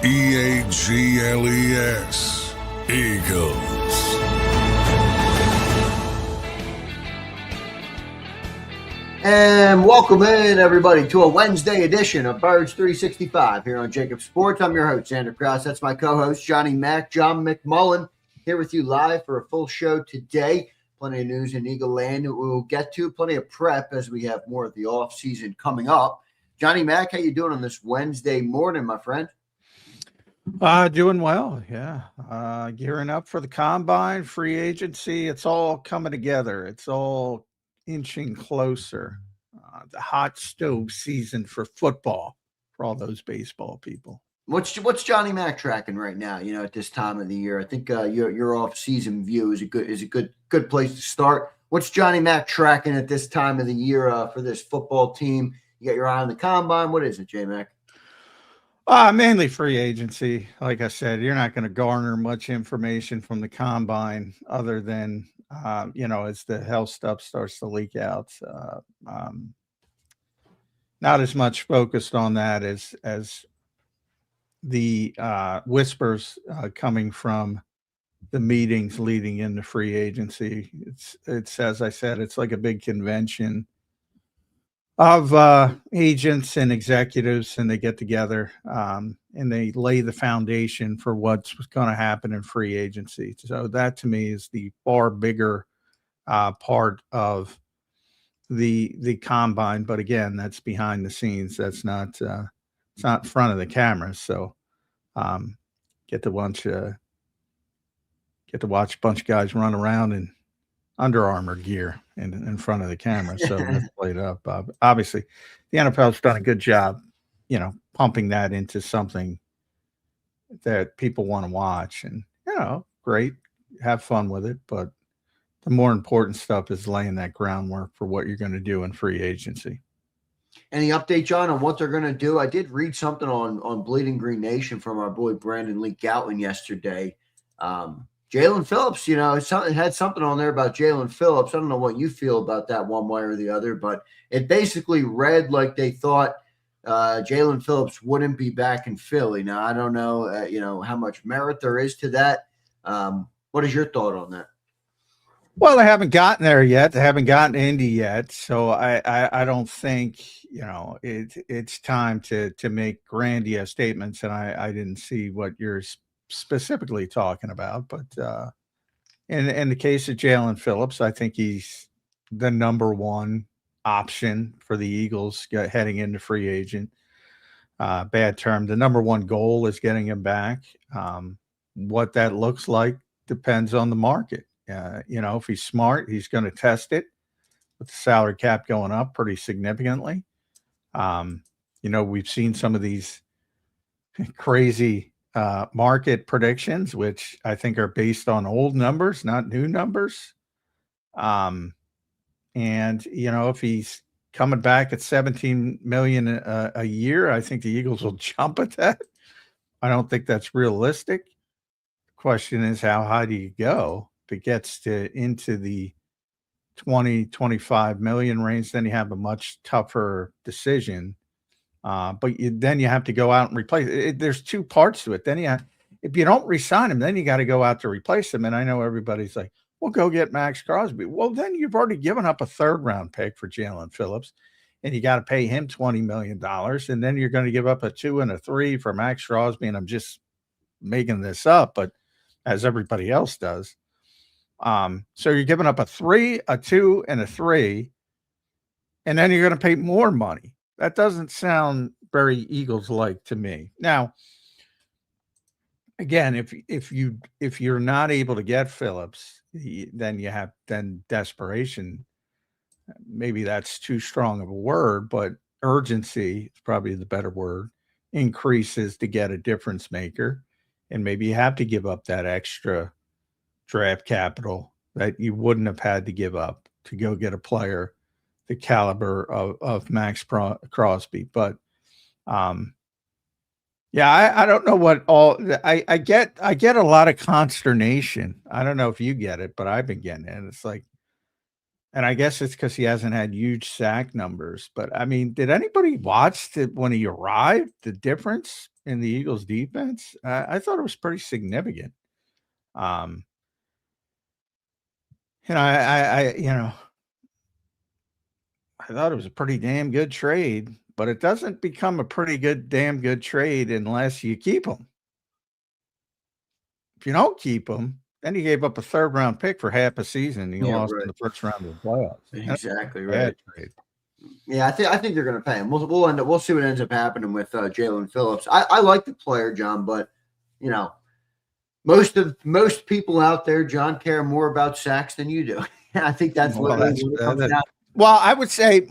Eagles. Eagles. And welcome in, everybody, to a Wednesday edition of Birds 365 here on JAKIB Sports. I'm your host, Zander Krause. That's my co-host, Johnny Mac, John McMullen, here with you live for a full show today. Plenty of news in Eagle Land that we'll get to, plenty of prep as we have more of the off-season coming up. Johnny Mac, how you doing on this Wednesday morning, my friend? Doing well, yeah. Gearing up for the combine, free agency. It's all coming together. It's all inching closer. The hot stove season for football for all those baseball people. What's Johnny Mac tracking right now? You know, at this time of the year, I think your off-season view is a good place to start. What's Johnny Mac tracking at this time of the year for this football team? You got your eye on the combine. What is it, J Mac? Mainly free agency. Like I said, you're not going to garner much information from the combine other than, as the health stuff starts to leak out. Not as much focused on that as the whispers coming from the meetings leading into free agency. It's as I said, it's like a big convention of agents and executives, and they get together and they lay the foundation for what's going to happen in free agency. So that to me is the far bigger part of the combine. But again, that's behind the scenes. That's not it's not in front of the cameras. So get to watch a bunch of guys run around in Under Armour gear in front of the camera. So that's played up. Obviously, the NFL's done a good job, pumping that into something that people want to watch. And, great, have fun with it. But the more important stuff is laying that groundwork for what you're going to do in free agency. Any update, John, on what they're going to do? I did read something on Bleeding Green Nation from our boy Brandon Lee Goutman yesterday. Jalen Phillips, it had something on there about Jalen Phillips. I don't know what you feel about that one way or the other, but it basically read like they thought Jalen Phillips wouldn't be back in Philly. Now, I don't know, how much merit there is to that. What is your thought on that? Well, they haven't gotten there yet. They haven't gotten to Indy yet. So I don't think, it's time to make grandiose statements. And I didn't see what you're specifically talking about, but in the case of Jalen Phillips, I think he's the number one option for the Eagles heading into free agent. Bad term. The number one goal is getting him back. What that looks like depends on the market. If he's smart, he's going to test it with the salary cap going up pretty significantly. We've seen some of these crazy market predictions, which I think are based on old numbers, not new numbers. If he's coming back at 17 million a year, I think the Eagles will jump at that. I don't think that's realistic. The question is, how high do you go? If it gets into the 20-25 million range, then you have a much tougher decision. But then you have to go out and replace it. There's two parts to it. Then if you don't re-sign him, then you got to go out to replace him. And I know everybody's like, well, go get Max Crosby. Well, then you've already given up a third-round pick for Jalen Phillips, and you got to pay him $20 million. And then you're going to give up a 2 and a 3 for Max Crosby. And I'm just making this up, but as everybody else does. So you're giving up a 3, a 2, and a 3, and then you're going to pay more money. That doesn't sound very Eagles-like to me. Now, again, if you're not able to get Phillips, then desperation. Maybe that's too strong of a word, but urgency is probably the better word. Increases to get a difference maker, and maybe you have to give up that extra draft capital that you wouldn't have had to give up to go get a player the caliber of Max Crosby. But I don't know what all I get a lot of consternation. I don't know if you get it, but I've been getting it. It's like, and I guess it's because he hasn't had huge sack numbers. But I mean, did anybody watch when he arrived, the difference in the Eagles defense, I thought it was pretty significant. And I thought it was a pretty damn good trade, but it doesn't become a damn good trade unless you keep them. If you don't keep them, then you gave up a 3rd round pick for half a season. And you lost in the first round of the playoffs. Exactly right. Trade. Yeah, I think they're going to pay him. We'll see what ends up happening with Jalen Phillips. I like the player, John, but most people out there, John, care more about sacks than you do. I think that's what it comes down. Well, I would say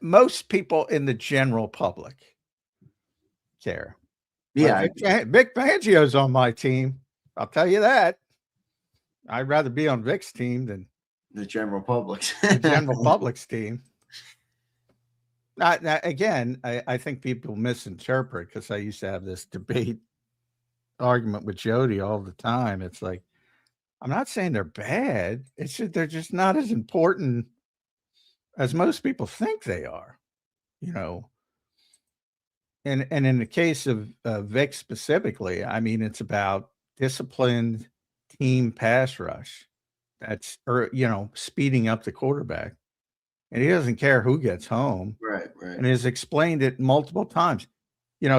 most people in the general public care. Yeah, Vic Fangio's on my team. I'll tell you that. I'd rather be on Vic's team than the general public's team. Again, I think people misinterpret because I used to have this argument with Jody all the time. It's like, I'm not saying they're bad. It's just they're just not as important as most people think they are, And in the case of Vic specifically, I mean, it's about disciplined team pass rush. That's speeding up the quarterback. And he doesn't care who gets home. Right. And has explained it multiple times.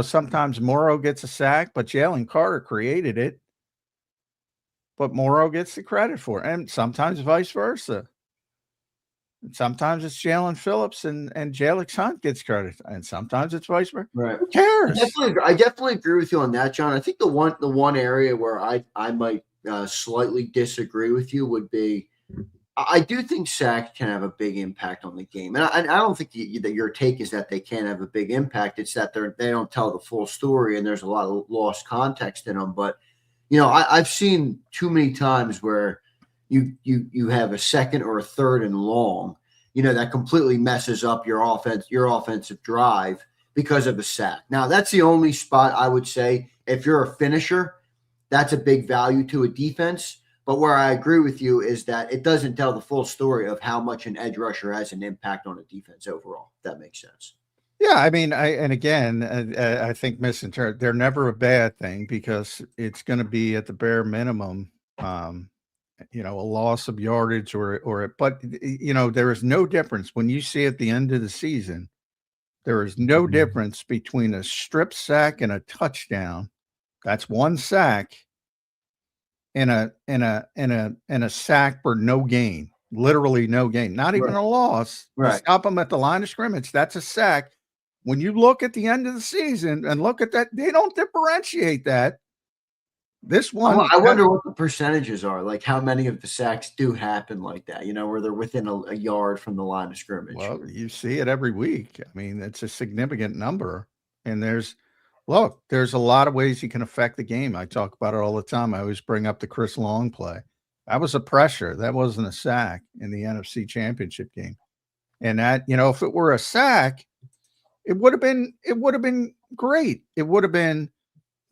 Sometimes Morrow gets a sack, but Jalen Carter created it. But Morrow gets the credit for it. And sometimes vice versa. And sometimes it's Jalen Phillips and Jalix Hunt gets credit. And sometimes it's vice versa. Right. Who cares? I definitely agree with you on that, John. I think the one area where I might slightly disagree with you would be, I do think sacks can have a big impact on the game, and I don't think that your take is that they can't have a big impact. It's that they don't tell the full story, and there's a lot of lost context in them. But I've seen too many times where you have a 2nd or a 3rd and long, that completely messes up your offensive drive because of a sack. Now that's the only spot I would say if you're a finisher, that's a big value to a defense. But where I agree with you is that it doesn't tell the full story of how much an edge rusher has an impact on a defense overall. If that makes sense. Yeah, I mean, I think misinterpret. They're never a bad thing because it's going to be at the bare minimum, a loss of yardage but there is no difference when you see at the end of the season. There is no difference between a strip sack and a touchdown. That's one sack. In a sack for no gain, literally no gain, not even a loss. Right. Stop them at the line of scrimmage. That's a sack. When you look at the end of the season and look at that, they don't differentiate that. This one, I wonder what the percentages are. Like how many of the sacks do happen like that, where they're within a yard from the line of scrimmage. Well, you see it every week. I mean, it's a significant number. And there's a lot of ways you can affect the game. I talk about it all the time. I always bring up the Chris Long play. That was a pressure. That wasn't a sack in the NFC Championship game. And that, if it were a sack, it would have been great. It would have been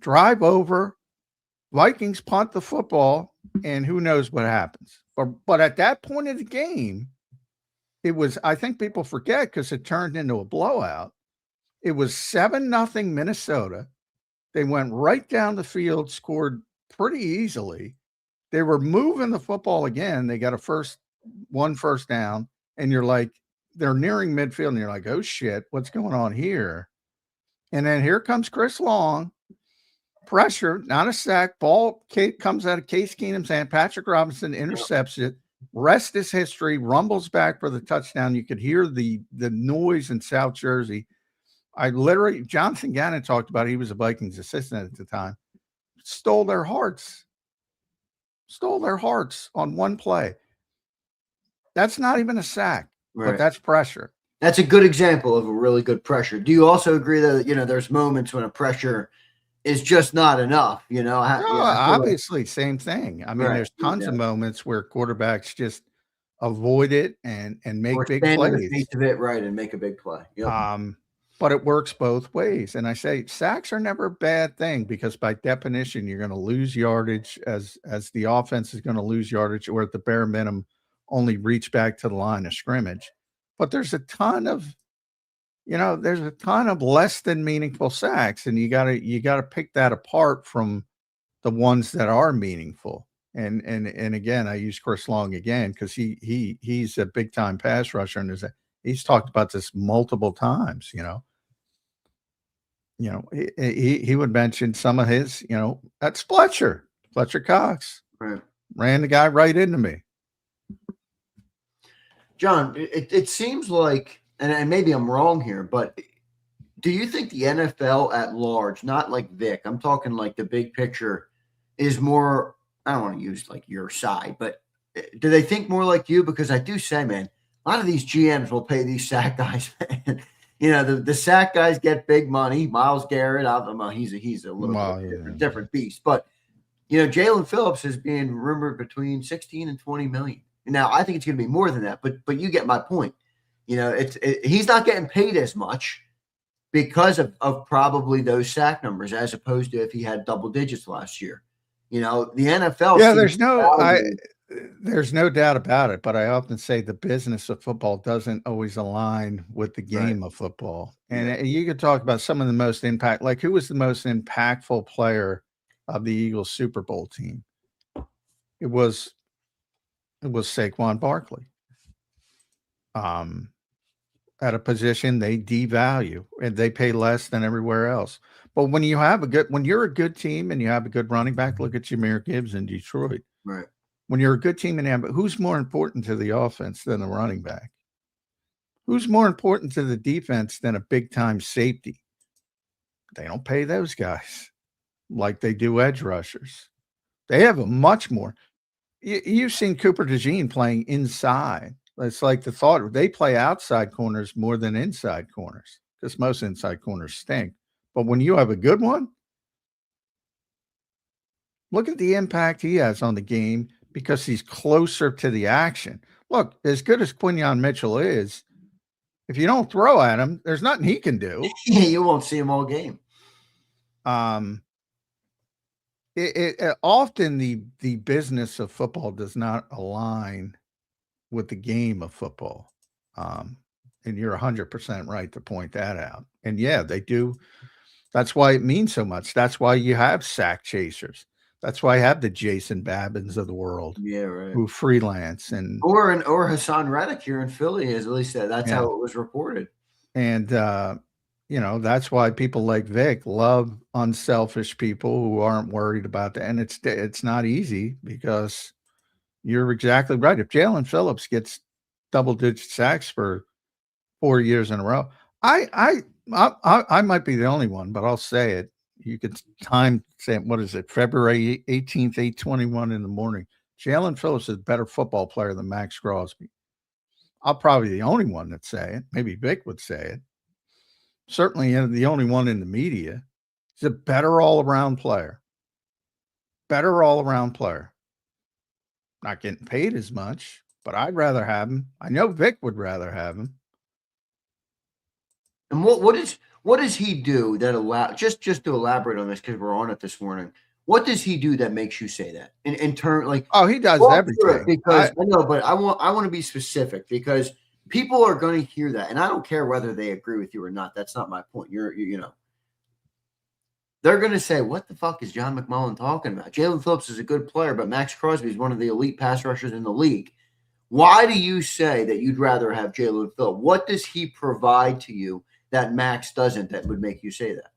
drive over, Vikings punt the football, and who knows what happens. But at that point of the game, it was, I think people forget because it turned into a blowout. It was 7-0 Minnesota. They went right down the field, scored pretty easily. They were moving the football again. They got one first down, and you're like, they're nearing midfield, and you're like, oh shit, what's going on here? And then here comes Chris Long. Pressure, not a sack. Ball comes out of Case Keenum's hand. Patrick Robinson intercepts it. Rest is history. Rumbles back for the touchdown. You could hear the noise in South Jersey. Jonathan Gannon talked about it. He was a Vikings assistant at the time. Stole their hearts on one play. That's not even a sack, but that's pressure. That's a good example of a really good pressure. Do you also agree that, there's moments when a pressure is just not enough, obviously, same thing. I mean, there's tons of moments where quarterbacks just avoid it and make big plays. In the face of it, right, and make a big play. Yep. But it works both ways. And I say sacks are never a bad thing because by definition, you're going to lose yardage as the offense is going to lose yardage or at the bare minimum only reach back to the line of scrimmage. But there's a ton of there's a ton of less than meaningful sacks, and you gotta pick that apart from the ones that are meaningful. And again, I use Chris Long again because he's a big time pass rusher, and he's talked about this multiple times. He would mention some of his. That's Fletcher Cox, Right. ran the guy right into me. John, it seems like, and maybe I'm wrong here, but do you think the NFL at large, not like Vic, I'm talking like the big picture, is more, I don't want to use like your side, but do they think more like you? Because I do say, man, a lot of these GMs will pay these sack guys, man. The sack guys get big money. Myles Garrett, he's a little bit different beast. But, Jalen Phillips is being rumored between 16 and 20 million. Now, I think it's going to be more than that, but you get my point. He's not getting paid as much because of probably those sack numbers, as opposed to if he had double digits last year. The NFL. Yeah, there's no doubt about it. But I often say the business of football doesn't always align with the game of football. And you could talk about some of the most impact, like who was the most impactful player of the Eagles Super Bowl team? It was Saquon Barkley. At a position they devalue and they pay less than everywhere else. But when you're a good team and you have a good running back, look at Jahmyr Gibbs in Detroit. Right. When you're a good team who's more important to the offense than the running back? Who's more important to the defense than a big time safety? They don't pay those guys like they do edge rushers. They have a much more. You've seen Cooper DeJean playing inside. It's like the thought they play outside corners more than inside corners because most inside corners stink. But when you have a good one, look at the impact he has on the game because he's closer to the action. Look, as good as Quinyon Mitchell is, if you don't throw at him, there's nothing he can do. You won't see him all game. Often the business of football does not align with the game of football. And you're 100% right to point that out. And yeah, they do. That's why it means so much. That's why you have sack chasers. That's why I have the Jason Babbins of the world, who freelance or Hassan Reddick here in Philly, as at least that's how it was reported. And that's why people like Vic love unselfish people who aren't worried about that. And it's not easy because you're exactly right. If Jalen Phillips gets double-digit sacks for 4 years in a row, I might be the only one, but I'll say it. You could say, what is it, February 18th, 8:21 in the morning. Jalen Phillips is a better football player than Max Crosby. I'll probably be the only one that say it. Maybe Vic would say it. Certainly the only one in the media. He's a better all-around player. Not getting paid as much, but I'd rather have him. I know Vic would rather have him. And what does he do that just to elaborate on this, because we're on it this morning? What does he do that makes you say that? In turn, like, he does everything. Because I know, but I want to be specific because people are going to hear that, and I don't care whether they agree with you or not. That's not my point. They're going to say, "What the fuck is John McMullen talking about?" Jalen Phillips is a good player, but Max Crosby is one of the elite pass rushers in the league. Why do you say that you'd rather have Jalen Phillips? What does he provide to you that Max doesn't, that would make you say that?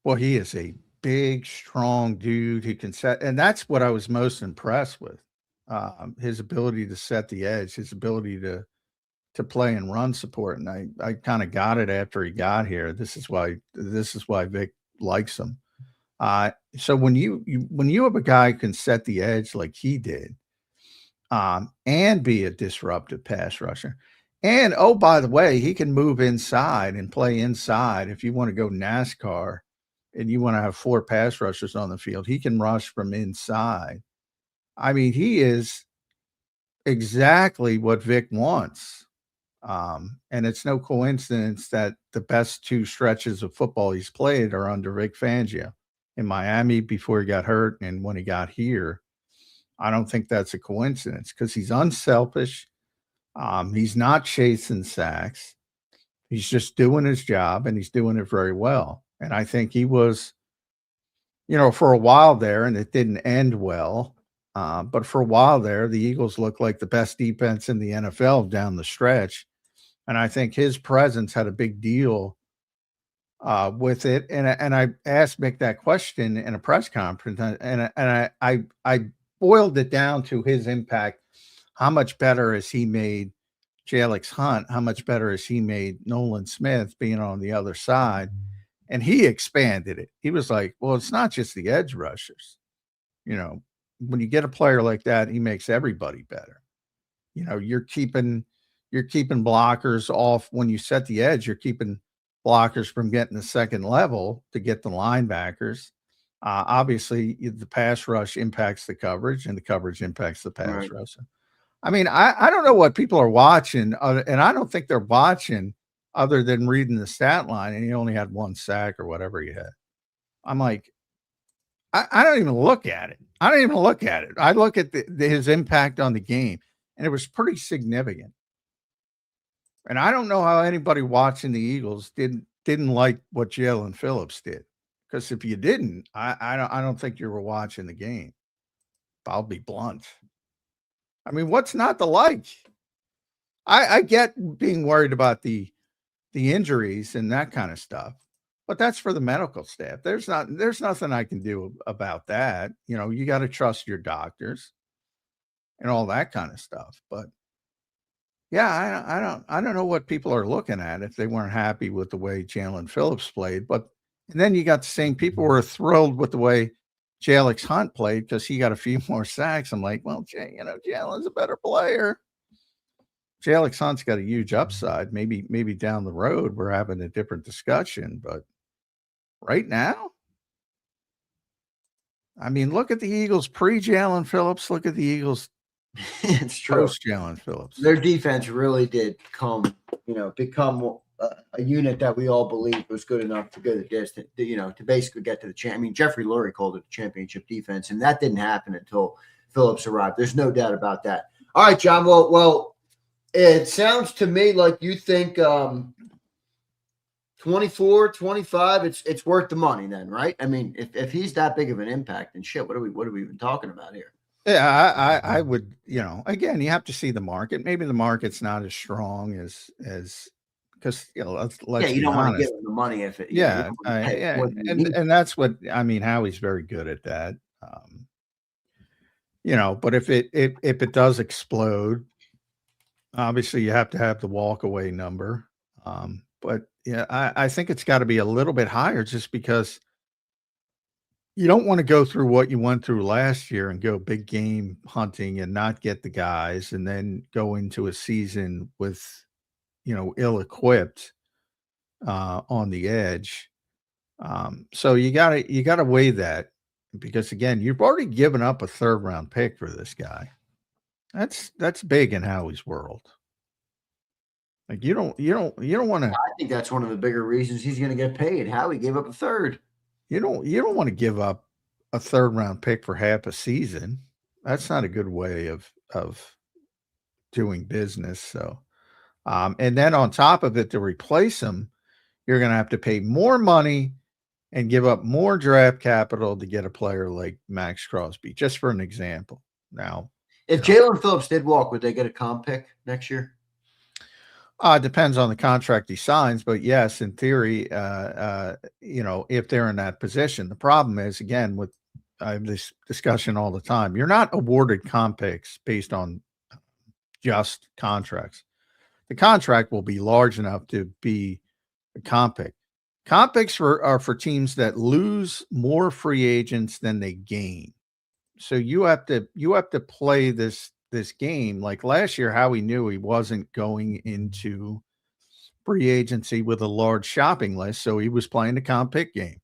Well, he is a big, strong dude. He can set, and that's what I was most impressed with. His ability to set the edge, his ability to play and run support. And I kind of got it after he got here. This is why Vic likes him. So when you have a guy who can set the edge like he did, and be a disruptive pass rusher. And, oh, by the way, he can move inside and play inside. If you want to go NASCAR and you want to have 4 pass rushers on the field, he can rush from inside. I mean, he is exactly what Vic wants. And it's no coincidence that the best 2 stretches of football he's played are under Vic Fangio in Miami before he got hurt and when he got here. I don't think that's a coincidence because he's unselfish. He's not chasing sacks. He's just doing his job, and he's doing it very well. And I think he was, for a while there, and it didn't end well. But for a while there, the Eagles looked like the best defense in the NFL down the stretch. And I think his presence had a big deal with it. And I asked Mick that question in a press conference, and I boiled it down to his impact. How much better has he made Jalix Hunt? How much better has he made Nolan Smith being on the other side? And he expanded it. He was like, well, it's not just the edge rushers. When you get a player like that, he makes everybody better. You're keeping blockers off when you set the edge. You're keeping blockers from getting the second level to get the linebackers. Obviously, the pass rush impacts the coverage, and the coverage impacts the pass rush. I mean, I don't know what people are watching, and I don't think they're watching other than reading the stat line, and he only had 1 sack or whatever he had. I'm like, I don't even look at it. I look at his impact on the game, and it was pretty significant. And I don't know how anybody watching the Eagles didn't like what Jalen Phillips did. Because if you didn't, I don't think you were watching the game. I'll be blunt. I mean, what's not to like? I get being worried about the injuries and that kind of stuff, but that's for the medical staff. There's nothing I can do about that. You got to trust your doctors and all that kind of stuff. But yeah, I don't know what people are looking at if they weren't happy with the way Jalen Phillips played. But and then you got the same people who are thrilled with the way Jalix Hunt played because he got a few more sacks. I'm like, well, Jalen's a better player. Jalix Hunt's got a huge upside. Maybe down the road we're having a different discussion, but right now, I mean, look at the Eagles pre-Jalen Phillips. Look at the Eagles it's true. Post-Jalen Phillips. Their defense really did become a unit that we all believed was good enough to go the distance, to basically get to the champ. I mean, Jeffrey Lurie called it the championship defense, and that didn't happen until Phillips arrived. There's no doubt about that. All right, John. Well, it sounds to me like you think 24, 25, it's worth the money then, right? I mean, if he's that big of an impact, then shit, what are we even talking about here? Yeah, I would, again, you have to see the market. Maybe the market's not as strong as because let's you be don't want to honest. give him the money if it and that's what I mean. Howie's very good at that. But if it does explode, obviously you have to have the walk away number. But yeah, I think it's got to be a little bit higher just because you don't want to go through what you went through last year and go big game hunting and not get the guys and then go into a season with, ill-equipped on the edge. So you gotta weigh that because again, you've already given up a 3rd round pick for this guy. That's big in Howie's world. Like you don't want to. I think that's one of the bigger reasons he's going to get paid. Howie gave up a 3rd. You don't want to give up a 3rd round pick for half a season. That's not a good way of doing business. So, and then on top of it, to replace him, you're going to have to pay more money and give up more draft capital to get a player like Max Crosby, just for an example. Now, if Jalen Phillips did walk, would they get a comp pick next year? Depends on the contract he signs, but yes, in theory, if they're in that position. The problem is, again, I have this discussion all the time. You're not awarded comp picks based on just contracts. The contract will be large enough to be a comp pick. Comp picks are for teams that lose more free agents than they gain. So you have to play this game. Like last year, Howie knew he wasn't going into free agency with a large shopping list, so he was playing the comp pick game.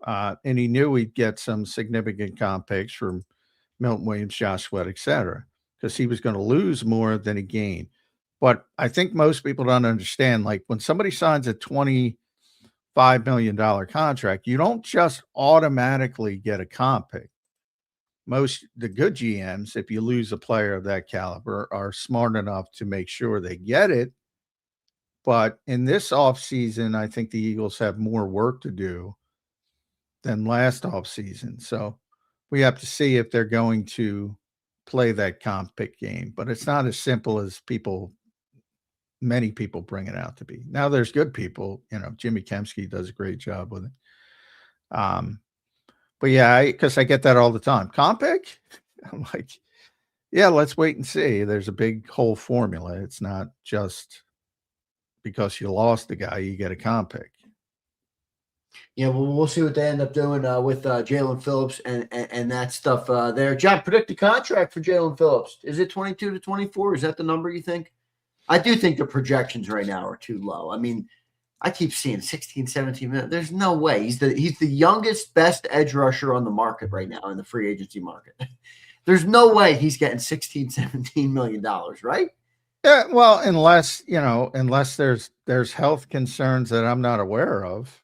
And he knew he'd get some significant comp picks from Milton Williams, Josh Sweat, etc., because he was going to lose more than he gained. But I think most people don't understand, like when somebody signs a $25 million contract, you don't just automatically get a comp pick. The good GMs, if you lose a player of that caliber, are smart enough to make sure they get it But in this offseason, I think the Eagles have more work to do than last offseason. So we have to see if they're going to play that comp pick game. But it's not as simple as many people bring it out to be. Now there's good people. Jimmy Kempski does a great job with it. But yeah, because I get that all the time. Comp pick? I'm like, yeah, let's wait and see. There's a big whole formula. It's not just because you lost the guy, you get a comp pick. Yeah, well, we'll see what they end up doing with Jalen Phillips and that stuff there. John, predict the contract for Jalen Phillips. Is it 22 to 24? Is that the number you think? I do think the projections right now are too low. I mean, I keep seeing 16, 17 minutes. There's no way. He's the youngest, best edge rusher on the market right now in the free agency market. There's no way he's getting 16, 17 million dollars, right? Yeah, well, unless there's health concerns that I'm not aware of.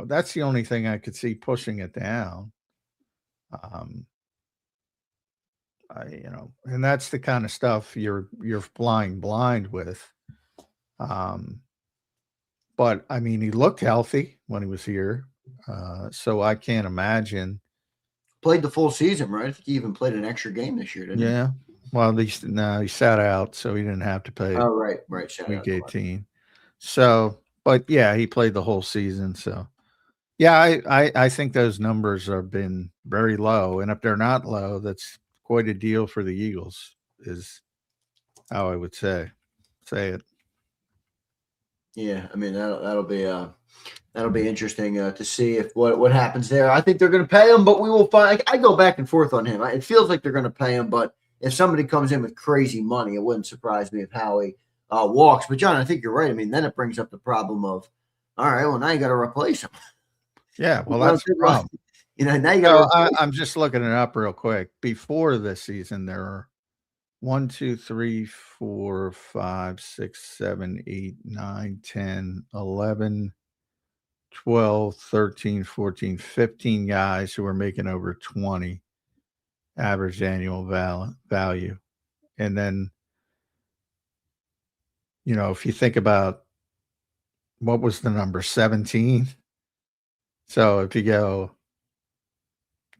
That's the only thing I could see pushing it down. And that's the kind of stuff you're flying blind with. But I mean, he looked healthy when he was here, so I can't imagine. Played the full season, right? I think he even played an extra game this year, didn't he? Yeah. Well, he sat out, so he didn't have to play. Oh, right. Week 18. So, but yeah, he played the whole season. So, yeah, I think those numbers have been very low, and if they're not low, that's quite a deal for the Eagles. Is how I would say it. Yeah, I mean that'll be interesting to see if what happens there. I think they're going to pay him, but we will find. I go back and forth on him. It feels like they're going to pay him, but if somebody comes in with crazy money, it wouldn't surprise me if Howie walks. But John, I think you're right. I mean, then it brings up the problem of, all right, well now you got to replace him. Yeah, well that's the problem. Now you got. I'm just looking it up real quick. Before this season, there are 1, 2, 3, 4, 5, 6, 7, 8, 9, 10, 11, 12, 13, 14, 15 guys who are making over 20 average annual value. And then, if you think about what was the number, 17. So if you go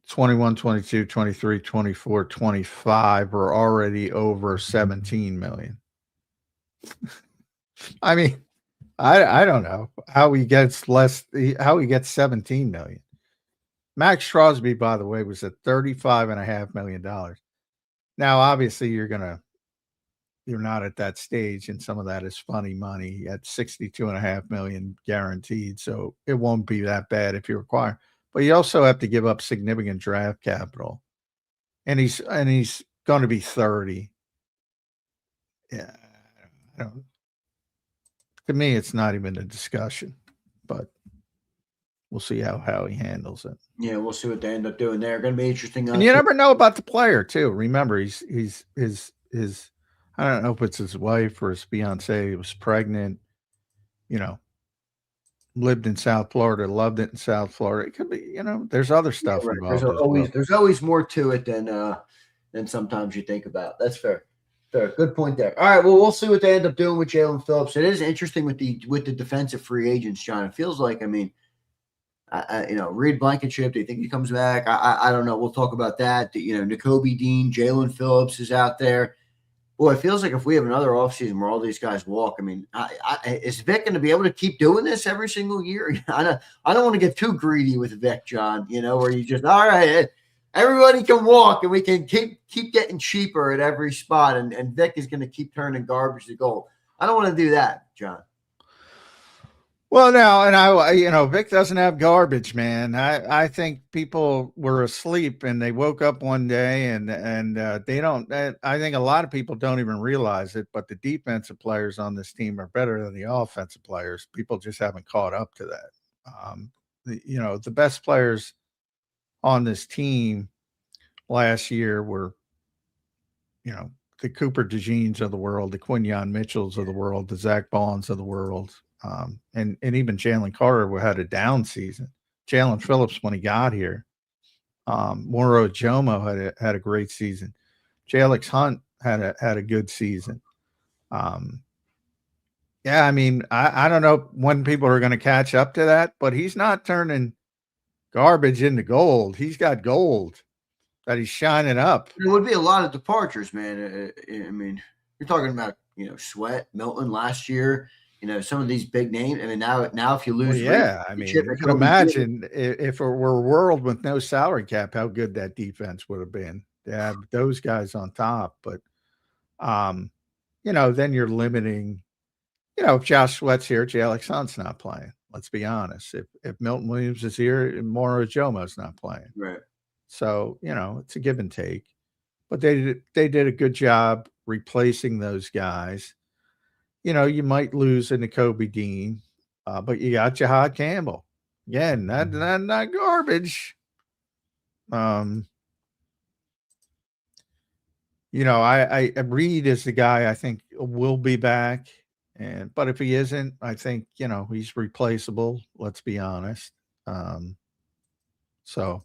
21, 22, 23, 24, 25 are already over 17 million. I mean, I don't know how he gets 17 million. Max Crosby, by the way, was at $35.5 million. Now, obviously, you're not at that stage, and some of that is funny money at $62.5 million guaranteed. So it won't be that bad if you require. But you also have to give up significant draft capital, and he's going to be 30. Yeah, to me, it's not even a discussion, but we'll see how he handles it. Yeah, we'll see what they end up doing there. Going to be interesting. And you never know about the player too. Remember, he's his I don't know if it's his wife or his fiance was pregnant. Lived in South Florida, loved it in South Florida. It could be, there's other stuff involved. There's always more to it than sometimes you think about. That's fair. Fair. Good point there. All right. Well, we'll see what they end up doing with Jalen Phillips. It is interesting with the defensive free agents, John. It feels like, I mean, Reed Blankenship, do you think he comes back? I don't know. We'll talk about that. Nakobe Dean, Jalen Phillips is out there. Well, it feels like if we have another offseason where all these guys walk, I mean, is Vic going to be able to keep doing this every single year? I don't want to get too greedy with Vic, John, where you just, all right, everybody can walk and we can keep getting cheaper at every spot. And Vic is going to keep turning garbage to gold. I don't want to do that, John. Well, no, and Vic doesn't have garbage, man. I think people were asleep and they woke up one day and they don't. I think a lot of people don't even realize it, but the defensive players on this team are better than the offensive players. People just haven't caught up to that. The best players on this team last year were, the Cooper DeJeans of the world, the Quinyon Mitchells of the world, the Zach Bonds of the world. And even Jalen Carter had a down season. Jalen Phillips, when he got here, Moro Jomo had a great season. Jalix Hunt had a good season. Yeah, I mean, I don't know when people are going to catch up to that, but he's not turning garbage into gold. He's got gold that he's shining up. There would be a lot of departures, man. I mean, you're talking about Sweat, Milton last year. Some of these big names. I mean, now if you Well, lose Reed, yeah, I mean, Chip you and can Kobe Bean, imagine if it were a world with no salary cap, how good that defense would have been to have those guys on top. But, um, then you're limiting. If Josh Sweat's here, Jalen Hunt's not playing. Let's be honest. If Milton Williams is here, Moro Jomo's not playing. right? So it's a give and take. But they did a good job replacing those guys. You might lose in the Kobe Dean, but you got Jahad Campbell. Again, not garbage. I Reed is the guy I think will be back. But if he isn't, I think, he's replaceable. Let's be honest. So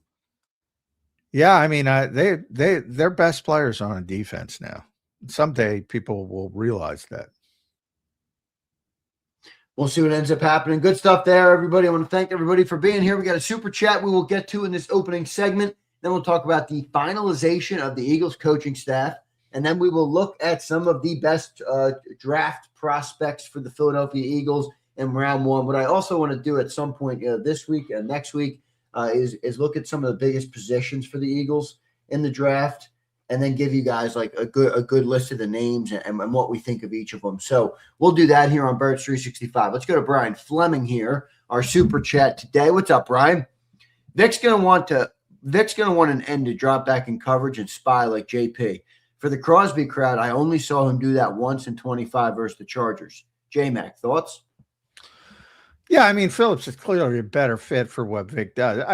yeah, I mean, their best players are on defense now. Someday people will realize that. We'll see what ends up happening. Good stuff there, everybody. I want to thank everybody for being here. We got a super chat we will get to in this opening segment. Then we'll talk about the finalization of the Eagles coaching staff. And then we will look at some of the best draft prospects for the Philadelphia Eagles in round one. What I also want to do at some point this week and next week is look at some of the biggest positions for the Eagles in the draft, and then give you guys like a good list of the names and what we think of each of them. So we'll do that here on Birds 365. Let's go to Brian Fleming here, our super chat today. What's up, Brian? Vic's gonna want an end to drop back in coverage and spy like JP. For the Crosby crowd, I only saw him do that once in 25 versus the Chargers. J-Mac, thoughts? Yeah, I mean, Phillips is clearly a better fit for what Vic does.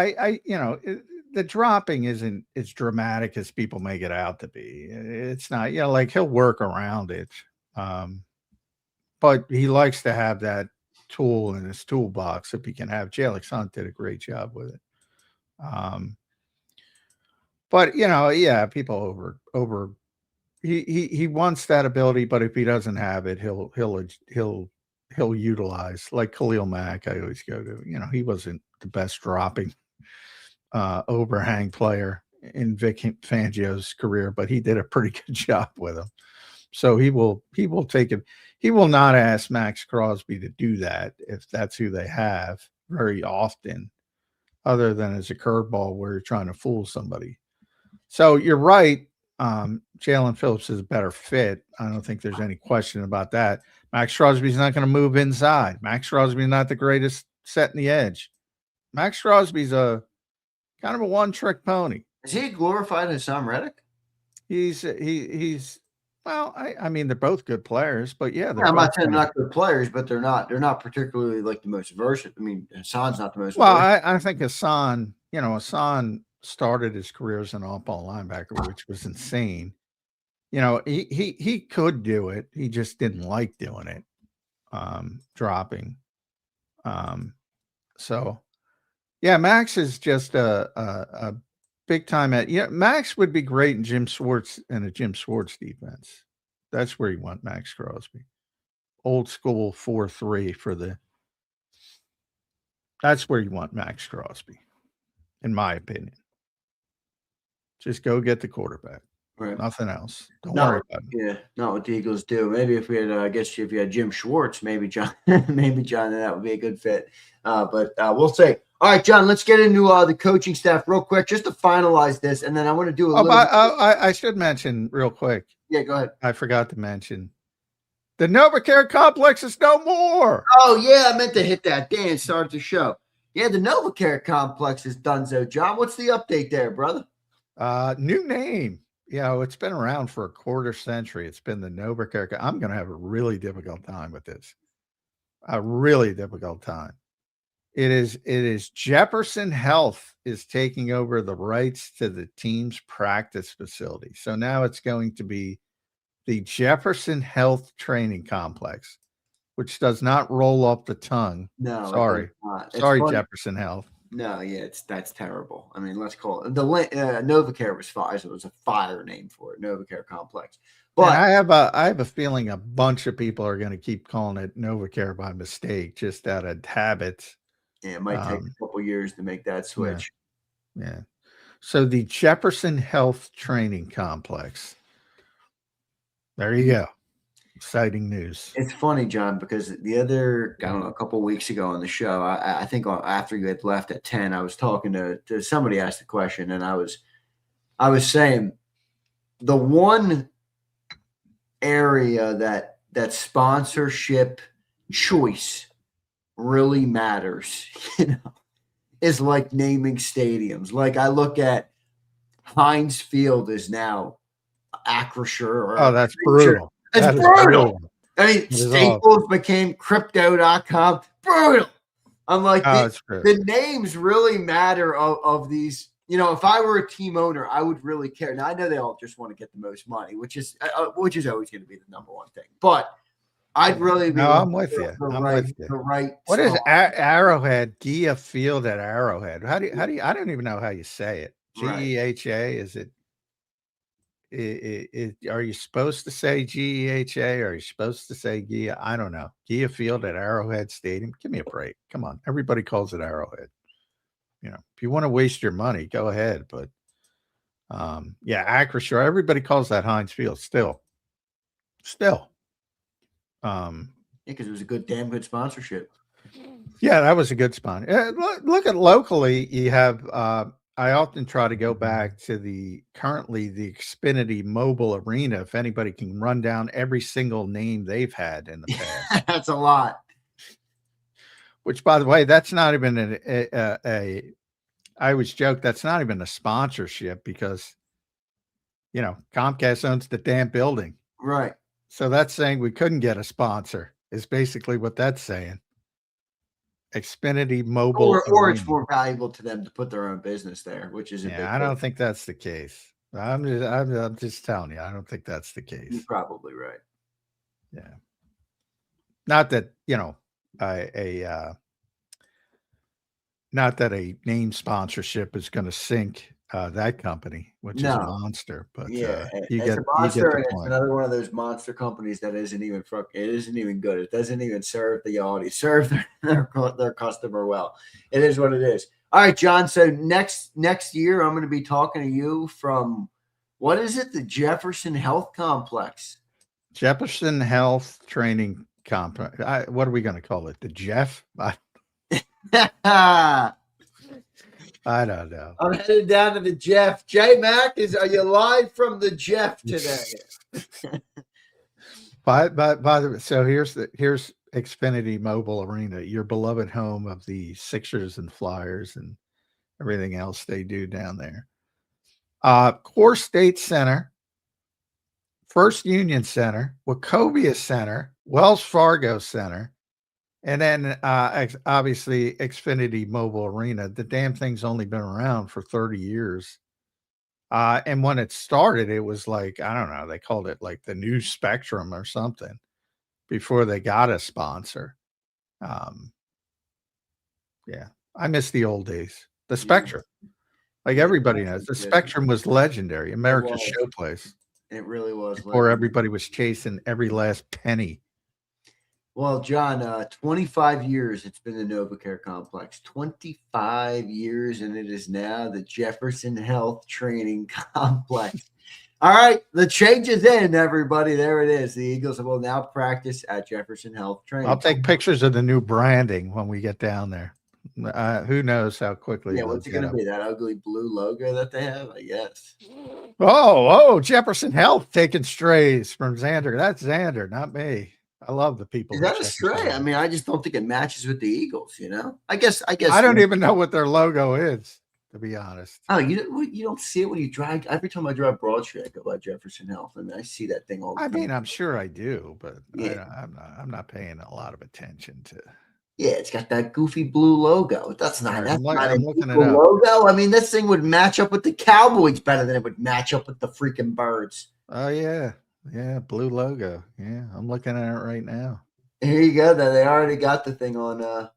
The dropping isn't as dramatic as people make it out to be. It's not, like he'll work around it. But he likes to have that tool in his toolbox if he can have. Jalen Hunt did a great job with it. But people he wants that ability, but if he doesn't have it, he'll utilize, like Khalil Mack. I always go to, he wasn't the best dropping overhang player in Vic Fangio's career, but he did a pretty good job with him. So he will take it. He will not ask Max Crosby to do that if that's who they have very often, other than as a curveball where you're trying to fool somebody. So you're right. Jalen Phillips is a better fit. I don't think there's any question about that. Max Crosby's not going to move inside. Max Crosby's not the greatest setting the edge. Max Crosby's a kind of a one-trick pony. Is he glorified Hassan Reddick? He's well, I mean, they're both good players, but yeah, I'm not saying they're not good players, but they're not particularly like the most versatile. I mean, Hassan's not the most. Well, I think Hassan started his career as an off-ball linebacker, which was insane. He could do it. He just didn't like doing it, dropping. So yeah, Max is just a big time Max would be great in Jim Schwartz and a Jim Schwartz defense. That's where you want Max Crosby. Old school 4-3 that's where you want Max Crosby, in my opinion. Just go get the quarterback. Right. Nothing else. Don't worry about it. Yeah, not what the Eagles do. Maybe if we had, if you had Jim Schwartz, maybe John, that would be a good fit. But we'll see. All right, John, let's get into the coaching staff real quick, just to finalize this, and then I want to do I should mention real quick. Yeah, go ahead. I forgot to mention the NovaCare complex is no more. Oh yeah, I meant to hit that. Dan started the show. Yeah, the NovaCare complex is donezo. John, what's the update there, brother? New name. It's been around for a quarter century. It's been the NovaCare. I'm going to have a really difficult time with this. A really difficult time. It is Jefferson Health is taking over the rights to the team's practice facility. So now it's going to be the Jefferson Health Training Complex, which does not roll off the tongue. No, sorry. Jefferson Health. No, yeah, that's terrible. I mean, let's call it the NovaCare was fire. So it was a fire name for it, NovaCare Complex. And But I have a feeling a bunch of people are going to keep calling it NovaCare by mistake, just out of habit. yeah, it might take a couple years to make that Yeah, switch. yeah. So the Jefferson Health Training Complex. There you go. Exciting news. It's funny, John, because the other, I don't know, a couple of weeks ago on the show, I think after you had left at 10, I was talking to somebody asked a question, and I was saying the one area that sponsorship choice really matters, is like naming stadiums. Like I look at Heinz Field is now Acrisure or Oh, that's Acrisure. brutal. It's That is brutal. I mean, It is awful. Staples became Crypto.com. Brutal. I'm like, Oh, it's true. the names really matter of these. If I were a team owner, I would really care. Now I know they all just want to get the most money, which is always going to be the number one thing. But I'd really be. No, I'm with you. I'm with you. The right. What is spot. Arrowhead? Gia Field at Arrowhead. How do you? I don't even know how you say it. GEHA. Is it? Are you supposed to say GEHA? Are you supposed to say Gia? I don't know. Gia Field at Arrowhead Stadium. Give me a break. Come on. Everybody calls it Arrowhead. If you want to waste your money, go ahead. But yeah, Acrisure. Everybody calls that Heinz Field. Still. Because it was a damn good sponsorship. Yeah, that was a good spot. Look at locally, you have. I often try to go back to currently the Xfinity Mobile Arena. If anybody can run down every single name they've had in the past, That's a lot. Which, by the way, that's not even I always joke that's not even a sponsorship because, Comcast owns the damn building. Right. So that's saying we couldn't get a sponsor is basically what that's saying. Xfinity Mobile or it's more valuable to them to put their own business there, which is I don't think that's the case. I'm just telling you, I don't think that's the case. You're probably right. Yeah. Not that, not that a name sponsorship is going to sink that company, which is a monster. But yeah, you it's get a monster, you get the and point. it's another one of those monster companies that isn't even good. It doesn't even serve the audience, serve their customer well. It is what it is. All right, John. So next year, I'm going to be talking to you from what is it? The Jefferson Health Complex. Jefferson Health Training Complex. What are we going to call it? The Jeff? I don't know. I'm headed down to the Jeff. J Mac, are you live from the Jeff today? By the way, so here's Xfinity Mobile Arena, your beloved home of the Sixers and Flyers and everything else they do down there. Core State Center, First Union Center, Wachovia Center, Wells Fargo Center, and then obviously Xfinity Mobile Arena. The damn thing's only been around for 30 years. And when it started, it was like, I don't know, they called it like the new Spectrum or something before they got a sponsor. Yeah, I miss the old days. The Spectrum. Like everybody knows, the Spectrum was legendary. America's showplace. It really was. Before everybody was chasing every last penny. Well, John, 25 years it's been the NovaCare Complex. 25 years, and it is now the Jefferson Health Training Complex. All right, the change is in, everybody. There it is. The Eagles will now practice at Jefferson Health Training. I'll take pictures of the new branding when we get down there. Who knows how quickly? Yeah, what's it going to be? That ugly blue logo that they have? I guess. Oh, Jefferson Health taking strays from Zander. That's Zander, not me. I love the people. Is that a stray? I mean, I just don't think it matches with the Eagles. I guess. I don't even know what their logo is, to be honest. Oh, you don't see it when you drive. Every time I drive Broad Street, I go by Jefferson Health, and I see that thing all the time. I mean, I'm sure I do, but yeah. I'm not paying a lot of attention to. Yeah, it's got that goofy blue logo. That's not a looking logo. I mean, this thing would match up with the Cowboys better than it would match up with the freaking Birds. Oh yeah. Yeah, blue logo. Yeah, I'm looking at it right now. Here you go. They already got the thing on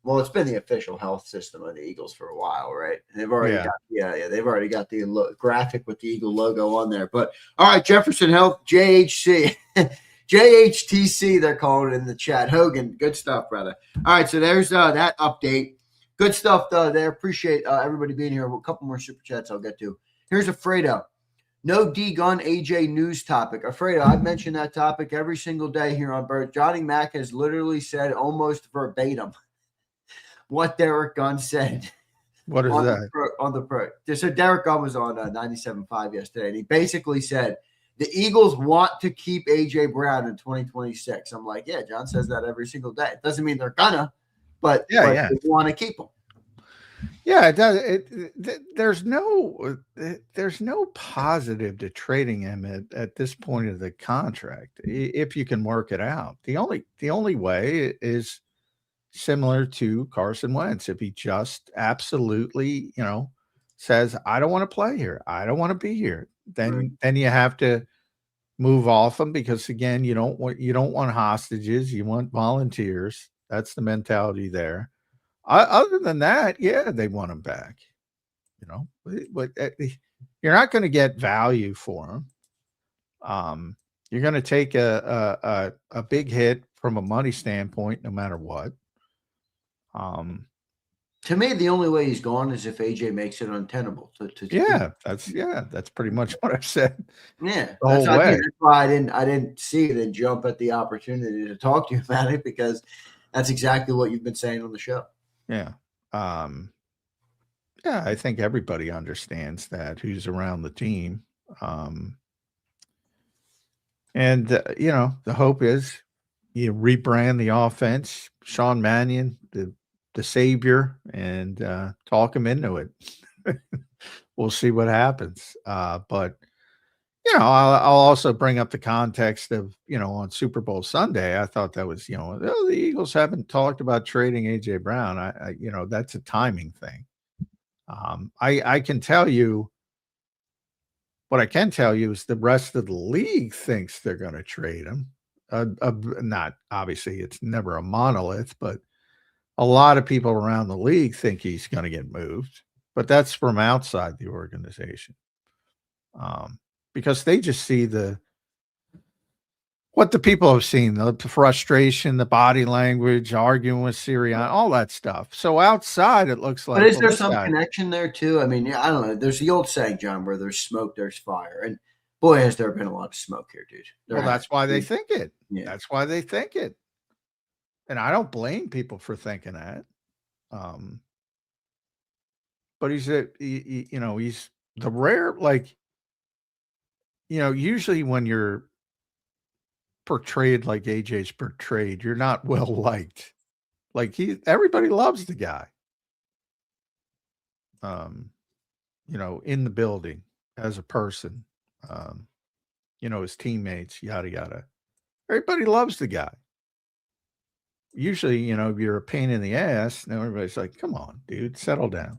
Well, it's been the official health system of the Eagles for a while, right? And they've already Yeah. they've already got the graphic with the Eagle logo on there. But all right, Jefferson Health, JHC, JHTC, they're calling it in the chat. Hogan, good stuff, brother. All right, so there's that update. Good stuff there. Appreciate everybody being here. A couple more super chats I'll get to. Here's Alfredo. No D-Gun AJ news topic. Alfredo, I've mentioned that topic every single day here on Bert. Johnny Mack has literally said almost verbatim what Derek Gunn said. What is that? On the pro. So Derek Gunn was on 97.5 yesterday, and he basically said the Eagles want to keep A.J. Brown in 2026. I'm like, yeah, John says that every single day. It doesn't mean they're gonna, but they want to keep him. Yeah, it does. There's no positive to trading him at this point of the contract if you can work it out. The only way is similar to Carson Wentz. If he just absolutely, says, I don't want to play here, I don't want to be here, then you have to move off him, because again, you don't want hostages, you want volunteers. That's the mentality there. Other than that, yeah, they want him back. But you're not going to get value for him. You're going to take a big hit from a money standpoint, no matter what. To me, the only way he's gone is if AJ makes it untenable. That's pretty much what I've said. Yeah, the whole way. That's why I didn't see it and jump at the opportunity to talk to you about it, because that's exactly what you've been saying on the show. Yeah. I think everybody understands that, who's around the team. And the hope is you rebrand the offense, Sean Mannion, the savior, and talk him into it. We'll see what happens. But I'll also bring up the context of, on Super Bowl Sunday, I thought that was, the Eagles haven't talked about trading A.J. Brown. I that's a timing thing. I can tell you, what I can tell you is the rest of the league thinks they're going to trade him. Not obviously, it's never a monolith, but a lot of people around the league think he's going to get moved, but that's from outside the organization. Because they just see what the people have seen, the frustration, the body language, arguing with Sirianni, all that stuff. So outside, it looks like. But is there some connection there too? I mean, I don't know. There's the old saying, John, where there's smoke, there's fire. And boy, has there been a lot of smoke here, dude. That's why they think it. Yeah. That's why they think it. And I don't blame people for thinking that. But he's he's the rare, usually when you're portrayed like AJ's portrayed, you're not well liked. Everybody loves the guy. In the building as a person, his teammates, yada yada. Everybody loves the guy. Usually, if you're a pain in the ass, now everybody's like, come on, dude, settle down.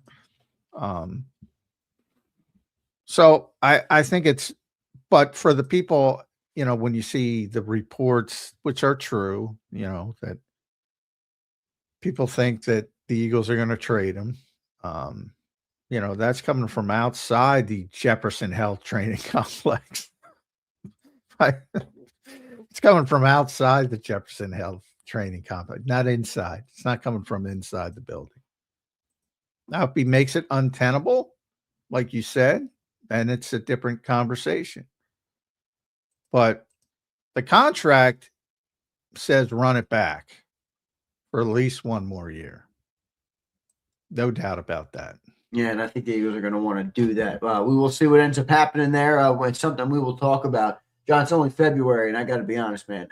So I think but for the people, when you see the reports, which are true, that people think that the Eagles are going to trade him, that's coming from outside the Jefferson Health Training Complex. Right? It's coming from outside the Jefferson Health Training Complex, not inside. It's not coming from inside the building. Now, if he makes it untenable, like you said, then it's a different conversation. But the contract says run it back for at least one more year. No doubt about that. Yeah, and I think the Eagles are going to want to do that. We will see what ends up happening there. It's something we will talk about. John, it's only February, and I got to be honest, man.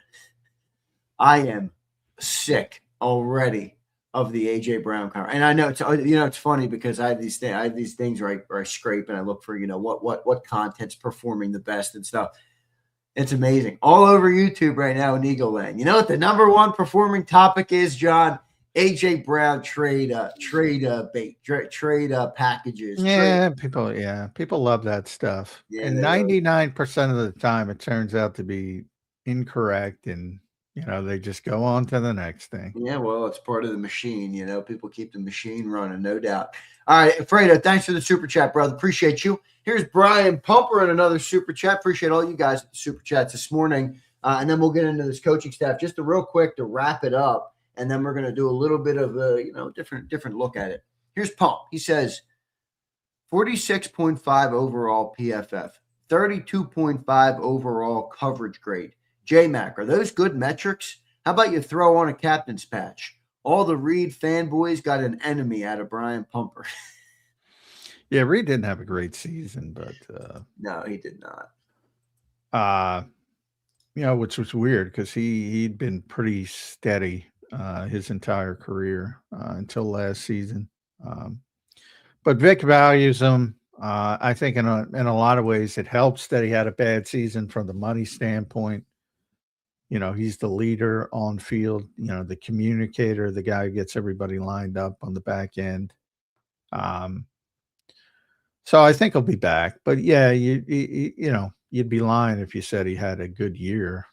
I am sick already of the A.J. Brown contract. And I know it's funny because I have these things where I scrape and I look for what content's performing the best and stuff. It's amazing. All over YouTube right now in Eagle Land. You know what the number one performing topic is, John? A.J. Brown trade packages. Yeah, people love that stuff. Yeah, and 99% of the time it turns out to be incorrect and They just go on to the next thing. Yeah, well, it's part of the machine. People keep the machine running, no doubt. All right, Fredo, thanks for the super chat, brother. Appreciate you. Here's Brian Pumper in another super chat. Appreciate all you guys at the super chats this morning. And then we'll get into this coaching staff just real quick to wrap it up. And then we're going to do a little bit of a different look at it. Here's Pump. He says 46.5 overall PFF, 32.5 overall coverage grade. JMac, are those good metrics? How about you throw on a captain's patch? All the Reed fanboys got an enemy out of Brian Pumper. Yeah, Reed didn't have a great season, but no, he did not. Which was weird because he'd been pretty steady his entire career until last season. But Vic values him. I think in a lot of ways it helps that he had a bad season from the money standpoint. He's the leader on field, the communicator, the guy who gets everybody lined up on the back end. So I think he'll be back. But yeah, you'd be lying if you said he had a good year,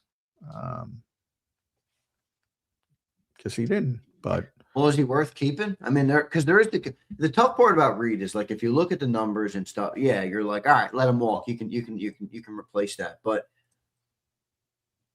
because he didn't. But well, is he worth keeping? I mean, there is the tough part about Reed is like if you look at the numbers and stuff, yeah, you're like, all right, let him walk. You can replace that, but.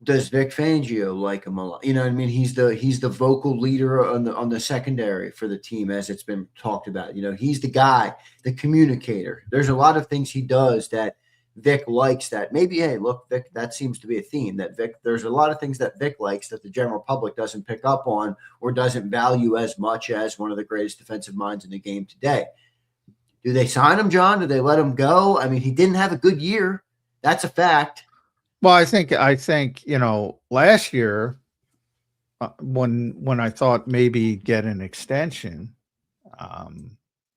Does Vic Fangio like him a lot? You know what I mean? He's the vocal leader on the secondary for the team, as it's been talked about. He's the guy, the communicator. There's a lot of things he does that Vic likes that maybe, hey, look, Vic, that seems to be a theme that Vic, there's a lot of things that Vic likes that the general public doesn't pick up on or doesn't value as much as one of the greatest defensive minds in the game today. Do they sign him, John? Do they let him go? I mean, he didn't have a good year. That's a fact. Well, I think last year when I thought maybe get an extension,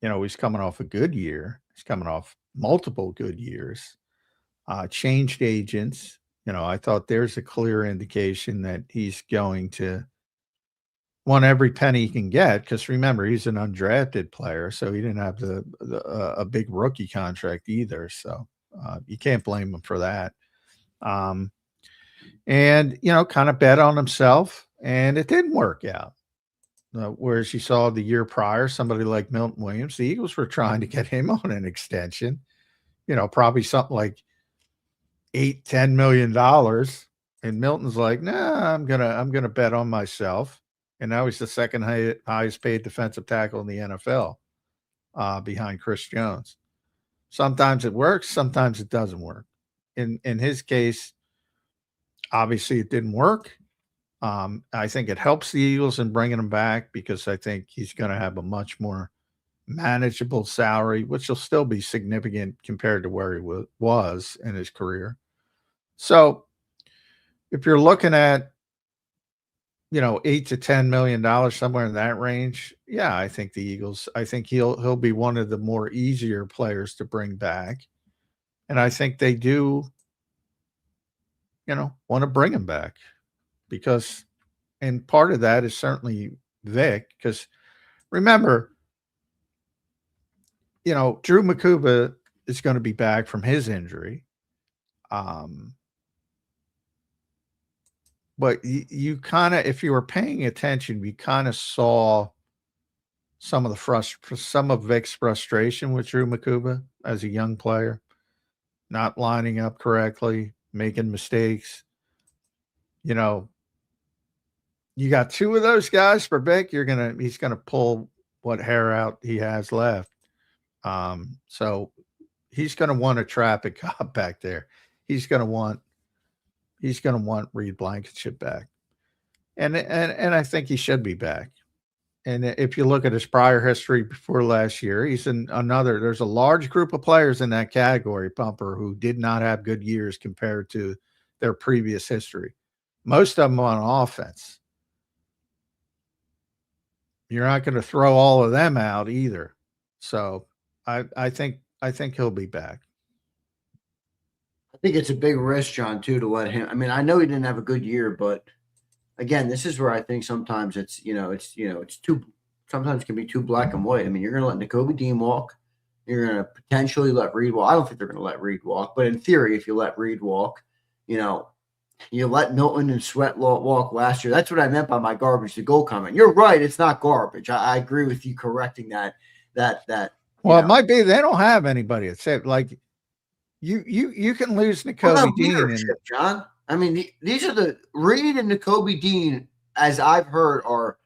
he's coming off a good year. He's coming off multiple good years. Changed agents. I thought there's a clear indication that he's going to want every penny he can get, because remember, he's an undrafted player, so he didn't have a big rookie contract either. So you can't blame him for that. And kind of bet on himself, and it didn't work out. Whereas you saw the year prior, somebody like Milton Williams, the Eagles were trying to get him on an extension, probably something like $8-10 million. And Milton's like, nah, I'm gonna bet on myself. And now he's the second highest paid defensive tackle in the NFL, behind Chris Jones. Sometimes it works, sometimes it doesn't work. In his case, obviously it didn't work. I think it helps the Eagles in bringing him back, because I think he's going to have a much more manageable salary, which will still be significant compared to where he was in his career. So if you're looking at, $8 to $10 million, somewhere in that range, yeah, I think the Eagles, I think he'll be one of the more easier players to bring back. And I think they do, want to bring him back, because, and part of that is certainly Vic, because remember, Drew Makuba is going to be back from his injury. But you kind of, if you were paying attention, we kind of saw some of Vic's frustration with Drew Makuba as a young player, not lining up correctly, making mistakes. You got two of those guys for Vic, he's gonna pull what hair out he has left. So he's gonna want a traffic cop back there. He's gonna want Reed Blankenship back. And I think he should be back. And if you look at his prior history before last year, he's there's a large group of players in that category, Pumper, who did not have good years compared to their previous history. Most of them on offense. You're not going to throw all of them out either. So I think he'll be back. I think it's a big risk, John, too, to let him. I mean, I know he didn't have a good year, but again, this is where I think sometimes it's too, sometimes can be too black and white. I mean, you're going to let Nakobe Dean walk. You're going to potentially let Reed walk. I don't think they're going to let Reed walk, but in theory, if you let Reed walk, You let Milton and Sweat walk last year. That's what I meant by my garbage to goal comment. You're right. It's not garbage. I agree with you correcting that. Well, it might be they don't have anybody except like you can lose Nakobe Dean and John. I mean, these are the Reed and Nakobe Dean, as I've heard, are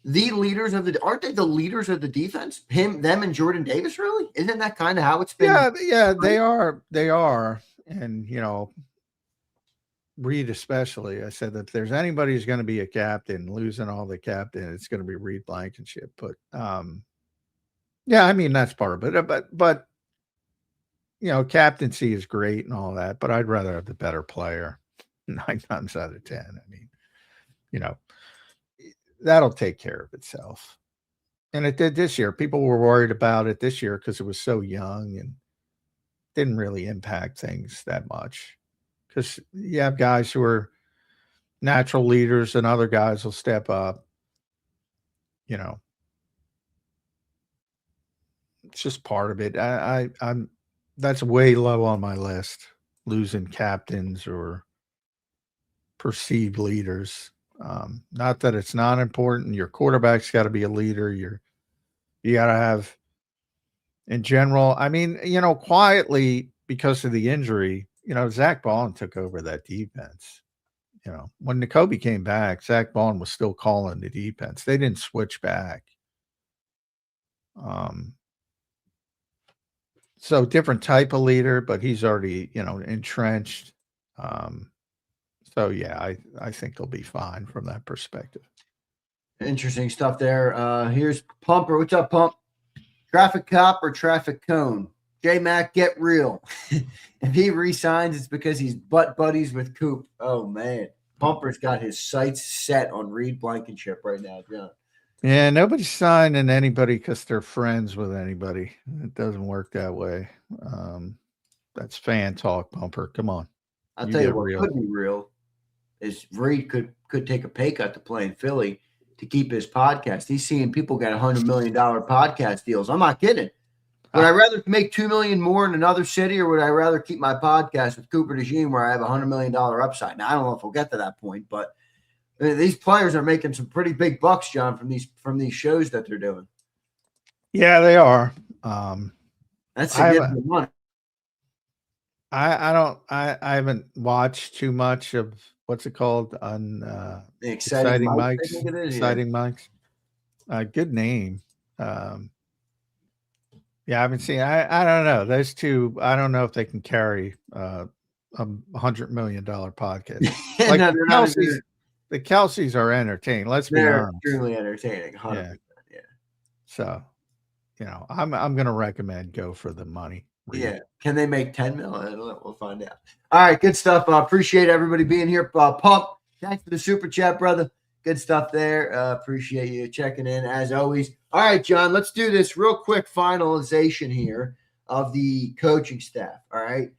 the leaders of aren't they the leaders of the defense? Them, and Jordan Davis. Really, isn't that kind of how it's been? Yeah, they are, and Reed especially. I said that if there's anybody who's going to be a captain, losing all the captain, it's going to be Reed Blankenship. But yeah, I mean that's part of it. But captaincy is great and all that, but I'd rather have the better player 9 times out of 10. I mean, that'll take care of itself. And it did this year. People were worried about it this year because it was so young and didn't really impact things that much. Because you have guys who are natural leaders and other guys will step up. It's just part of it. I'm that's way low on my list, losing captains or perceived leaders. Not that it's not important. Your quarterback's got to be a leader. You got to have, in general, I mean, quietly because of the injury, Zach Ballin took over that defense. When Nakobe came back, Zach Ballin was still calling the defense. They didn't switch back. So different type of leader, but he's already, entrenched. So yeah, I think they'll be fine from that perspective. Interesting stuff there. Here's Pumper. What's up, Pump? Traffic cop or traffic cone? J-Mac, get real. If he resigns, it's because he's butt buddies with Coop. Oh, man. Pumper's got his sights set on Reed Blankenship right now, John. Yeah, nobody's signing anybody because they're friends with anybody. It doesn't work that way. That's fan talk, Pumper. Come on. I'll tell you what could be real is Reed could take a pay cut to play in Philly to keep his podcast. He's seeing people get $100 million podcast deals. I'm not kidding. Would I rather make $2 million more in another city, or would I rather keep my podcast with Cooper DeJean where I have $100 million upside? Now I don't know if we'll get to that point, but these players are making some pretty big bucks, John, from these shows that they're doing. Yeah, they are. That's significant money. I haven't watched too much of what's it called on the Exciting Mics. Exciting Mics. Good name. Yeah, I haven't seen. I don't know. Those two. I don't know if they can carry $100 million podcast. Like the Kelseys are entertaining. Let's be honest. Extremely entertaining. 100%. Yeah. So, I'm going to recommend go for the money. Yeah. Can they make 10 million? We'll find out. All right. Good stuff. Appreciate everybody being here. Pump. Thanks for the super chat, brother. Good stuff there. Appreciate you checking in as always. All right, John, let's do this real quick finalization here of the coaching staff. All right.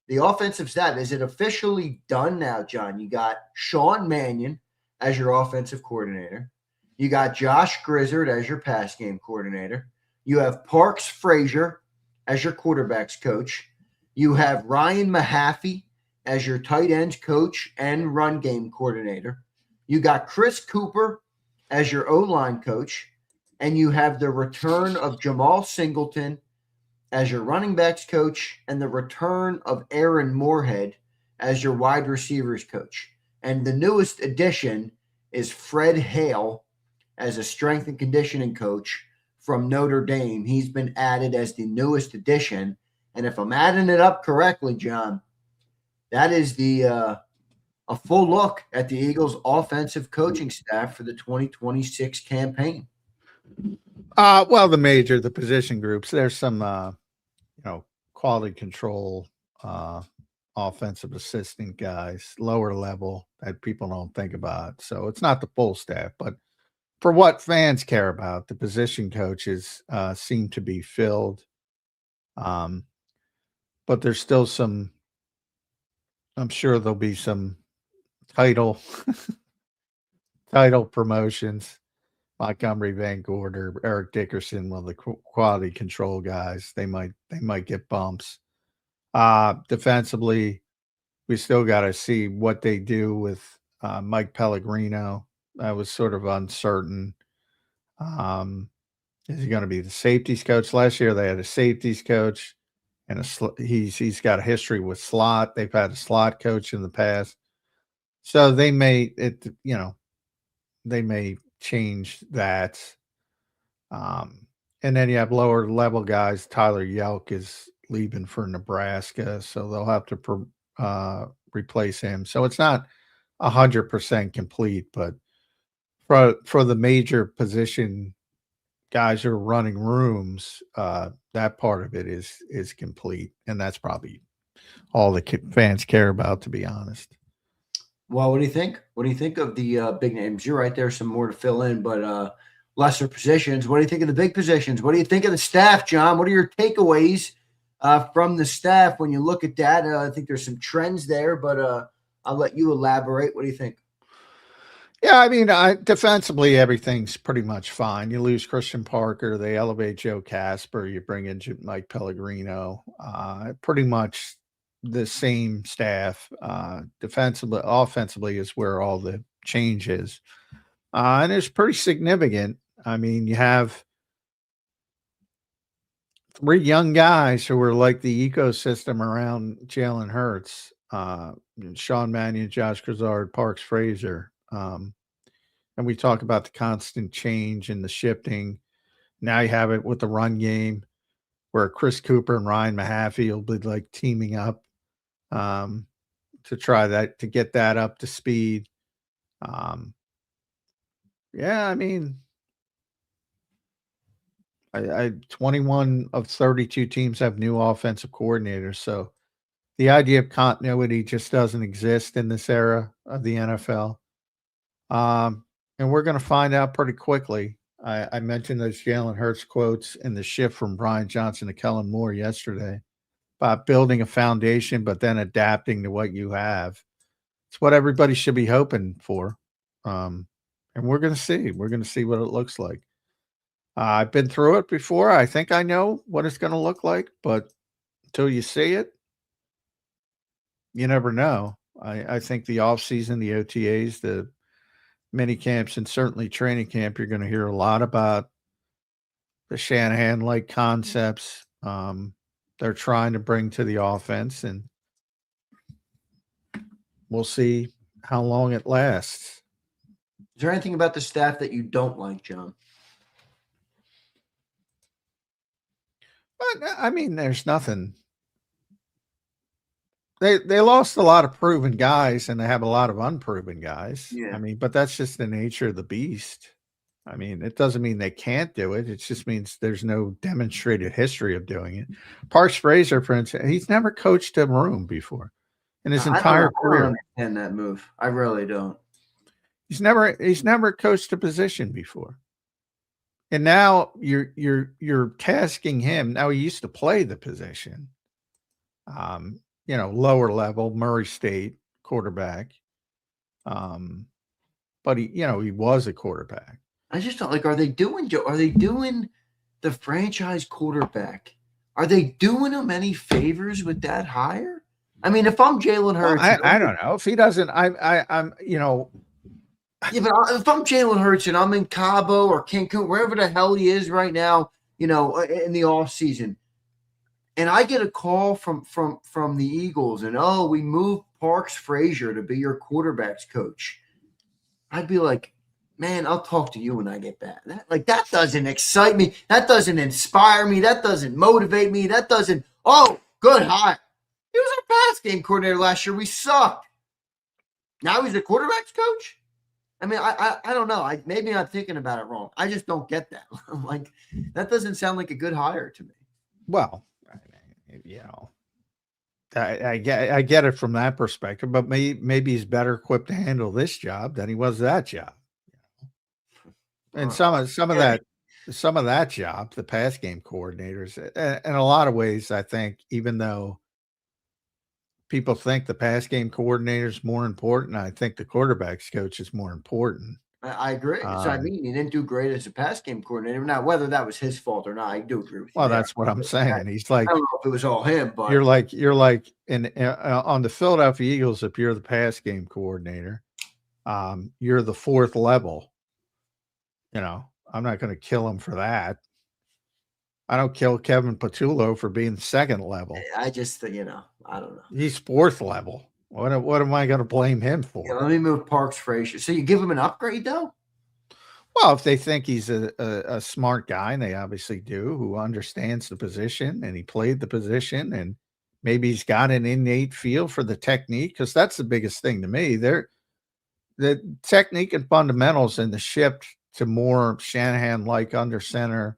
The offensive staff, is it officially done now, John? You got Sean Mannion as your offensive coordinator. You got Josh Grizzard as your pass game coordinator. You have Parks Frazier as your quarterbacks coach. You have Ryan Mahaffey as your tight ends coach and run game coordinator. You got Chris Cooper as your O-line coach, and you have the return of Jamal Singleton as your running backs coach and the return of Aaron Moorhead as your wide receivers coach. And the newest addition is Fred Hale as a strength and conditioning coach from Notre Dame. He's been added as the newest addition. And if I'm adding it up correctly, John, that is a full look at the Eagles' offensive coaching staff for the 2026 campaign. Well, the position groups, there's some, quality control, offensive assistant guys, lower level that people don't think about. So it's not the full staff, but for what fans care about, the position coaches seem to be filled. But there's still some, I'm sure there'll be some title promotions. Montgomery Van Gorder, Eric Dickerson, the quality control guys, they might get bumps. Defensively, We still got to see what they do with Mike Pellegrino. That was sort of uncertain. Um, is he going to be the safeties coach? Last year they had a safeties coach, and he's got a history with slot. They've had a slot coach in the past, so they may they may change that. And then you have lower level guys. Tyler Yelk is leaving for Nebraska, so they'll have to replace him. So it's not 100% complete, but for the major position guys who are running rooms, that part of it is complete, and that's probably all the fans care about, to be honest. Well, what do you think? What do you think of the big names? You're right, there's some more to fill in, but lesser positions. What do you think of the big positions? What do you think of the staff, John? What are your takeaways from the staff when you look at that? I think there's some trends there, but I'll let you elaborate. What do you think? Yeah, I mean, defensively, everything's pretty much fine. You lose Christian Parker, they elevate Joe Casper, you bring in Mike Pellegrino. Pretty much the same staff. Defensively, offensively is where all the change is. And it's pretty significant. I mean, you have 3 young guys who are like the ecosystem around Jalen Hurts, Sean Mannion, Josh Grisard, Parks Frazier. And we talk about the constant change and the shifting. Now you have it with the run game where Chris Cooper and Ryan Mahaffey will be like teaming up to try to get that up to speed. Yeah, I mean, I 21 of 32 teams have new offensive coordinators. So the idea of continuity just doesn't exist in this era of the NFL. And we're going to find out pretty quickly. I mentioned those Jalen Hurts quotes and the shift from Brian Johnson to Kellen Moore yesterday about building a foundation, but then adapting to what you have. It's what everybody should be hoping for. And we're going to see. We're going to see what it looks like. I've been through it before. I think I know what it's going to look like, but until you see it, you never know. I think the offseason, the OTAs, the mini camps, and certainly training camp, you're going to hear a lot about the Shanahan-like concepts they're trying to bring to the offense, and we'll see how long it lasts. Is there anything about the staff that you don't like, John? But I mean, there's nothing. They lost a lot of proven guys, and they have a lot of unproven guys. Yeah. I mean, but that's just the nature of the beast. I mean, it doesn't mean they can't do it. It just means there's no demonstrated history of doing it. Parks Frazier, for instance, he's never coached a room before in his entire career. I don't understand that move. I really don't. He's never coached a position before. And now you're tasking him. Now he used to play the position. Lower level, Murray State quarterback. But he was a quarterback. I just don't like. Are they doing the franchise quarterback? Are they doing him any favors with that hire? I mean, if I'm Jalen Hurts, I don't know if he doesn't. I'm. Yeah, but if I'm Jalen Hurts and I'm in Cabo or Cancun, wherever the hell he is right now, in the off season, and I get a call from the Eagles, and we moved Parks Frazier to be your quarterback's coach, I'd be like, man, I'll talk to you when I get back. That doesn't excite me. That doesn't inspire me. That doesn't motivate me. That doesn't. Oh, good hire. He was our pass game coordinator last year. We sucked. Now he's a quarterback's coach. I mean, I don't know. Maybe I'm thinking about it wrong. I just don't get that. I'm like, that doesn't sound like a good hire to me. Well, I get it from that perspective, but maybe he's better equipped to handle this job than he was that job. And some of that job, the pass game coordinators, in a lot of ways, I think, even though people think the pass game coordinator is more important, I think the quarterback's coach is more important. I agree. So I mean, he didn't do great as a pass game coordinator. Now, whether that was his fault or not, I do agree with you Well, there. that's what I'm saying. He's I like, don't know if it was all him, but you're like in on the Philadelphia Eagles. If you're the pass game coordinator, you're the fourth level. You know, I'm not going to kill him for that. I don't kill Kevin Patullo for being second level. I just, I don't know. He's fourth level. What am I going to blame him for? Yeah, let me move Parks Frazier. So you give him an upgrade though? Well, if they think he's a smart guy, and they obviously do, who understands the position and he played the position, and maybe he's got an innate feel for the technique, because that's the biggest thing to me. The technique and fundamentals and the shift to more Shanahan-like under center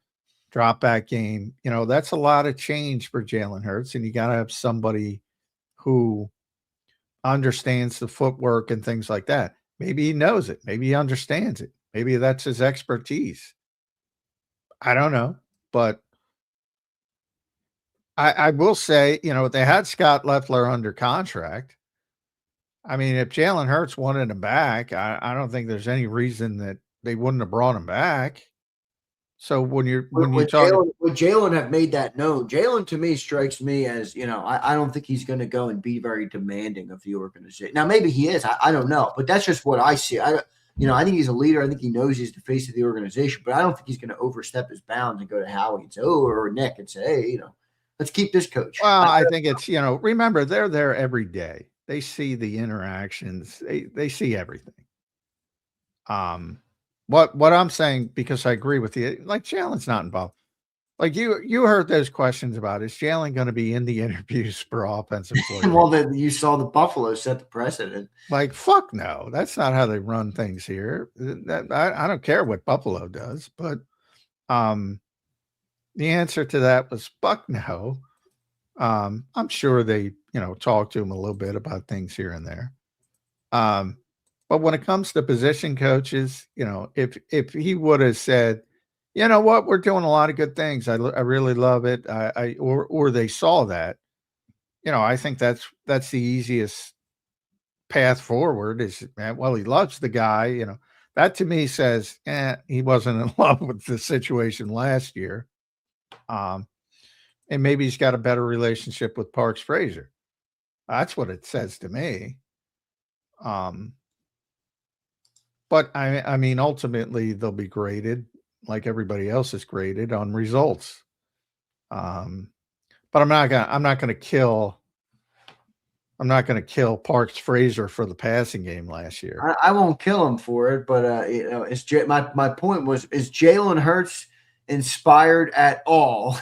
drop back game, that's a lot of change for Jalen Hurts, and you got to have somebody who understands the footwork and things like that. Maybe he knows it. Maybe he understands it. Maybe that's his expertise. I don't know. But I will say, they had Scott Loeffler under contract. I mean, if Jalen Hurts wanted him back, I don't think there's any reason that they wouldn't have brought him back. So when you talk, would Jalen have made that known? Jalen to me strikes me as, I don't think he's going to go and be very demanding of the organization. Now maybe he is, I don't know, but that's just what I see. I think he's a leader. I think he knows he's the face of the organization, but I don't think he's going to overstep his bounds and go to Howie and say, or Nick and say, hey, let's keep this coach. Well, I think it's, remember, they're there every day. They see the interactions. They see everything. What I'm saying, because I agree with you, like Jalen's not involved. Like you heard those questions about, is Jalen going to be in the interviews for offensive player? Well, then you saw the Buffalo set the precedent. Like, fuck no, that's not how they run things here. I don't care what Buffalo does, but the answer to that was fuck no. I'm sure they, talk to him a little bit about things here and there. But when it comes to position coaches, if he would have said, you know what, we're doing a lot of good things, I really love it, or they saw that, I think that's the easiest path forward. Is, well, he loves the guy, that to me says, he wasn't in love with the situation last year, and maybe he's got a better relationship with Parks Frazier. That's what it says to me. But I mean, ultimately they'll be graded like everybody else is graded on results. But I'm not gonna kill Parks Frazier for the passing game last year. I won't kill him for it, but it's my point was, is Jalen Hurts inspired at all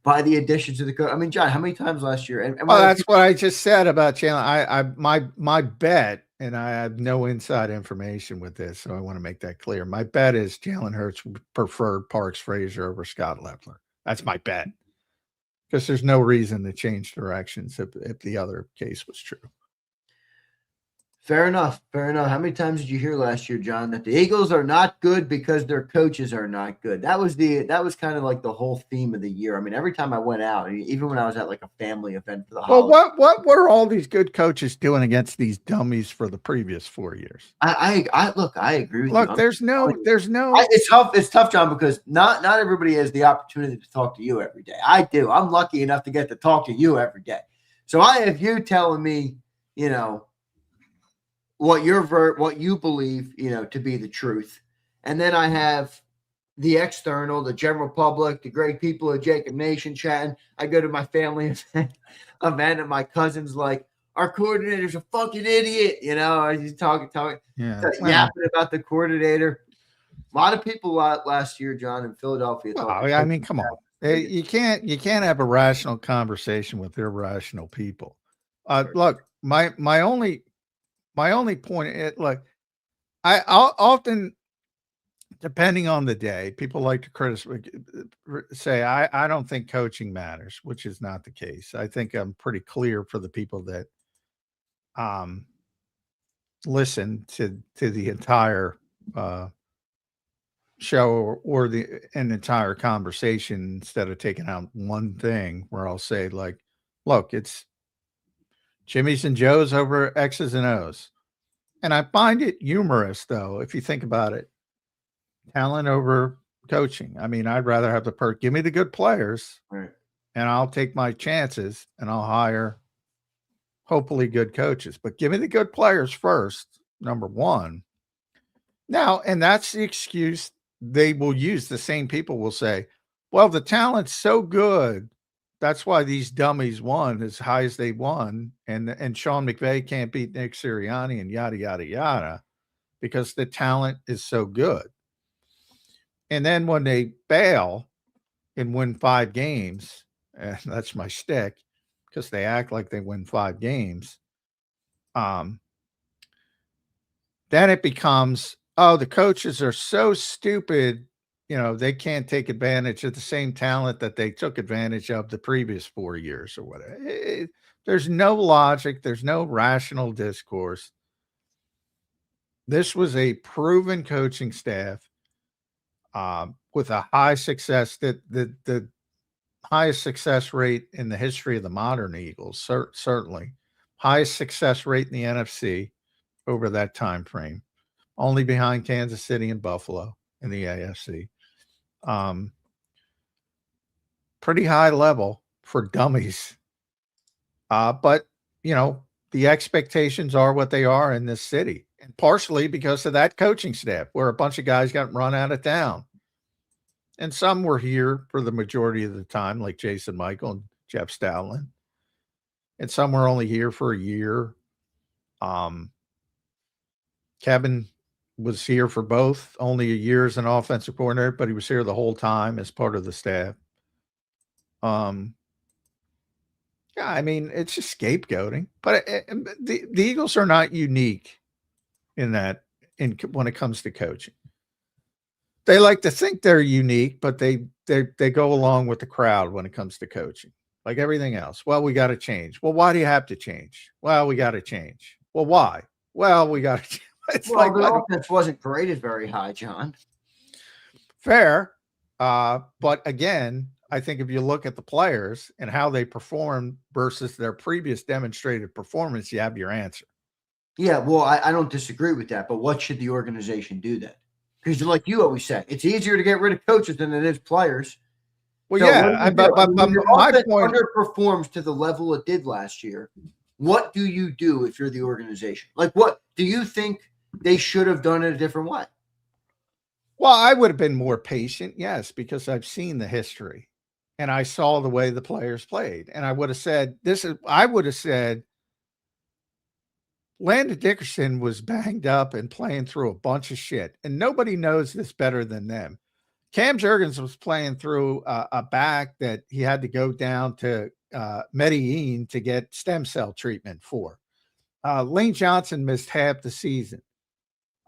by the addition to the coach? I mean, John, how many times last year? And well, that's what I just said about Jalen. My bet, and I have no inside information with this, so I want to make that clear. My bet is Jalen Hurts preferred Parks Frazier over Scott Loeffler. That's my bet, because there's no reason to change directions if the other case was true. Fair enough. How many times did you hear last year, John, that the Eagles are not good because their coaches are not good? That was kind of like the whole theme of the year. I mean, every time I went out, even when I was at like a family event for the holidays. Well, what were all these good coaches doing against these dummies for the previous 4 years? I agree with you. Look, there's no. It's tough, John, because not everybody has the opportunity to talk to you every day. I do. I'm lucky enough to get to talk to you every day. So I have you telling me, what you believe, to be the truth. And then I have the external, the general public, the great people of JAKIB Nation chatting. I go to my family event and my cousin's like, our coordinator's a fucking idiot. He's talking, yapping about the coordinator. A lot of people last year, John, in Philadelphia. I mean, come on. You can't have a rational conversation with irrational people. Look, my only point, look, I'll often, depending on the day, people like to say, I don't think coaching matters, which is not the case. I think I'm pretty clear for the people that listen to the entire show or an entire conversation, instead of taking out one thing where I'll say, like, look, it's Jimmy's and Joe's over X's and O's. And I find it humorous, though, if you think about it. Talent over coaching. I mean, I'd rather have the perk. Give me the good players, Right. and I'll take my chances, and I'll hire hopefully good coaches. But give me the good players first, number one. Now, and that's the excuse they will use. The same people will say, well, the talent's so good. That's why these dummies won as high as they won. And Sean McVay can't beat Nick Sirianni and yada, yada, yada, because the talent is so good. And then when they bail and win 5 games, and that's my shtick, because they act like they win 5 games, then it becomes, oh, the coaches are so stupid, they can't take advantage of the same talent that they took advantage of the previous 4 years or whatever. There's no logic. There's no rational discourse. This was a proven coaching staff with a high success, the highest success rate in the history of the modern Eagles, certainly. Highest success rate in the NFC over that time frame, only behind Kansas City and Buffalo in the AFC. Pretty high level for dummies. But, the expectations are what they are in this city, and partially because of that coaching staff, where a bunch of guys got run out of town. And some were here for the majority of the time, like Jason Michael and Jeff Stoutland. And some were only here for a year. Kevin was here for both, only a year as an offensive coordinator, but he was here the whole time as part of the staff. Yeah, I mean, it's just scapegoating. But the Eagles are not unique in that when it comes to coaching. They like to think they're unique, but they go along with the crowd when it comes to coaching, like everything else. Well, we got to change. Well, why do you have to change? Well, we got to change. Well, why? Well, we got to. Well, the offense wasn't graded very high, John. Fair, but again, I think if you look at the players and how they performed versus their previous demonstrated performance, you have your answer. Yeah, well, I don't disagree with that, but what should the organization do then? Because like you always say, it's easier to get rid of coaches than it is players. Well, so yeah, but my point underperforms to the level it did last year. What do you do if you're the organization? Like, what do you think they should have done it a different way? Well, I would have been more patient, yes, because I've seen the history and I saw the way the players played. And I would have said, Landon Dickerson was banged up and playing through a bunch of shit, and nobody knows this better than them. Cam Jurgens was playing through a back that he had to go down to Medellin to get stem cell treatment for. Lane Johnson missed half the season.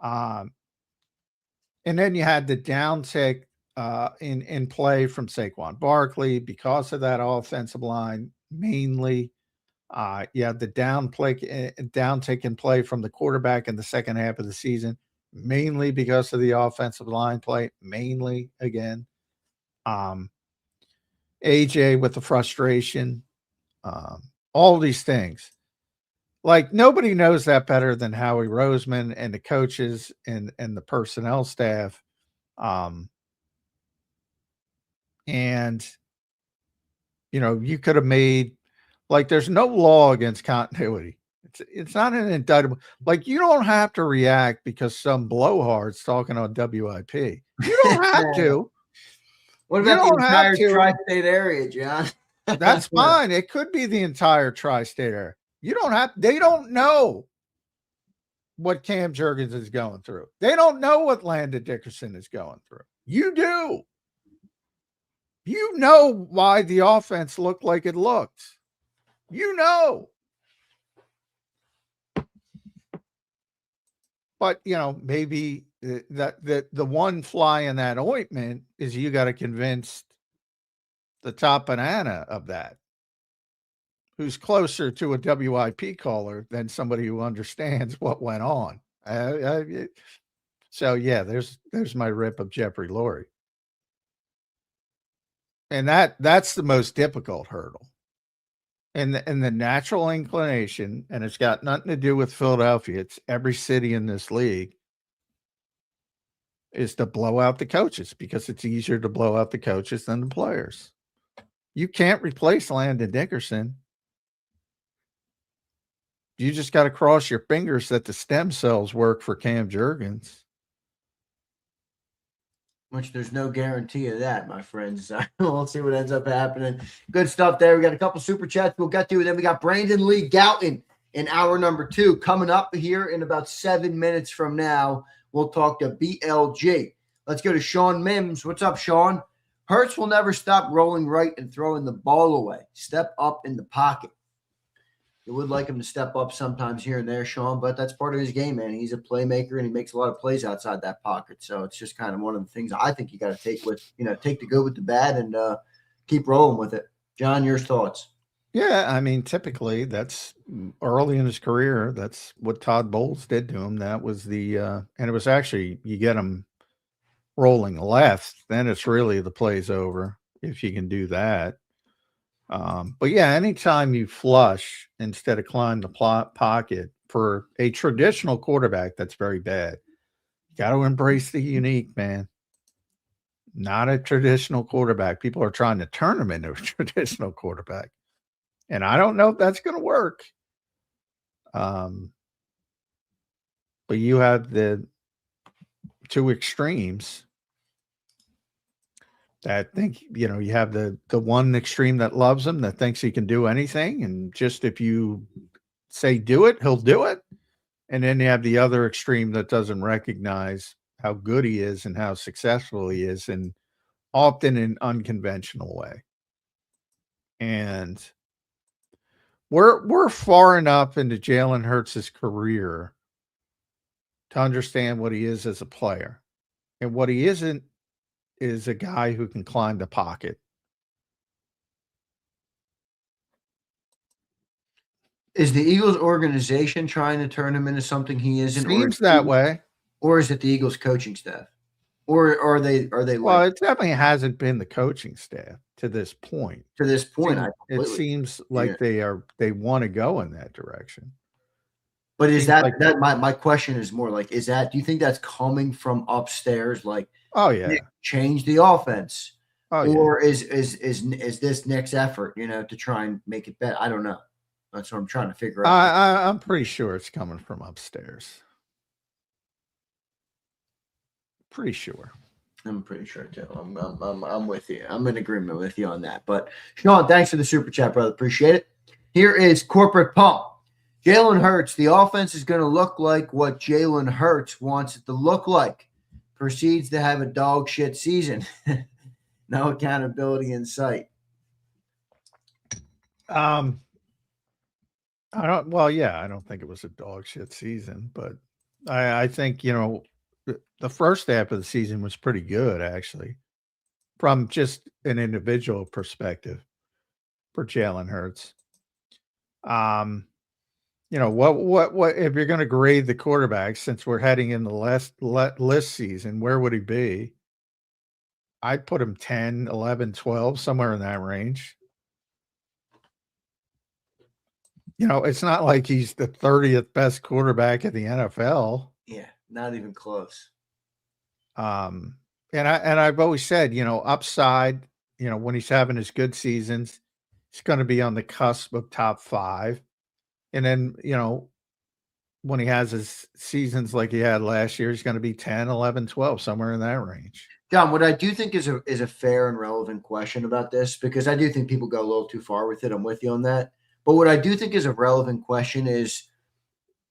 And then you had the downtick in play from Saquon Barkley because of that offensive line, mainly. You had the downtick in play from the quarterback in the second half of the season, mainly because of the offensive line play, mainly again. AJ with the frustration, all these things. Like, nobody knows that better than Howie Roseman and the coaches and the personnel staff. And, you could have made, like, there's no law against continuity. It's not an indictment. Like, you don't have to react because some blowhard's talking on WIP. You don't have to. What about the entire tri-state area, John? That's fine. It could be the entire tri-state area. They don't know what Cam Jurgens is going through. They don't know what Landon Dickerson is going through. You do. You know why the offense looked like it looked. But, maybe the one fly in that ointment is you got to convince the top banana of that, who's closer to a WIP caller than somebody who understands what went on. So, yeah, there's my rip of Jeffrey Lurie. And that's the most difficult hurdle. And the natural inclination, and it's got nothing to do with Philadelphia, it's every city in this league, is to blow out the coaches because it's easier to blow out the coaches than the players. You can't replace Landon Dickerson. You just got to cross your fingers that the stem cells work for Cam Jurgens. Which there's no guarantee of that, my friends. We'll see what ends up happening. Good stuff there. We got a couple super chats we'll get to. And then we got Brandon Lee Gouton in hour number 2 coming up here in about 7 minutes from now. We'll talk to BLG. Let's go to Sean Mims. What's up, Sean? Hurts will never stop rolling right and throwing the ball away. Step up in the pocket. You would like him to step up sometimes here and there, Sean, but that's part of his game, man. He's a playmaker and he makes a lot of plays outside that pocket. So it's just kind of one of the things I think you got to take the good with the bad and keep rolling with it. John, your thoughts? Yeah, I mean, typically that's early in his career. That's what Todd Bowles did to him. That was and it was actually, you get him rolling left, then it's really the play's over if you can do that. But yeah, anytime you flush instead of climb the pocket for a traditional quarterback, that's very bad. You got to embrace the unique, man. Not a traditional quarterback. People are trying to turn him into a traditional quarterback. And I don't know if that's going to work. But you have the two extremes that think, you have the one extreme that loves him, that thinks he can do anything. And just if you say do it, he'll do it. And then you have the other extreme that doesn't recognize how good he is and how successful he is, and often in an unconventional way. And we're far enough into Jalen Hurts' career to understand what he is as a player. And what he isn't is a guy who can climb the pocket. Is the Eagles organization trying to turn him into something he isn't? Seems that way. Or is it the Eagles coaching staff? Or are they Well, it definitely hasn't been the coaching staff to this point. To this point, it seems like they want to go in that direction. But is that my question is more like, do you think that's coming from upstairs? Like, oh yeah, change the offense. Or yeah. is this next effort, to try and make it better? I don't know. That's what I'm trying to figure out. I'm pretty sure it's coming from upstairs. Pretty sure. I'm pretty sure too. I'm with you. I'm in agreement with you on that. But Sean, thanks for the super chat, brother. Appreciate it. Here is Corporate Pump. Jalen Hurts, the offense is going to look like what Jalen Hurts wants it to look like. Proceeds to have a dog shit season. No accountability in sight. I don't think it was a dog shit season, but I think, the first half of the season was pretty good, actually, from just an individual perspective for Jalen Hurts. What if you're going to grade the quarterback, since we're heading in the list season, where would he be? I'd put him 10, 11, 12, somewhere in that range. It's not like he's the 30th best quarterback in the NFL. Yeah, not even close. And I've always said, upside, when he's having his good seasons, he's going to be on the cusp of top 5. And then, when he has his seasons like he had last year, he's going to be 10, 11, 12, somewhere in that range. John, what I do think is a fair and relevant question about this, because I do think people go a little too far with it. I'm with you on that. But what I do think is a relevant question is,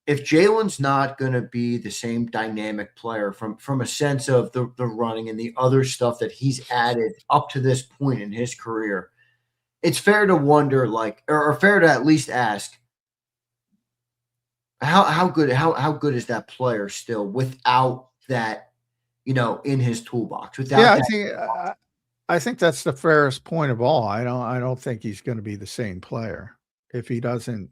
if Jalen's not going to be the same dynamic player from a sense of the running and the other stuff that he's added up to this point in his career, it's fair to wonder, or fair to at least ask, how good is that player still without that, in his toolbox? I think that's the fairest point of all. I don't think he's going to be the same player if he doesn't.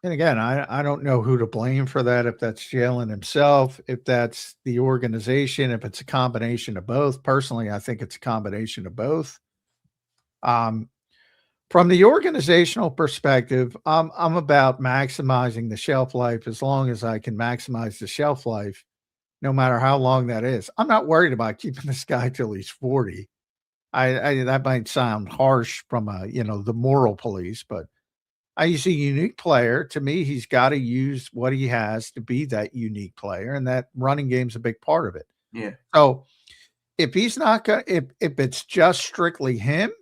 And again, I don't know who to blame for that, if that's Jalen himself, if that's the organization, if it's a combination of both. Personally, I think it's a combination of both. From the organizational perspective, I'm about maximizing the shelf life as long as I can maximize the shelf life, no matter how long that is. I'm not worried about keeping this guy till he's 40. I that might sound harsh from the moral police, but he's a unique player. To me, he's got to use what he has to be that unique player, and that running game's a big part of it. Yeah. So if he's not going, if it's just strictly him,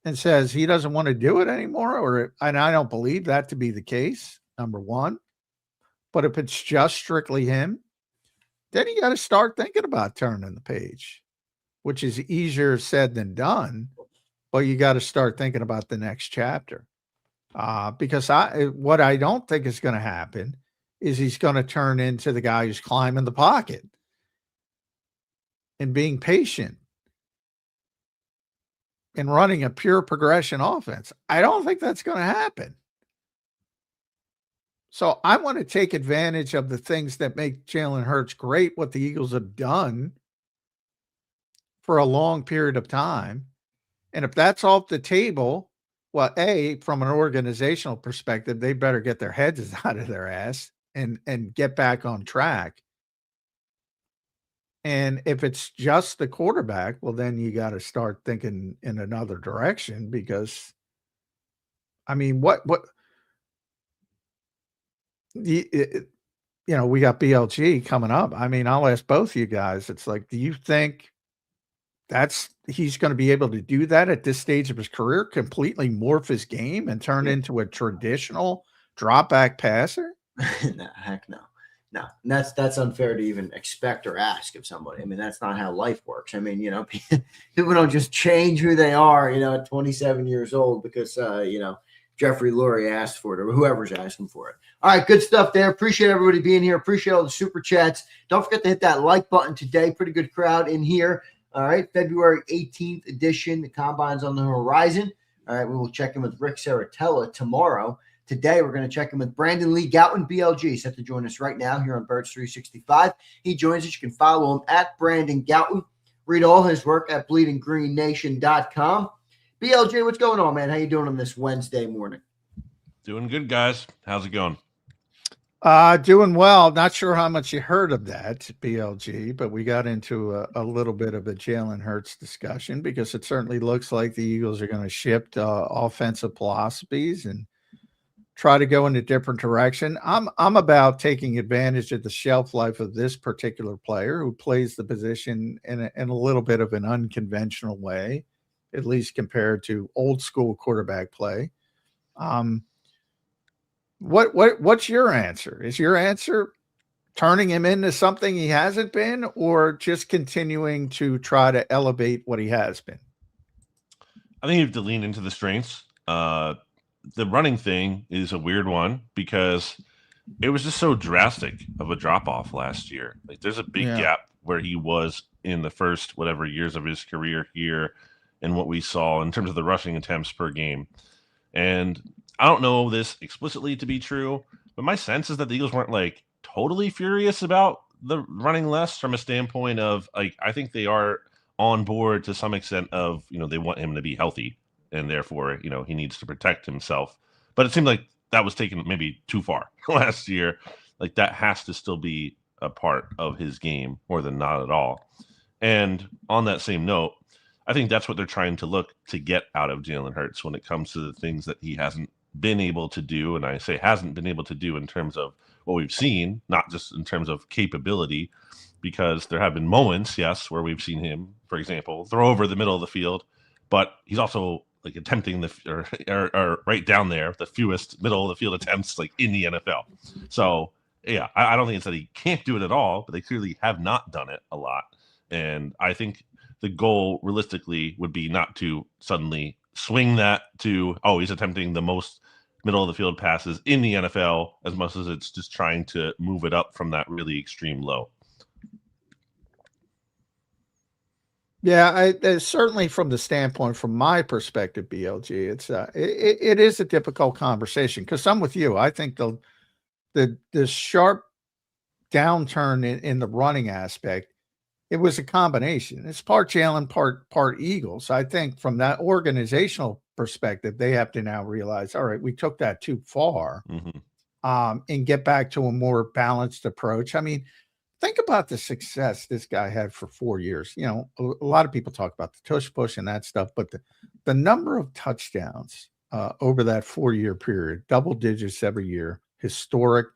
and says he doesn't want to do it anymore, and I don't believe that to be the case, number one. But if it's just strictly him, then you got to start thinking about turning the page, which is easier said than done. But you got to start thinking about the next chapter. Because what I don't think is going to happen is he's going to turn into the guy who's climbing the pocket and being patient and running a pure progression offense. I don't think that's going to happen. So I want to take advantage of the things that make Jalen Hurts great, what the Eagles have done for a long period of time. And if that's off the table, well, from an organizational perspective, they better get their heads out of their ass and get back on track. And if it's just the quarterback, well, then you got to start thinking in another direction because, I mean, we got BLG coming up. I mean, I'll ask both of you guys. It's like, do you think he's going to be able to do that at this stage of his career, completely morph his game and turn into a traditional drop back passer? No, heck no. No, and that's unfair to even expect or ask of somebody. I mean, that's not how life works. I mean, people don't just change who they are, at 27 years old because, Jeffrey Lurie asked for it or whoever's asking for it. All right, good stuff there. Appreciate everybody being here. Appreciate all the super chats. Don't forget to hit that like button today. Pretty good crowd in here. All right, February 18th edition. The Combine's on the horizon. All right, we will check in with Rick Saratella tomorrow. Today, we're going to check in with Brandon Lee Gouton, BLG, set to join us right now here on Birds 365. He joins us. You can follow him at Brandon Gouton. Read all his work at bleedinggreennation.com. BLG, what's going on, man? How you doing on this Wednesday morning? Doing good, guys. How's it going? Doing well. Not sure how much you heard of that, BLG, but we got into a little bit of a Jalen Hurts discussion because it certainly looks like the Eagles are going to shift offensive philosophies and try to go in a different direction. I'm about taking advantage of the shelf life of this particular player who plays the position in a little bit of an unconventional way, at least compared to old school quarterback play. What's your answer? Is your answer turning him into something he hasn't been, or just continuing to try to elevate what he has been? I think you have to lean into the strengths. The running thing is a weird one because it was just so drastic of a drop off last year. Like there's a big gap where he was in the first whatever years of his career here and what we saw in terms of the rushing attempts per game. And I don't know this explicitly to be true, but my sense is that the Eagles weren't like totally furious about the running less from a standpoint of like, I think they are on board to some extent of, they want him to be healthy. And therefore, he needs to protect himself. But it seemed like that was taken maybe too far last year. Like that has to still be a part of his game more than not at all. And on that same note, I think that's what they're trying to look to get out of Jalen Hurts when it comes to the things that he hasn't been able to do. And I say hasn't been able to do in terms of what we've seen, not just in terms of capability, because there have been moments, yes, where we've seen him, for example, throw over the middle of the field, but he's also like attempting or right down there, the fewest middle of the field attempts like in the NFL. So yeah, I don't think it's that he can't do it at all, but they clearly have not done it a lot. And I think the goal realistically would be not to suddenly swing that to, he's attempting the most middle of the field passes in the NFL as much as it's just trying to move it up from that really extreme low. Yeah, certainly from the standpoint, from my perspective, BLG, it is a difficult conversation because I'm with you. I think the sharp downturn in the running aspect, it was a combination. It's part Jalen, part Eagles. I think from that organizational perspective, they have to now realize, all right, we took that too far, Mm-hmm. and get back to a more balanced approach. I mean, think about the success this guy had for 4 years. You know, a lot of people talk about the tush push and that stuff, but the number of touchdowns over that 4-year period, double digits every year, historic,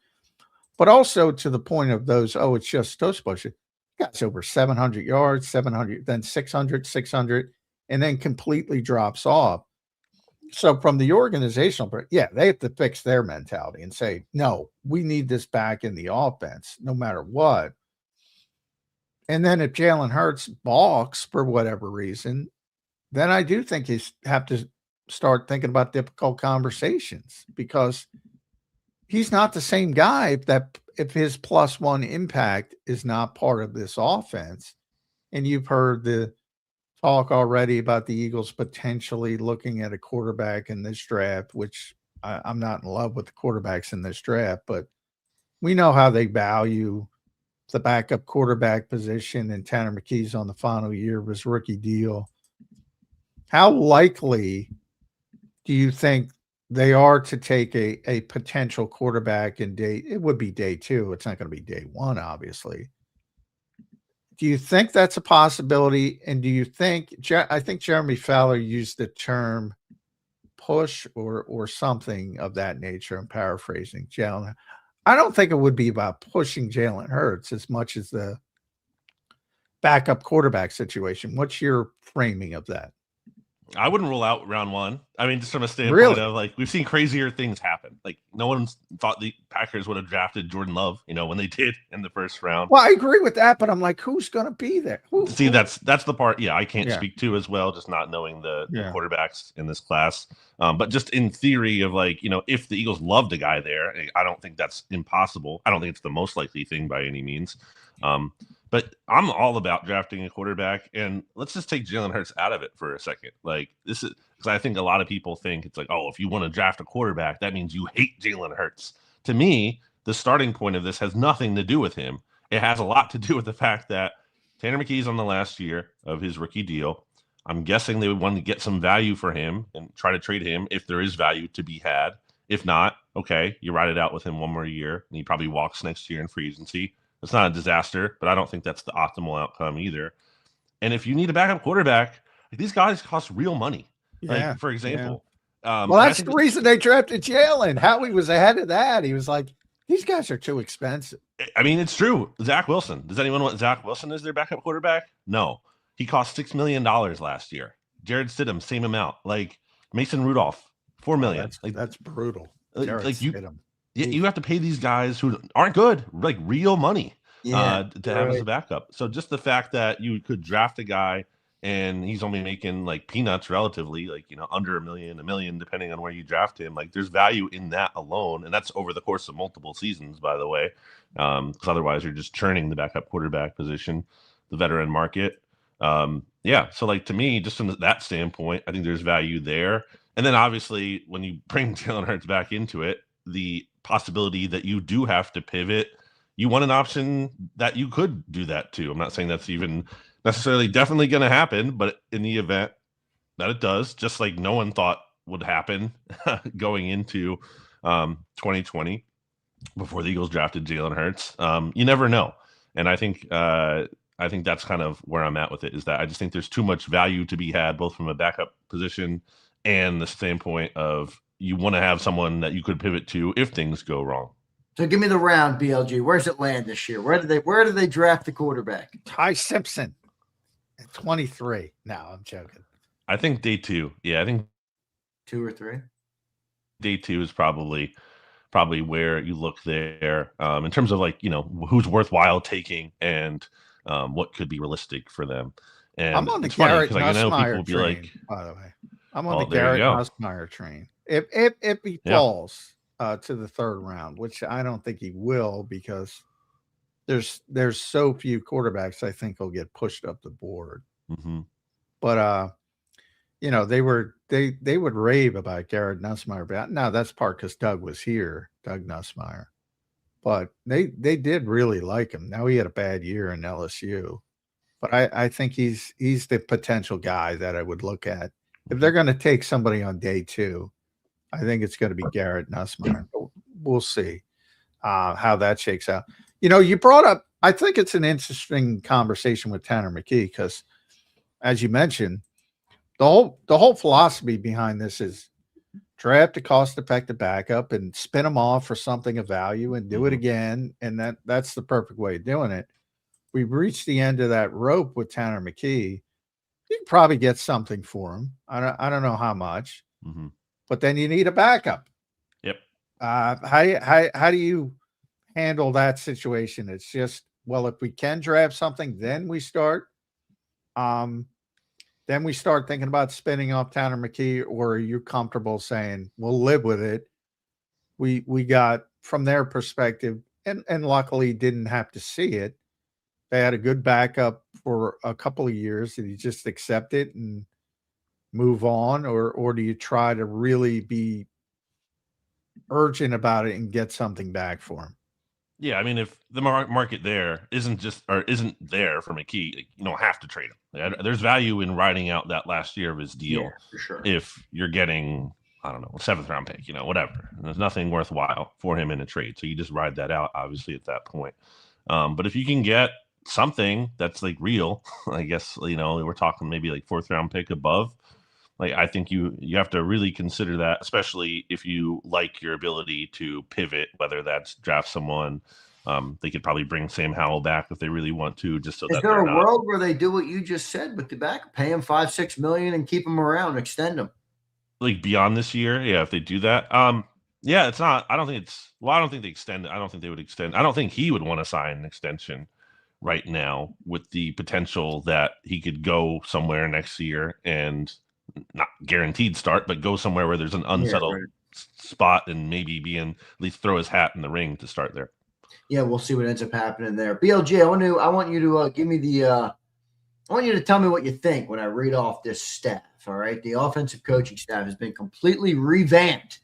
but also to the point of those, oh, it's just tush push. Guys over 700 yards, 700, then 600, 600, and then completely drops off. So from the organizational, yeah, they have to fix their mentality and say, no, we need this back in the offense, no matter what. And then if Jalen Hurts balks for whatever reason, then I do think you have to start thinking about difficult conversations, because he's not the same guy if his +1 impact is not part of this offense. And you've heard the talk already about the Eagles potentially looking at a quarterback in this draft, which I'm not in love with the quarterbacks in this draft, but we know how they value the backup quarterback position, and Tanner McKee's on the final year of his rookie deal. How likely do you think they are to take a potential quarterback in it would be day 2. It's not going to be day 1, obviously. Do you think that's a possibility? And do you think, I think Jeremy Fowler used the term push or something of that nature. I'm paraphrasing Jalen. I don't think it would be about pushing Jalen Hurts as much as the backup quarterback situation. What's your framing of that? I wouldn't rule out round 1. I mean, just from a standpoint of, like, we've seen crazier things happen. Like, no one thought the Packers would have drafted Jordan Love, you know, when they did in the first round. Well, I agree with that, but I'm like, who's going to be there? See, that's the part, I can't speak to as well, just not knowing the quarterbacks in this class. But just in theory of, like, you know, if the Eagles loved a guy there, I don't think that's impossible. I don't think it's the most likely thing by any means. But I'm all about drafting a quarterback, and let's just take Jalen Hurts out of it for a second. Like, this is because I think a lot of people think it's like, oh, if you want to draft a quarterback, that means you hate Jalen Hurts. To me, the starting point of this has nothing to do with him. It has a lot to do with the fact that Tanner McKee's on the last year of his rookie deal. I'm guessing they would want to get some value for him and try to trade him if there is value to be had. If not, okay, you ride it out with him one more year, and he probably walks next year in free agency. It's not a disaster, but I don't think that's the optimal outcome either. And if you need a backup quarterback, like, these guys cost real money. Yeah, like, for example. Well, that's the reason they drafted Jalen. Howie was ahead of that. He was like, these guys are too expensive. I mean, it's true. Zach Wilson. Does anyone want Zach Wilson as their backup quarterback? No. He cost $6 million last year. Jared Stidham, same amount. Like, Mason Rudolph, $4 million. That's brutal. You have to pay these guys who aren't good, like, real money to have as a backup. So just the fact that you could draft a guy and he's only making, like, peanuts relatively, like, you know, under $1 million, depending on where you draft him. Like, there's value in that alone. And that's over the course of multiple seasons, by the way, because otherwise you're just churning the backup quarterback position, the veteran market. So, like, to me, just from that standpoint, I think there's value there. And then obviously when you bring Jalen Hurts back into it, the possibility that you do have to pivot, you want an option that you could do that too. I'm not saying that's even necessarily definitely going to happen, but in the event that it does, just like no one thought would happen going into 2020 before the Eagles drafted Jalen Hurts, you never know. And I think that's kind of where I'm at with it, is that I just think there's too much value to be had, both from a backup position and the standpoint of you want to have someone that you could pivot to if things go wrong. So give me the round, BLG. Where's it land this year? Where do they draft the quarterback? Ty Simpson at 23. No, I'm joking. I think day 2. Yeah, I think 2 or 3. Day 2 is probably where you look there in terms of, like, you know, who's worthwhile taking and what could be realistic for them. And I'm on the Garrett Nussmeier train, like, by the way. I'm on the Garrett Nussmeier train. If he falls to the 3rd round, which I don't think he will, because there's so few quarterbacks I think will get pushed up the board. Mm-hmm. But you know, they would rave about Garrett Nussmeier. But now that's part because Doug was here, Doug Nussmeier. But they did really like him. Now he had a bad year in LSU, but I think he's the potential guy that I would look at if they're going to take somebody on day 2, I think it's going to be Garrett Nussmeier. We'll see how that shakes out. You brought up, I think it's an interesting conversation with Tanner McKee because, as you mentioned, the whole philosophy behind this is draft a cost-effective backup and spin them off for something of value and do it again, and that's the perfect way of doing it. We've reached the end of that rope with Tanner McKee. You can probably get something for him. I don't know how much, but then you need a backup. Yep. How do you handle that situation? It's just, well, if we can draft something, then we start. Then we start thinking about spinning off Tanner McKee, or are you comfortable saying we'll live with it? We got, from their perspective, and luckily didn't have to see it. They had a good backup for a couple of years. Did you just accept it and move on, or do you try to really be urgent about it and get something back for him? Yeah, I mean, if the market there isn't there for McKee, you don't have to trade him. There's value in riding out that last year of his deal, for sure. If you're getting, I don't know, a 7th round pick, whatever. And there's nothing worthwhile for him in a trade, so you just ride that out, obviously, at that point. But if you can get something that's like real, I guess, we're talking maybe like 4th round pick above. Like, I think you have to really consider that, especially if you like your ability to pivot, whether that's draft someone. They could probably bring Sam Howell back if they really want to, just so Is there a world where they do what you just said with the back, pay him $5-6 million and keep him around, extend him? Like beyond this year, yeah, if they do that. Yeah, it's not. I don't think they extend. I don't think they would extend. I don't think he would want to sign an extension right now, with the potential that he could go somewhere next year and not guaranteed start, but go somewhere where there's an unsettled spot and maybe at least throw his hat in the ring to start there. Yeah, we'll see what ends up happening there. BLG, I want you to give me I want you to tell me what you think when I read off this staff. All right, the offensive coaching staff has been completely revamped.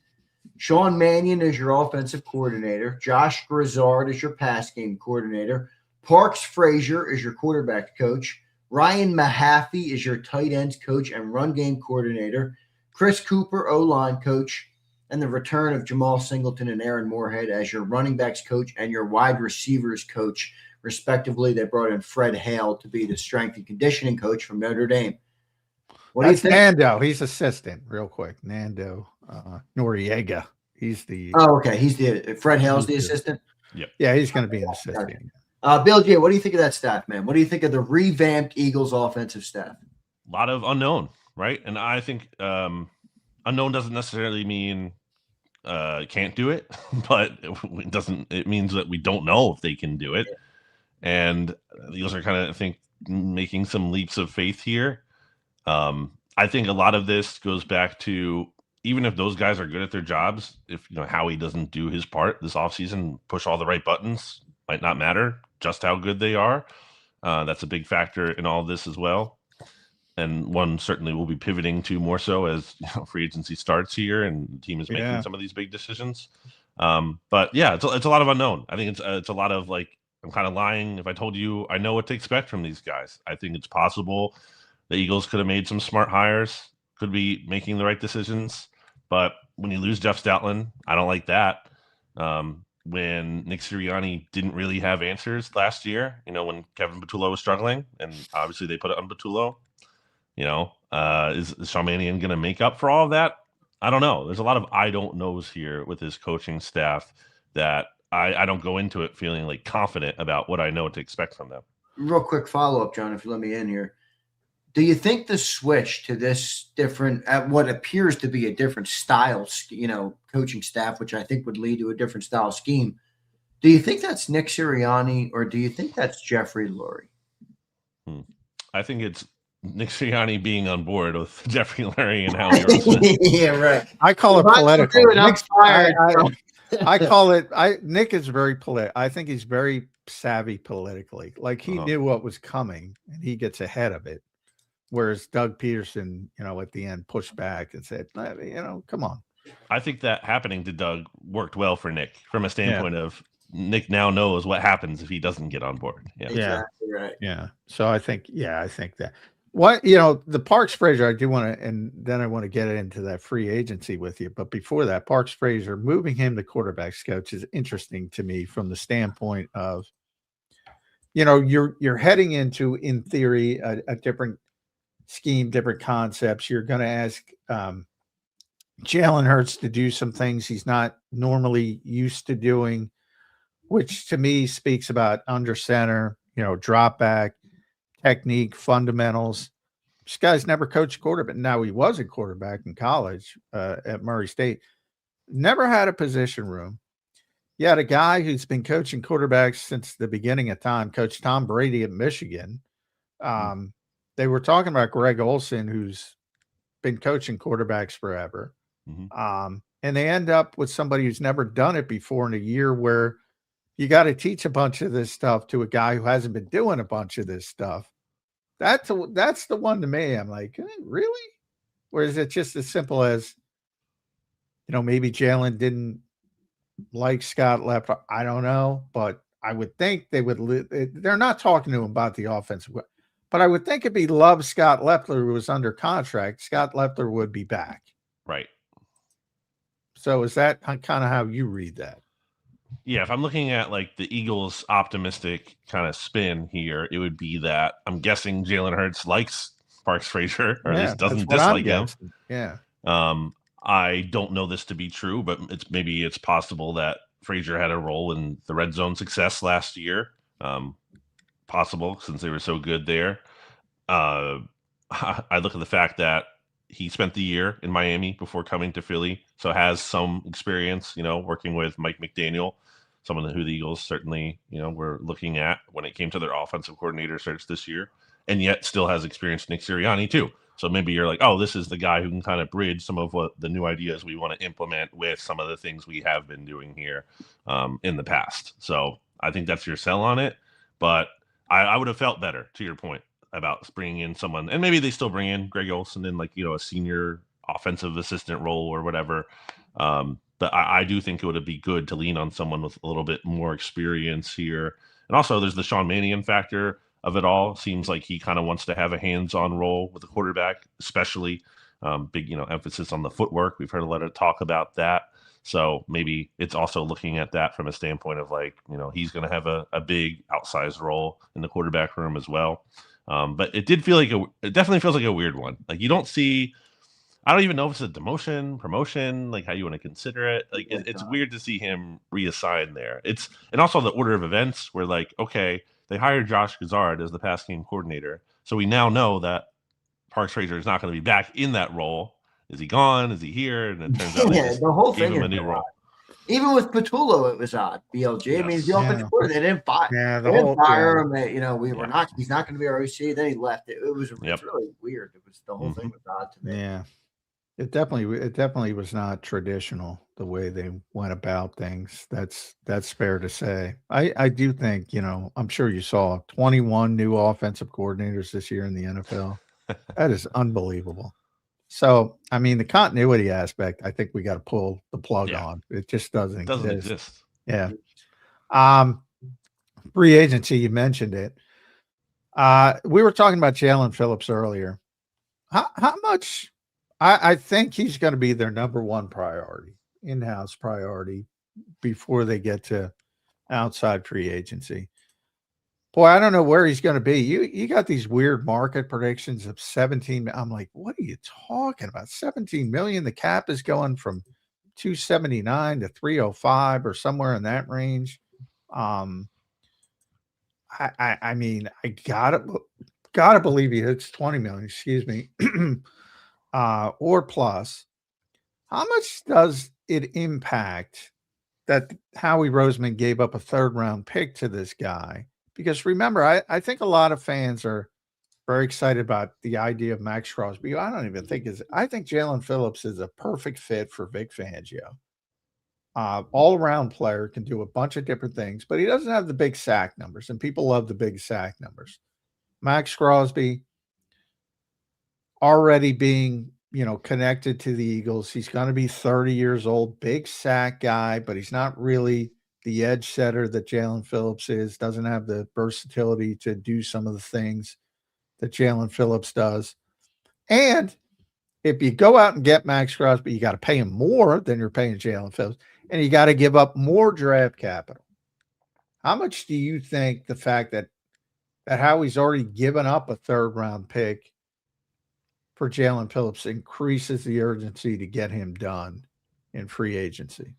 Sean Mannion is your offensive coordinator. Josh Grizzard is your pass game coordinator. Parks Frazier is your quarterback coach. Ryan Mahaffey is your tight ends coach and run game coordinator. Chris Cooper, O-line coach, and the return of Jamal Singleton and Aaron Moorhead as your running backs coach and your wide receivers coach, respectively. They brought in Fred Hale to be the strength and conditioning coach from Notre Dame. What do you think? Nando. He's assistant, real quick. Nando Noriega. He's the. Oh, okay. He's the Fred Hale's the assistant. Yep. Yeah, he's going to be an assistant. Okay. Bill J, what do you think of that staff, man? What do you think of the revamped Eagles offensive staff? A lot of unknown, right? And I think unknown doesn't necessarily mean can't do it, but it means that we don't know if they can do it. And the Eagles are kind of, I think, making some leaps of faith here. I think a lot of this goes back to, even if those guys are good at their jobs, if Howie doesn't do his part this offseason, push all the right buttons, might not matter just how good they are. That's a big factor in all of this as well. And one certainly will be pivoting to more so as free agency starts here and the team is making some of these big decisions. But yeah, it's a lot of unknown. I think it's a lot of, like, I'm kind of lying if I told you I know what to expect from these guys. I think it's possible the Eagles could have made some smart hires, could be making the right decisions. But when you lose Jeff Stoutland, I don't like that. When Nick Sirianni didn't really have answers last year, when Kevin Patullo was struggling, and obviously they put it on Patullo, is Sean Mannion going to make up for all of that? I don't know. There's a lot of I don't knows here with his coaching staff that I don't go into it feeling like confident about what I know to expect from them. Real quick follow-up, John, if you let me in here. Do you think the switch to this different, what appears to be a different style, coaching staff, which I think would lead to a different style scheme, do you think that's Nick Sirianni or do you think that's Jeffrey Lurie? I think it's Nick Sirianni being on board with Jeffrey Lurie and Howie Roseman. Yeah, right. I call it political. I call it. Nick is very political. I think he's very savvy politically. Like, he knew what was coming and he gets ahead of it. Whereas Doug Peterson, at the end pushed back and said, come on. I think that happening to Doug worked well for Nick from a standpoint of Nick now knows what happens if he doesn't get on board. Yeah. Exactly right. Yeah. So I think that. What the Parks Frazier, I do want to, and then I want to get into that free agency with you. But before that, Parks Frazier moving him to quarterbacks coach is interesting to me from the standpoint of, you're heading into, in theory, a different scheme, different concepts. You're going to ask Jalen Hurts to do some things he's not normally used to doing, which to me speaks about under center, drop back, technique, fundamentals. This guy's never coached quarterback. Now, he was a quarterback in college at Murray State. Never had a position room. You had a guy who's been coaching quarterbacks since the beginning of time, coached Tom Brady at Michigan. They were talking about Greg Olson, who's been coaching quarterbacks forever. And they end up with somebody who's never done it before in a year where you got to teach a bunch of this stuff to a guy who hasn't been doing a bunch of this stuff. That's the one to me. I'm like, really? Or is it just as simple as, maybe Jalen didn't like Scott Leffler? I don't know, but I would think they would. They're not talking to him about the offensive, but I would think if he loved Scott Leffler, who was under contract, Scott Leffler would be back. Right. So is that kind of how you read that? Yeah, if I'm looking at like the Eagles' optimistic kind of spin here, it would be that I'm guessing Jalen Hurts likes Parks Frazier, or at least doesn't dislike him. Yeah. I don't know this to be true, but it's possible that Frazier had a role in the red zone success last year. Possible, since they were so good there. I look at the fact that he spent the year in Miami before coming to Philly, so has some experience, working with Mike McDaniel, someone who the Eagles certainly, were looking at when it came to their offensive coordinator search this year, and yet still has experience Nick Sirianni too. So maybe you're like, oh, this is the guy who can kind of bridge some of what the new ideas we want to implement with some of the things we have been doing here in the past. So I think that's your sell on it, but I would have felt better, to your point, about bringing in someone, and maybe they still bring in Greg Olson in like, a senior offensive assistant role or whatever. But I do think it would be good to lean on someone with a little bit more experience here. And also there's the Sean Mannion factor of it all. Seems like he kind of wants to have a hands-on role with the quarterback, especially big, emphasis on the footwork. We've heard a lot of talk about that. So maybe it's also looking at that from a standpoint of like, he's going to have a big outsized role in the quarterback room as well. But it definitely feels like a weird one. Like you don't see, I don't even know if it's a demotion, promotion, like how you want to consider it. Like it's weird to see him reassigned there. And also the order of events where like, okay, they hired Josh Gazard as the pass game coordinator. So we now know that Parks Frazier is not going to be back in that role. Is he gone? Is he here? And it turns out the whole thing gave him a new role. Even with Patullo, it was odd. BLG. Yes. I mean, the offensive coordinator, they didn't fire. Yeah, they didn't fire him. We're not. He's not going to be our OC. Then he left. It was really weird. It was the whole thing was odd to me. Yeah, it definitely was not traditional the way they went about things. That's fair to say. I do think I'm sure you saw 21 new offensive coordinators this year in the NFL. That is unbelievable. So, I mean, the continuity aspect, I think we got to pull the plug on. It just doesn't exist. Yeah. Free agency, you mentioned it. We were talking about Jalen Phillips earlier. How much? I think he's going to be their number one priority, in-house priority, before they get to outside free agency. Boy, I don't know where he's going to be. You got these weird market predictions of 17. I'm like, what are you talking about? 17 million. The cap is going from 279 to 305 or somewhere in that range. I mean, I gotta believe he hits 20 million. Excuse me, or plus. How much does it impact that Howie Roseman gave up a third-round pick to this guy? Because remember, I think a lot of fans are very excited about the idea of Max Crosby. I think Jalen Phillips is a perfect fit for Vic Fangio. All-around player, can do a bunch of different things, but he doesn't have the big sack numbers, and people love the big sack numbers. Max Crosby already being, connected to the Eagles. He's going to be 30 years old, big sack guy, but he's not really the edge setter that Jalen Phillips is, doesn't have the versatility to do some of the things that Jalen Phillips does. And if you go out and get Max Crosby, you got to pay him more than you're paying Jalen Phillips, and you got to give up more draft capital. How much do you think the fact that Howie's already given up a third-round pick for Jalen Phillips increases the urgency to get him done in free agency?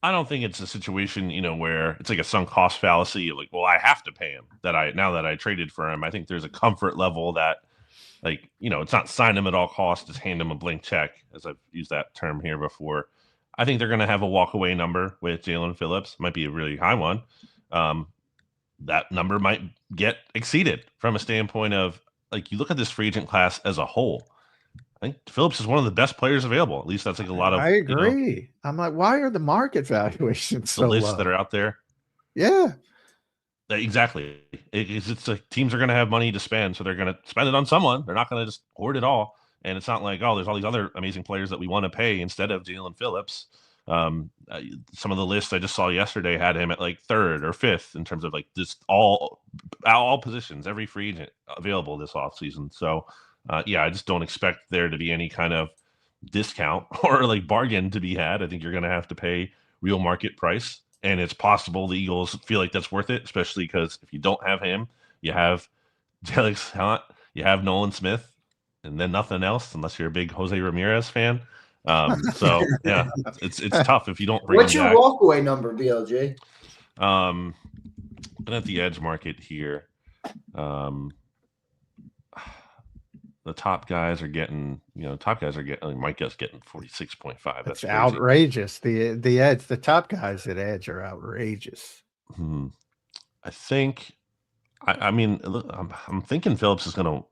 I don't think it's a situation, where it's like a sunk cost fallacy. You're like, well, I have to pay him now that I traded for him. I think there's a comfort level that, it's not sign him at all costs, just hand him a blank check, as I've used that term here before. I think they're going to have a walk-away number with Jalen Phillips. Might be a really high one. That number might get exceeded from a standpoint of, you look at this free agent class as a whole. I think Phillips is one of the best players available. At least that's a lot of. I agree. I'm like, why are the market valuations so the lists low? that are out there? Yeah, exactly. It's like teams are going to have money to spend, so they're going to spend it on someone. They're not going to just hoard it all. And it's not like, there's all these other amazing players that we want to pay instead of Jalen Phillips. Some of the lists I just saw yesterday had him at third or fifth in terms of just all positions, every free agent available this offseason. So I just don't expect there to be any kind of discount or bargain to be had. I think you're going to have to pay real market price, and it's possible the Eagles feel like that's worth it, especially because if you don't have him, you have Jelix Hunt, you have Nolan Smith, and then nothing else unless you're a big Jose Ramirez fan. So yeah, it's tough if you don't bring. What's your walkaway number, BLJ? And at the edge market here, the top guys are getting, Mike Gutt's getting 46.5. That's outrageous. The edge, the top guys at edge are outrageous. I think, I mean, I'm thinking Phillips is going to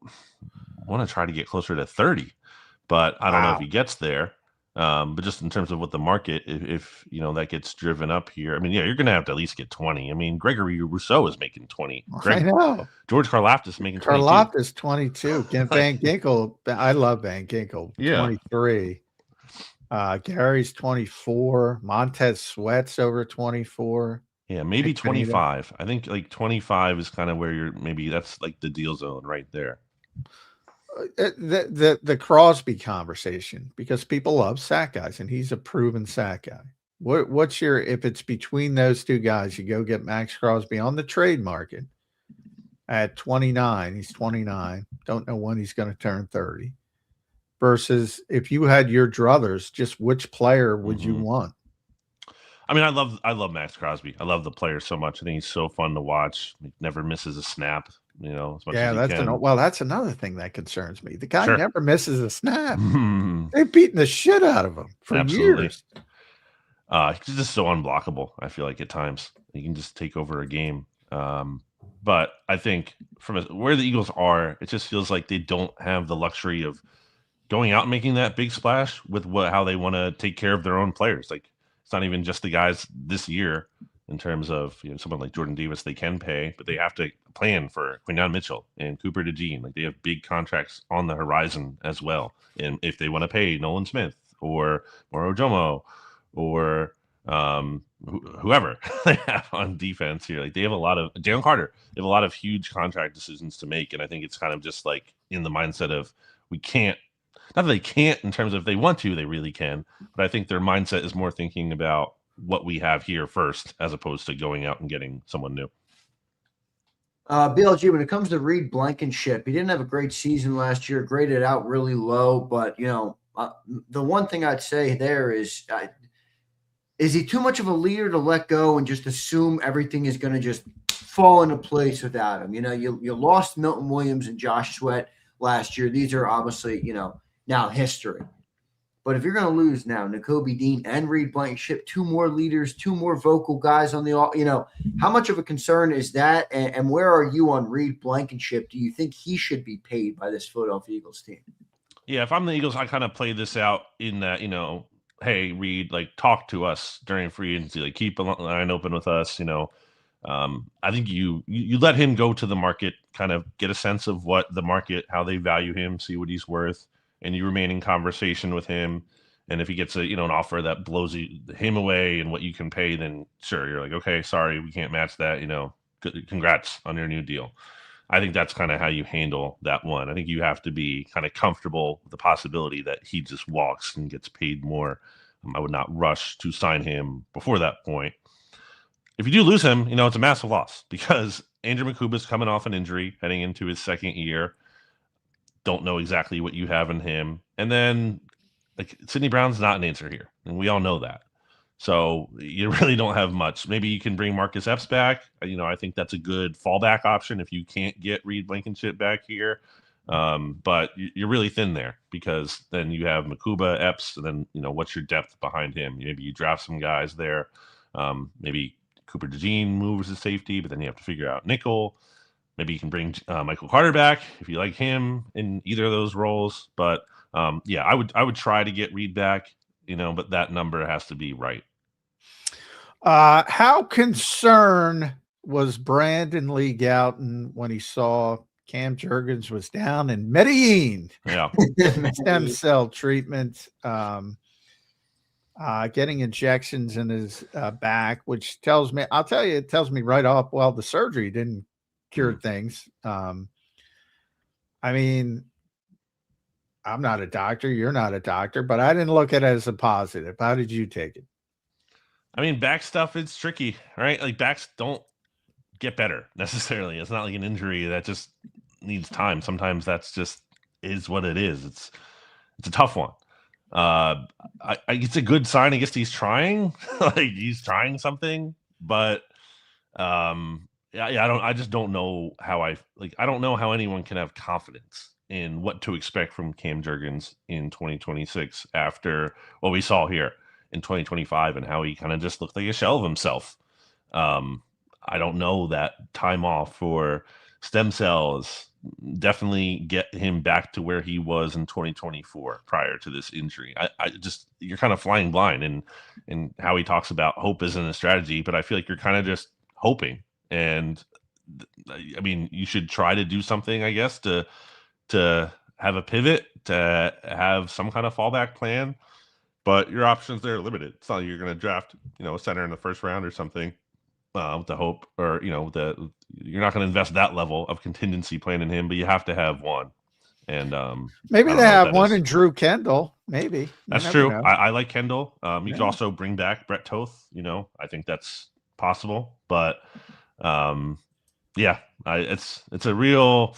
want to try to get closer to 30, but I don't know if he gets there. But just in terms of what the market, if that gets driven up here, I mean, you're going to have to at least get 20. I mean, Gregory Rousseau is making 20. I know. George Karlaftis making 22. Karlaftis 22. Van Ginkel, I love Van Ginkel. 23. Gary's 24. Montez Sweat's over 24. Yeah, maybe 25. I think 25 is kind of where maybe that's the deal zone right there. The Crosby conversation, because people love sack guys, and he's a proven sack guy. What's your, if it's between those two guys, you go get Max Crosby on the trade market at 29. He's 29. Don't know when he's going to turn 30. Versus if you had your druthers, just which player would you want? I mean, I love Max Crosby. I love the player so much. I think he's so fun to watch. He never misses a snap. As much as he can. That's another thing that concerns me. The guy never misses a snap. They've beaten the shit out of him for years. He's just so unblockable. I feel like at times he can just take over a game. But I think from where the Eagles are, it just feels like they don't have the luxury of going out and making that big splash with how they want to take care of their own players. It's not even just the guys this year. In terms of someone like Jordan Davis, they can pay, but they have to plan for Quinyon Mitchell and Cooper DeJean. They have big contracts on the horizon as well. And if they want to pay Nolan Smith or Moro Jomo or whoever they have on defense here, they have a lot of Jalen Carter. They have a lot of huge contract decisions to make, and I think it's kind of just in the mindset of we can't. Not that they can't in terms of if they want to, they really can. But I think their mindset is more thinking about what we have here first, as opposed to going out and getting someone new. BLG, when it comes to Reed Blankenship, he didn't have a great season last year, graded out really low. But, the one thing I'd say there is he too much of a leader to let go and just assume everything is going to just fall into place without him? You lost Milton Williams and Josh Sweat last year. These are obviously, now history. But if you're going to lose now, Nakobe Dean and Reed Blankenship, two more leaders, two more vocal guys on the, how much of a concern is that? And where are you on Reed Blankenship? Do you think he should be paid by this Philadelphia Eagles team? Yeah, if I'm the Eagles, I kind of play this out in that, hey, Reed, talk to us during free agency, keep a line open with us, I think you let him go to the market, kind of get a sense of what the market, how they value him, see what he's worth. And you remain in conversation with him. And if he gets an offer that blows him away and what you can pay, then sure, you're okay, sorry, we can't match that. Congrats on your new deal. I think that's kind of how you handle that one. I think you have to be kind of comfortable with the possibility that he just walks and gets paid more. I would not rush to sign him before that point. If you do lose him, it's a massive loss because Andrew McCuba's coming off an injury heading into his second year. Don't know exactly what you have in him. And then like Sidney Brown's not an answer here. And we all know that. So you really don't have much. Maybe you can bring Marcus Epps back. I think that's a good fallback option if you can't get Reed Blankenship back here. But you're really thin there because then you have Makuba, Epps, and then what's your depth behind him? Maybe you draft some guys there. Maybe Cooper DeJean moves to safety, but then you have to figure out nickel. Maybe you can bring Michael Carter back if you like him in either of those roles. But I would try to get Reed back. But that number has to be right. How concerned was Brandon Lee Gouton when he saw Cam Jurgens was down in Medellin? Yeah. Stem cell treatment, getting injections in his back, which tells me, I'll tell you, it tells me right off, well, the surgery didn't cure things. I mean, I'm not a doctor. You're not a doctor, but I didn't look at it as a positive. How did you take it? I mean, back stuff, it's tricky, right? Like backs don't get better necessarily. It's not like an injury that just needs time. Sometimes that's just is what it is. It's a tough one. It's a good sign. I guess he's trying, like he's trying something, but I just don't know how I don't know how anyone can have confidence in what to expect from Cam Jurgens in 2026 after what we saw here in 2025 and how he kind of just looked like a shell of himself. I don't know that time off for stem cells definitely get him back to where he was in 2024 prior to this injury. I just, you're kind of flying blind in how he talks about hope isn't a strategy, but I feel like you're kind of just hoping. And I mean, you should try to do something, I guess, to have a pivot, to have some kind of fallback plan, but your options there are limited. It's not like you're going to draft, a center in the first round or something with the hope, or, you're not going to invest that level of contingency plan in him, but you have to have one. And maybe they have one in Drew Kendall. Maybe that's true. I like Kendall. You could also bring back Brett Toth. I think that's possible, but it's a real.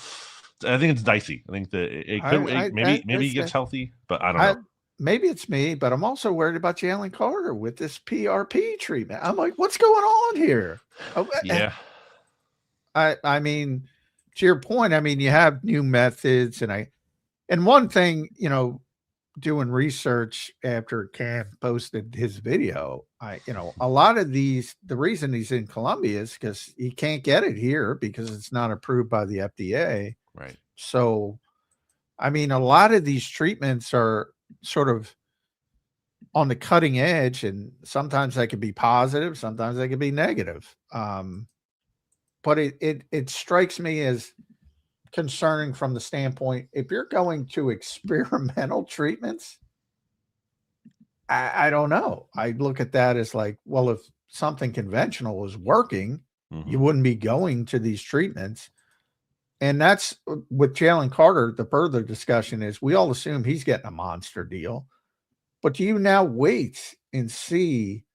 I think it's dicey. I think that it could maybe he gets healthy, but I don't know. Maybe it's me, but I'm also worried about Jalen Carter with this PRP treatment. I'm like, what's going on here? Yeah. I mean, to your point, I mean, you have new methods, and one thing, doing research after Cam posted his video, a lot of these, the reason he's in Colombia is because he can't get it here because it's not approved by the FDA. Right. So, I mean, a lot of these treatments are sort of on the cutting edge, and sometimes they can be positive, sometimes they can be negative. But it strikes me as concerning from the standpoint, if you're going to experimental treatments, I don't know. I look at that as like, well, if something conventional is working, you wouldn't be going to these treatments. And that's with Jalen Carter. The further discussion is we all assume he's getting a monster deal, but do you now wait and see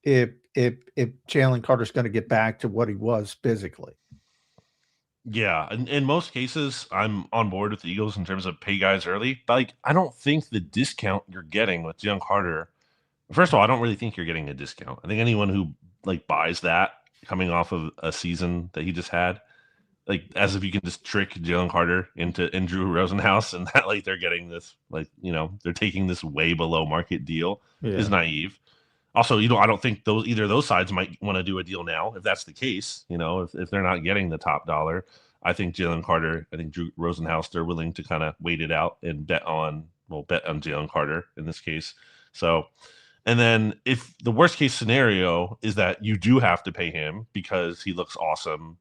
if Jalen Carter's going to get back to what he was physically? Yeah, in most cases, I'm on board with the Eagles in terms of pay guys early. But I don't think the discount you're getting with Jalen Carter. First of all, I don't really think you're getting a discount. I think anyone who buys that coming off of a season that he just had, as if you can just trick Jalen Carter into Drew Rosenhaus and that they're getting this they're taking this way below market deal is naive. Also, I don't think either of those sides might want to do a deal now. If that's the case, if they're not getting the top dollar, I think Jalen Carter, I think Drew Rosenhaus, they're willing to kind of wait it out and bet on Jalen Carter in this case. So, and then if the worst case scenario is that you do have to pay him because he looks awesome,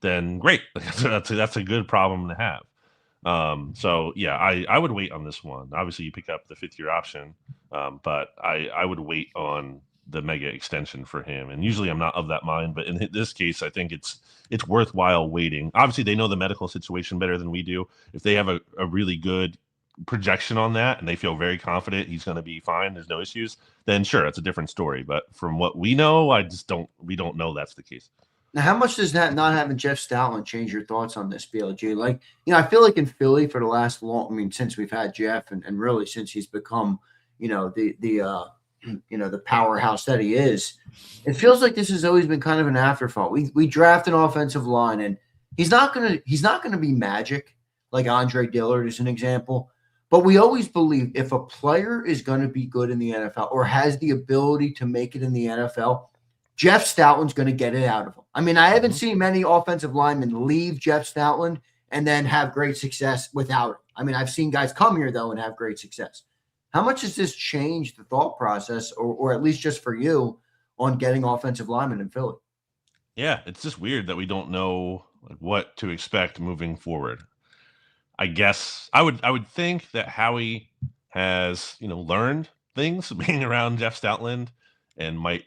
then great. That's a good problem to have. So yeah, I would wait on this one. Obviously you pick up the 5th year option, but I would wait on the mega extension for him. And usually I'm not of that mind, but in this case, I think it's worthwhile waiting. Obviously, they know the medical situation better than we do. If they have a really good projection on that and they feel very confident he's going to be fine, there's no issues, then sure, it's a different story. But from what we know, we don't know that's the case. Now, how much does that not having Jeff Stoutland change your thoughts on this, BLG? Like, I feel like in Philly for the last since we've had Jeff and really since he's become, the powerhouse that he is, it feels like this has always been kind of an afterthought. We draft an offensive line, and he's not gonna be magic like Andre Dillard is an example. But we always believe if a player is going to be good in the NFL or has the ability to make it in the NFL, Jeff Stoutland's going to get it out of him. I mean, I haven't seen many offensive linemen leave Jeff Stoutland and then have great success without it. I mean, I've seen guys come here, though, and have great success. How much has this changed the thought process, or at least just for you, on getting offensive linemen in Philly? Yeah, it's just weird that we don't know what to expect moving forward. I guess I would think that Howie has, learned things being around Jeff Stoutland and might,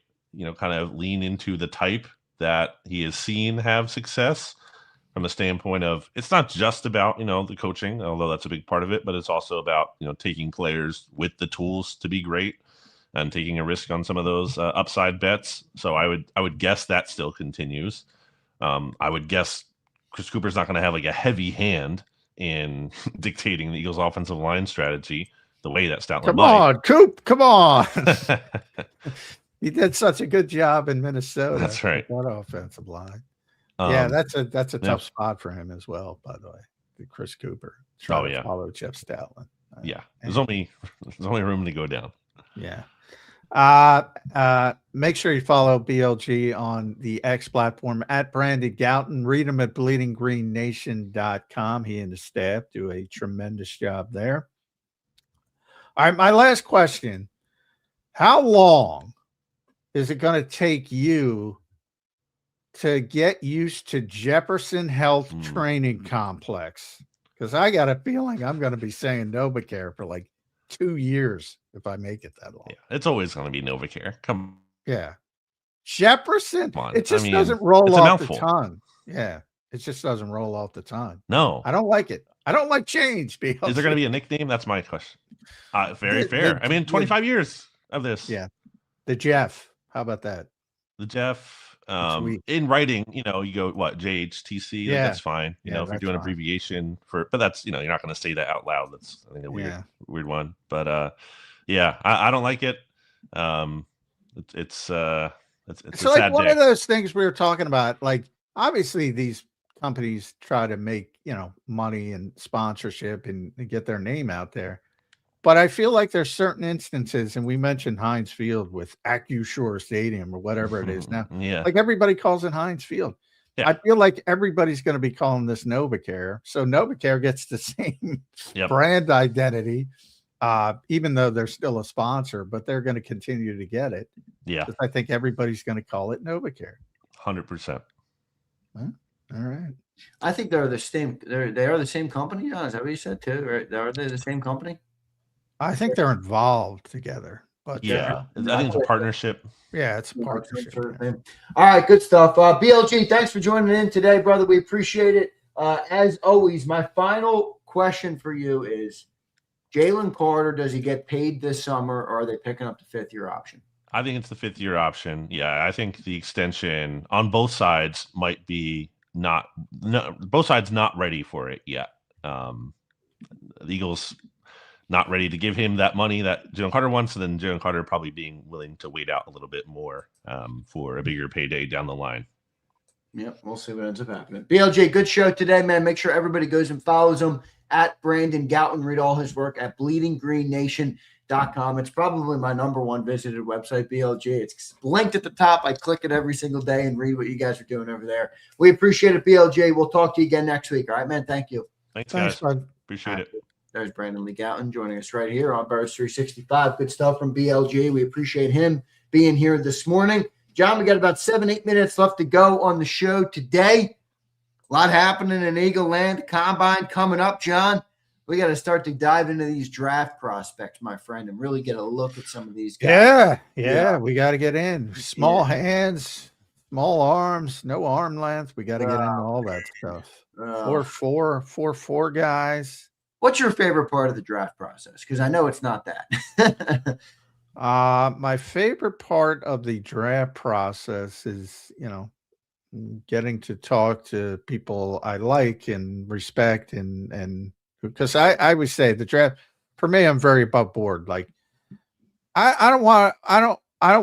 kind of lean into the type that he has seen have success from the standpoint of it's not just about, the coaching, although that's a big part of it, but it's also about, taking players with the tools to be great and taking a risk on some of those upside bets. So I would guess that still continues. I would guess Chris Cooper's not going to have like a heavy hand in dictating the Eagles' offensive line strategy the way that Stoutland Come might. on, Coop. Come on. He did such a good job in Minnesota. That's right. That offensive line. Yeah, that's a tough spot for him as well, by the way. Chris Cooper. Trying to follow Jeff Stoutland. Yeah. There's only room to go down. Yeah. Make sure you follow BLG on the X platform at Brandon Gouton. Read him at bleedinggreennation.com. He and the staff do a tremendous job there. All right, my last question. How long is it going to take you to get used to Jefferson Health Training Complex? Because I got a feeling I'm going to be saying NovaCare for like 2 years if I make it that long. Yeah, it's always going to be NovaCare. Yeah. Jefferson. On. It just doesn't roll off the tongue. Yeah. It just doesn't roll off the tongue. No. I don't like it. I don't like change. BLG. Is there going to be a nickname? That's my question. Very fair. 25 years of this. Yeah. The Jeff. How about that? The Jeff. In writing, you go what JHTC. Yeah, that's fine. If you're doing an abbreviation but that's you're not going to say that out loud. That's I think a weird one. But I don't like it. It's so like one of those things we were talking about. Like obviously these companies try to make money and sponsorship and get their name out there. But I feel like there's certain instances, and we mentioned Heinz Field with AccuSure Stadium or whatever it is now. Yeah. Like everybody calls it Heinz Field. Yeah. I feel like everybody's going to be calling this NovaCare. So NovaCare gets the same brand identity, even though they're still a sponsor, but they're going to continue to get it. Yeah. I think everybody's going to call it NovaCare. 100%. All right. I think they're the same. They are the same company. John, is that what you said too? Right? Are they the same company? I think they're involved together, but I think it's a partnership. Yeah, it's a partnership. All right, good stuff. BLG, thanks for joining in today, brother. We appreciate it. As always, my final question for you is: Jalen Carter, does he get paid this summer, or are they picking up the fifth-year option? I think it's the fifth-year option. Yeah, I think the extension on both sides might be both sides not ready for it yet. The Eagles not ready to give him that money that Jalen Carter wants, and then Jalen Carter probably being willing to wait out a little bit more for a bigger payday down the line. Yep, we'll see what ends up happening. BLJ, good show today, man. Make sure everybody goes and follows him at Brandon Gouton. Read all his work at bleedinggreennation.com. It's probably my number one visited website, BLJ. It's linked at the top. I click it every single day and read what you guys are doing over there. We appreciate it, BLJ. We'll talk to you again next week. All right, man. Thank you. Thanks guys. Bud. Appreciate it. There's Brandon Lee Gouton joining us right here on Burst 365. Good stuff from BLG. We appreciate him being here this morning. John, we got about 7-8 minutes left to go on the show today. A lot happening in Eagle Land. Combine coming up, John. we got to start to dive into these draft prospects, my friend, and really get a look at some of these guys. Yeah. We got to get in. Small hands, small arms, no arm length. We got to get into all that stuff. 4'4" guys. What's your favorite part of the draft process? Because I know it's not that. My favorite part of the draft process is, getting to talk to people I like and respect, and because I would say the draft for me, I'm very above board. Like I don't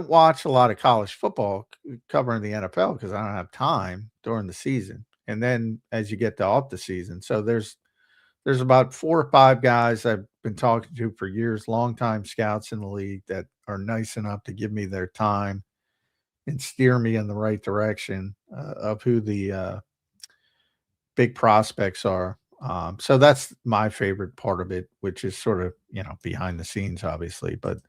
watch a lot of college football covering the NFL because I don't have time during the season. And then as you get to off the season, so there's about 4 or 5 guys I've been talking to for years, longtime scouts in the league that are nice enough to give me their time and steer me in the right direction of who the big prospects are. So that's my favorite part of it, which is sort of, behind the scenes, obviously. But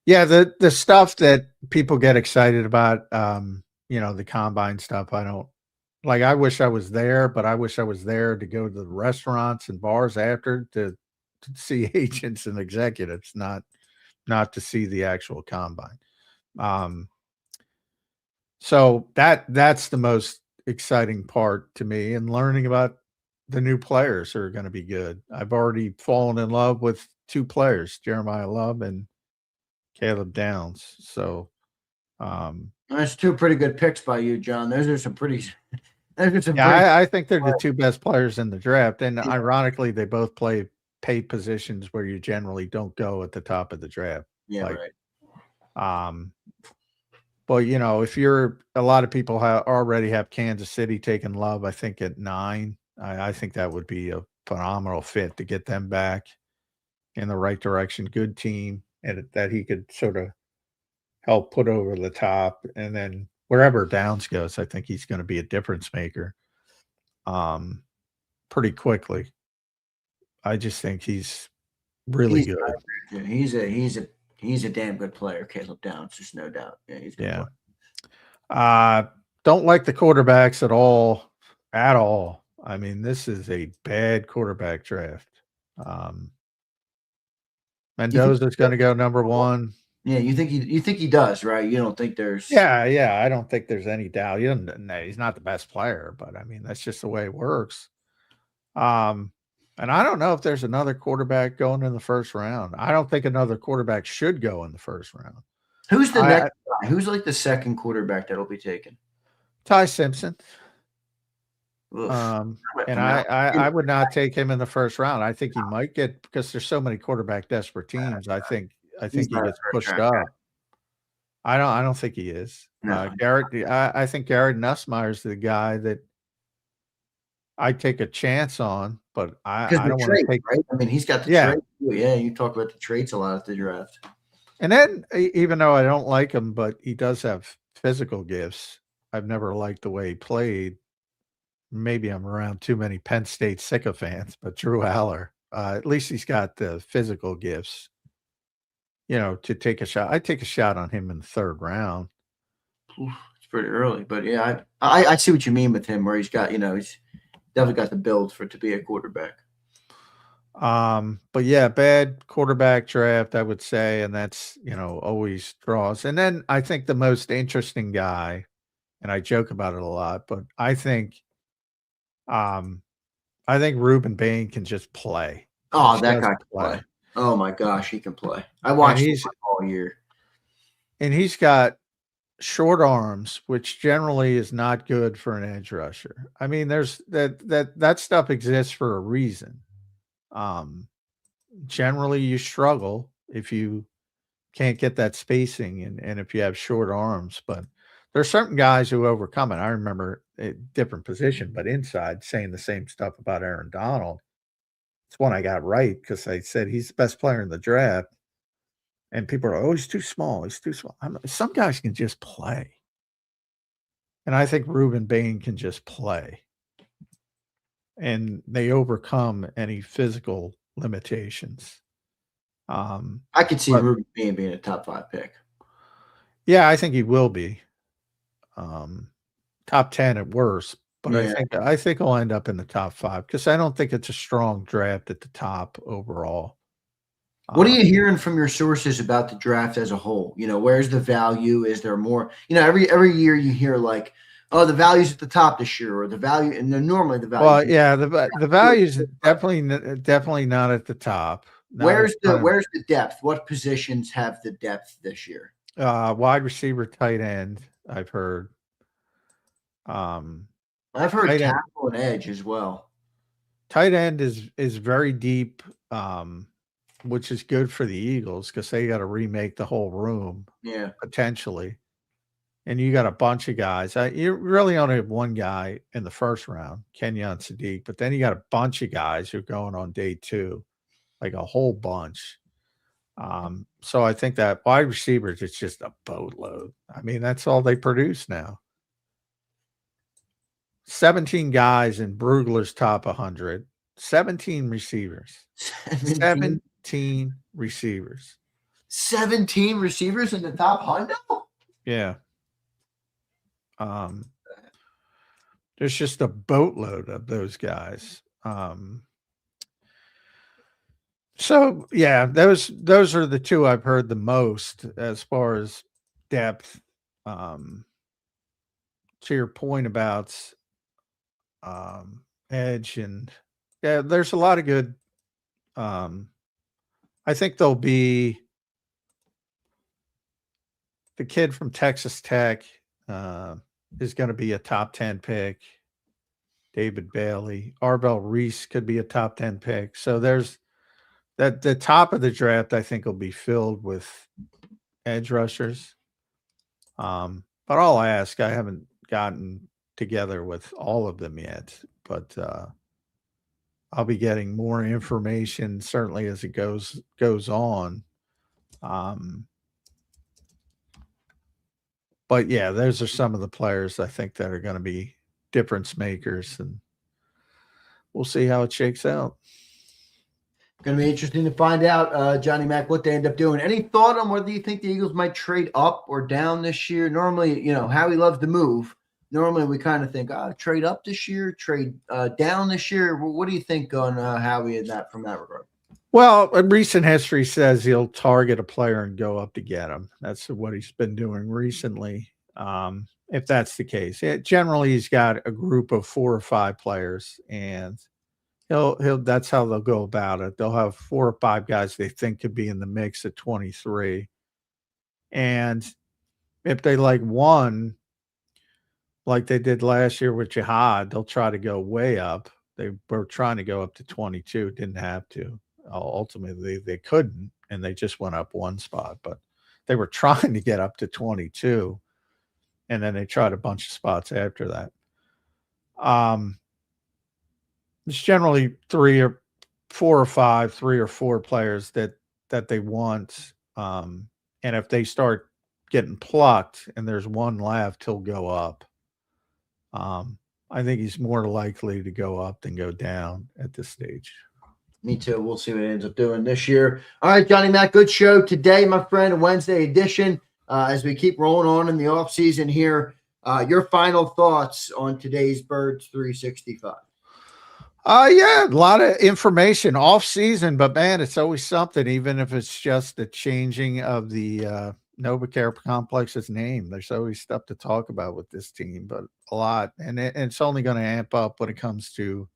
yeah, the stuff that people get excited about, the combine stuff, I don't like. I wish I was there, but I wish I was there to go to the restaurants and bars after to see agents and executives, not to see the actual combine. So that's the most exciting part to me, and learning about the new players who are going to be good. I've already fallen in love with 2 players, Jeremiah Love and Caleb Downs. So, That's 2 pretty good picks by you, John. Those are some pretty. I think they're the 2 best players in the draft, and ironically, they both play paid positions where you generally don't go at the top of the draft. Yeah, right. But if you're a lot of people already have Kansas City taking Love, I think at 9. I think that would be a phenomenal fit to get them back in the right direction. Good team, and that he could sort of help put over the top. And then wherever Downs goes, I think he's going to be a difference maker pretty quickly. I just think he's really good. Yeah, he's a damn good player, Caleb Downs, just no doubt. Yeah, he's good. Don't like the quarterbacks at all. I mean, this is a bad quarterback draft. Mendoza's going to go number 1. Yeah, you think he does, right? You don't think there's I don't think there's any doubt. He's not the best player, but I mean, that's just the way it works. And I don't know if there's another quarterback going in the first round. I don't think another quarterback should go in the first round. Who's the next guy? Who's like the second quarterback that'll be taken? Ty Simpson. And I would not take him in the first round. I think he might get, because there's so many quarterback desperate teams. I think he gets pushed up. I don't think he is. No. I think Garrett Nussmeier's the guy that I take a chance on, but I don't want to take. Right? I mean, he's got the traits. Yeah, you talk about the traits a lot at the draft. And then, even though I don't like him, but he does have physical gifts. I've never liked the way he played. Maybe I'm around too many Penn State sycophants, but Drew Aller, at least he's got the physical gifts, to take a shot. I'd take a shot on him in the 3rd round. It's pretty early, but yeah, I see what you mean with him, where he's got, he's definitely got the build to be a quarterback. But yeah, bad quarterback draft, I would say, and that's, always draws. And then I think the most interesting guy, and I joke about it a lot, but I think Ruben Bain can just play. Oh, that guy can play. Oh my gosh, he can play. I watched him all year. And he's got short arms, which generally is not good for an edge rusher. I mean, there's that stuff exists for a reason. Generally you struggle if you can't get that spacing and if you have short arms, but there's certain guys who overcome it. I remember a different position, but inside, saying the same stuff about Aaron Donald. It's one I got right, because I said he's the best player in the draft. And people are, he's too small. He's too small. Some guys can just play. And I think Ruben Bain can just play. And they overcome any physical limitations. I could see Ruben Bain being a top 5 pick. Yeah, I think he will be. Top 10 at worst, but I think he'll end up in the top 5 because I don't think it's a strong draft at the top overall. What are you hearing from your sources about the draft as a whole? Where's the value? Is there more? Every year you hear like, oh, the value's at the top this year, or the value, and then normally the value. Well, yeah, the value's definitely not at the top. Where's the depth? What positions have the depth this year? Wide receiver, tight end. I've heard. I've heard tackle and edge as well. Tight end is very deep, which is good for the Eagles because they got to remake the whole room. Yeah, potentially. And you got a bunch of guys. You really only have one guy in the first round, Kenyon Sadiq, but then you got a bunch of guys who are going on day 2, like a whole bunch. So I think that wide receivers, it's just a boatload. I mean, that's all they produce now. 17 guys in Brugler's top 100, 17 receivers. 17 receivers. 17 receivers in the top 100? Yeah. There's just a boatload of those guys. So yeah, those are the 2 I've heard the most as far as depth. To your point about edge, and yeah, there's a lot of good. I think there'll be the kid from Texas Tech is going to be a top 10 pick. David Bailey, Arbel Reese could be a top 10 pick. So there's that. The top of the draft, I think, will be filled with edge rushers. But I'll ask. I haven't gotten together with all of them yet, but I'll be getting more information certainly as it goes on. But yeah, those are some of the players I think that are going to be difference makers, and we'll see how it shakes out. Going to be interesting to find out, Johnny Mac, what they end up doing. Any thought on whether you think the Eagles might trade up or down this year? Normally, Howie loves to move. Normally, we kind of think, trade up this year, trade down this year. What do you think on Howie in that from that regard? Well, recent history says he'll target a player and go up to get him. That's what he's been doing recently. If that's the case, generally he's got a group of 4 or 5 players, and he'll that's how they'll go about it. They'll have 4 or 5 guys they think could be in the mix at 23, and if they like one, like they did last year with Jihad, they'll try to go way up. They were trying to go up to 22, didn't have to. Ultimately, they couldn't, and they just went up 1 spot. But they were trying to get up to 22, and then they tried a bunch of spots after that. It's generally 3 or 4 or 5, 3 or 4 players that they want. And if they start getting plucked and there's one left, he'll go up. I think he's more likely to go up than go down at this stage. Me too. We'll see what he ends up doing this year. All right, Johnny Mac, good show today, my friend, a Wednesday edition. As we keep rolling on in the offseason here, your final thoughts on today's Birds 365. Yeah, a lot of information off season, but man, it's always something, even if it's just the changing of the NovaCare Complex's name. There's always stuff to talk about with this team, but a lot. And it's only going to amp up when it comes to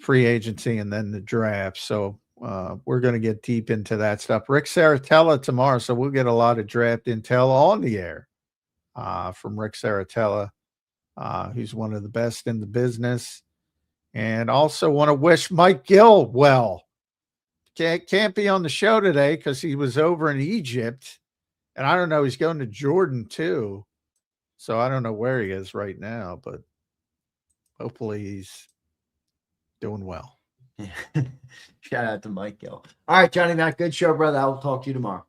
free agency and then the draft. So we're going to get deep into that stuff. Rick Saratella tomorrow, so we'll get a lot of draft intel on the air from Rick Saratella. He's one of the best in the business. And also want to wish Mike Gill well. Can't be on the show today because he was over in Egypt. And I don't know, he's going to Jordan too. So I don't know where he is right now, but hopefully he's doing well. Shout out to Mike Gill. All right, Johnny Mac, good show, brother. I'll talk to you tomorrow.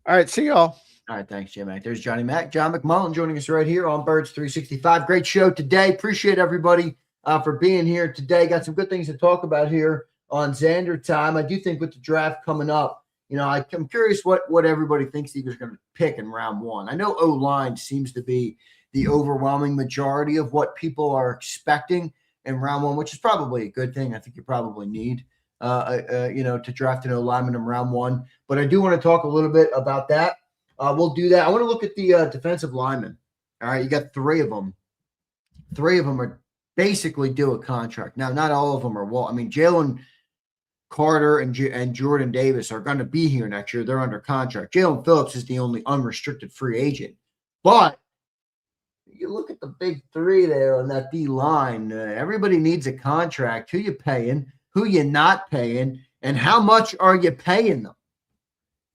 All right, see y'all. All right, thanks, Jim Mac. There's Johnny Mac. John McMullen joining us right here on Birds 365. Great show today. Appreciate everybody for being here today. Got some good things to talk about here on Zander time. I do think with the draft coming up, I'm curious what everybody thinks the Eagles are going to pick in round one. I know O-line seems to be the overwhelming majority of what people are expecting in round one, which is probably a good thing. I think you probably need, to draft an O-lineman in round one. But I do want to talk a little bit about that. We'll do that. I want to look at the defensive linemen. All right, you got three of them. Three of them are basically due a contract. Now, not all of them are. Well, I mean, Jalen Carter and Jordan Davis are going to be here next year. They're under contract. Jalen Phillips is the only unrestricted free agent. But you look at the big three there on that D line. Everybody needs a contract. Who you paying? Who you not paying? And how much are you paying them?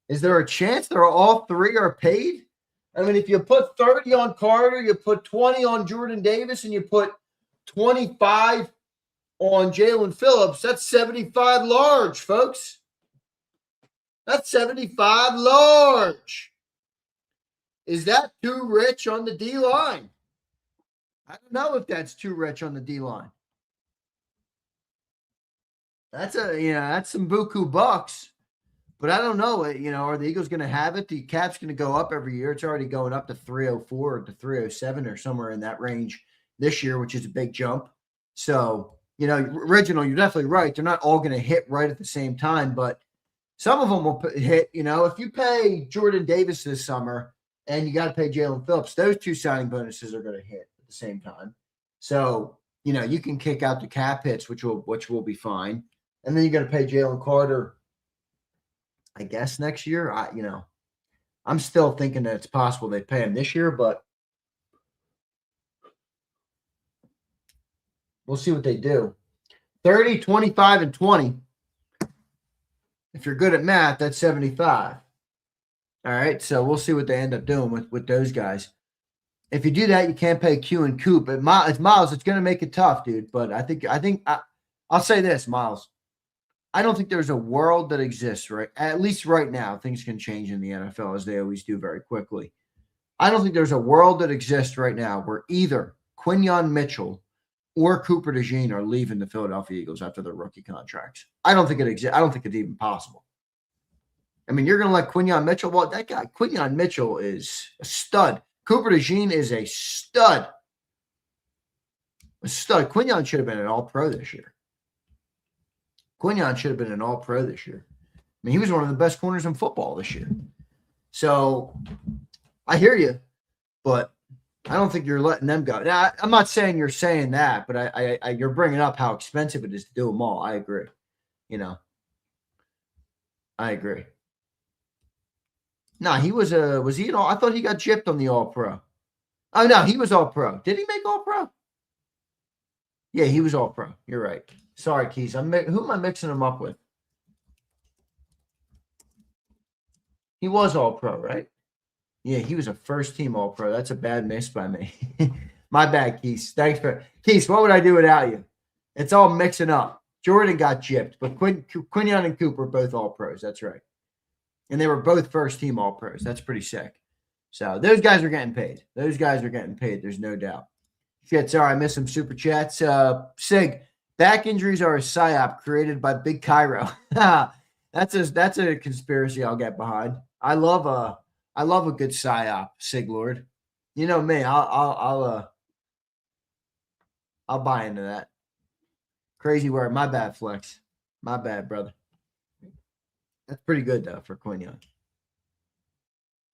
Is there a chance that all three are paid? I mean, if you put 30 on Carter, you put 20 on Jordan Davis, and you put 25 on Jalen Phillips, that's 75 large, folks. That's 75 large. Is that too rich on the D-line? I don't know if that's too rich on the D-line. That's some buku bucks. But I don't know, are the Eagles going to have it? The cap's going to go up every year. It's already going up to 304 or to 307 or somewhere in that range this year, which is a big jump. So, Reginald, you're definitely right. They're not all going to hit right at the same time, but some of them will hit. If you pay Jordan Davis this summer and you got to pay Jalen Phillips, those two signing bonuses are going to hit at the same time. So, you can kick out the cap hits, which will be fine. And then you got to pay Jalen Carter, I guess, next year. I'm still thinking that it's possible they pay him this year, but we'll see what they do. 30, 25, and 20. If you're good at math, that's 75. All right, so we'll see what they end up doing with those guys. If you do that, you can't pay Q and Coop. But Miles, it's going to make it tough, dude. But I think I'll say this, Miles. I don't think there's a world that exists, right? At least right now, things can change in the NFL as they always do very quickly. I don't think there's a world that exists right now where either Quinyon Mitchell or Cooper DeJean are leaving the Philadelphia Eagles after their rookie contracts. I don't think it exists. I don't think it's even possible. I mean, you're going to let Quinyon Mitchell. Well, that guy, Quinyon Mitchell, is a stud. Cooper DeJean is a stud. A stud. Quinyon should have been an all-pro this year. Quinyon should have been an all-pro this year. I mean, he was one of the best corners in football this year. So I hear you, but I don't think you're letting them go. Now, I'm not saying you're saying that, but I you're bringing up how expensive it is to do them all. I agree. I agree. No, he was he an all? I thought he got gypped on the all-pro. Oh, no, he was all-pro. Did he make all-pro? Yeah, he was all-pro. You're right. Sorry, Keys. Who am I mixing him up with? He was all-pro, right? Yeah, he was a first-team all-pro. That's a bad miss by me. My bad, Keys. Thanks for Keys. What would I do without you? It's all mixing up. Jordan got gypped, but Quinyon and Cooper both all-pros. That's right. And they were both first-team all-pros. That's pretty sick. So those guys are getting paid. There's no doubt. Shit, sorry, I missed some super chats. Sig, back injuries are a psyop created by Big Cairo. That's a conspiracy I'll get behind. I love a good psyop, Sig Lord. You know me. I'll buy into that. Crazy word. My bad, Flex. My bad, brother. That's pretty good though for Quinyon.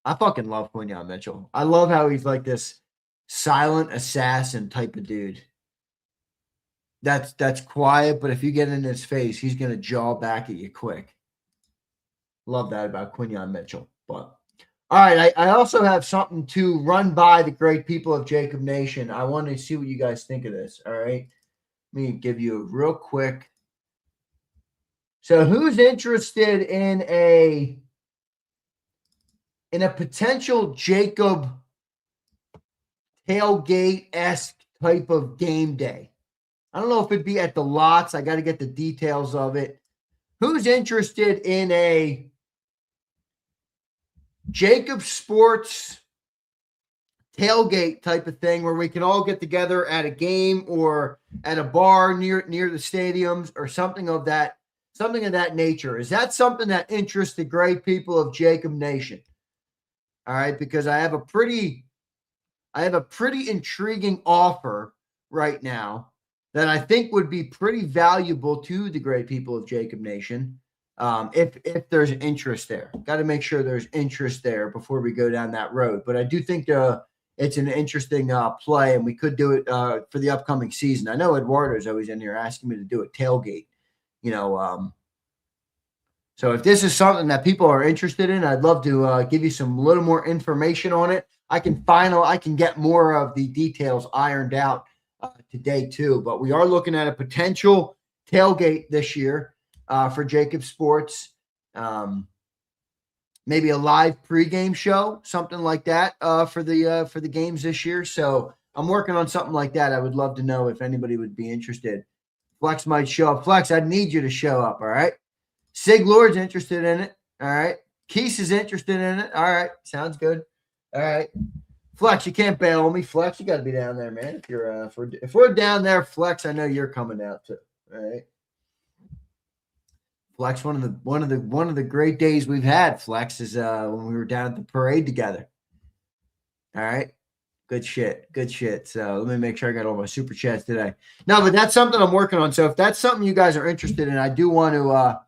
I fucking love Quinyon Mitchell. I love how he's like this silent assassin type of dude. That's quiet, but if you get in his face, he's gonna jaw back at you quick. Love that about Quinyon Mitchell. But all right, I also have something to run by the great people of JAKIB Nation. I want to see what you guys think of this. All right, let me give you a real quick. So, who's interested in a potential JAKIB tailgate-esque type of game day? I don't know if it'd be at the lots. I got to get the details of it. Who's interested in a JAKIB Sports tailgate type of thing where we can all get together at a game or at a bar near the stadiums or something of that something of that nature. Is that something that interests the great people of JAKIB Nation? All right, because I have a pretty intriguing offer right now that I think would be pretty valuable to the great people of JAKIB Nation. If there's interest there, got to make sure there's interest there before we go down that road. But I do think it's an interesting play, and we could do it for the upcoming season. I know Eduardo's always in here asking me to do a tailgate, so if this is something that people are interested in, I'd love to give you some little more information on it. I can get more of the details ironed out today too. But we are looking at a potential tailgate this year for JAKIB Sports. Maybe a live pregame show, something like that for the games this year. So I'm working on something like that. I would love to know if anybody would be interested. Flex might show up. Flex, I'd need you to show up. All right. Sig Lord's interested in it. All right. Keese is interested in it. All right. Sounds good. All right. Flex, you can't bail on me. Flex, you got to be down there, man. If you're if we're down there, Flex, I know you're coming out too. All right. Flex, one of the great days we've had, Flex, is when we were down at the parade together. All right. Good shit. Good shit. So let me make sure I got all my super chats today. No, but that's something I'm working on. So if that's something you guys are interested in, I do want to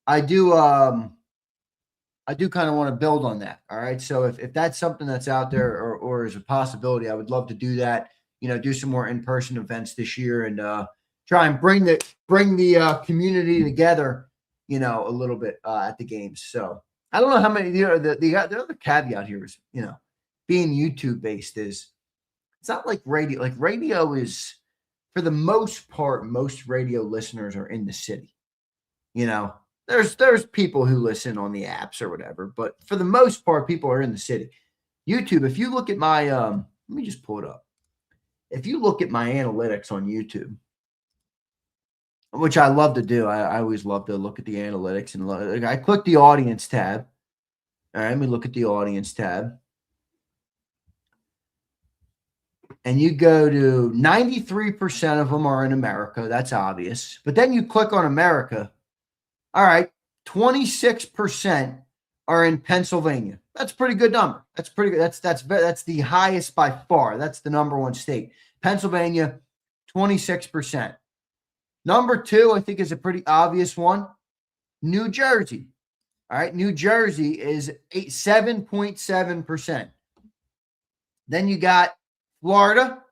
I do kind of want to build on that. All right. So if that's something that's out there or is a possibility, I would love to do that, do some more in-person events this year and try and bring the community together, a little bit at the games. So I don't know how many, the other caveat here is, being YouTube based it's not like radio. Like radio is, for the most part, most radio listeners are in the city. There's people who listen on the apps or whatever, but for the most part, people are in the city. YouTube, if you look at my, let me just pull it up. If you look at my analytics on YouTube, which I love to do, I always love to look at the analytics and I click the audience tab. All right, let me look at the audience tab. And you go to 93% of them are in America. That's obvious. But then you click on America. All right, 26% are in Pennsylvania. That's a pretty good number. That's pretty good. That's the highest by far. That's the number one state. Pennsylvania, 26%. Number two, I think, is a pretty obvious one. New Jersey. All right, New Jersey is 7.7%. Then you got Florida,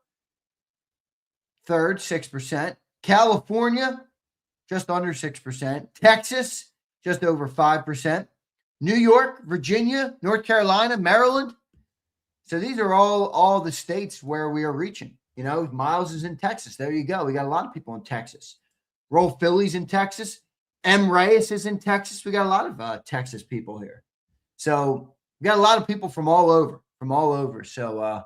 third, 6%. California, just under 6%. Texas, just over 5%. New York, Virginia, North Carolina, Maryland. So these are all the states where we are reaching. Miles is in Texas. There you go. We got a lot of people in Texas. Roll Phillies in Texas. M. Reyes is in Texas. We got a lot of Texas people here. So we got a lot of people from all over. So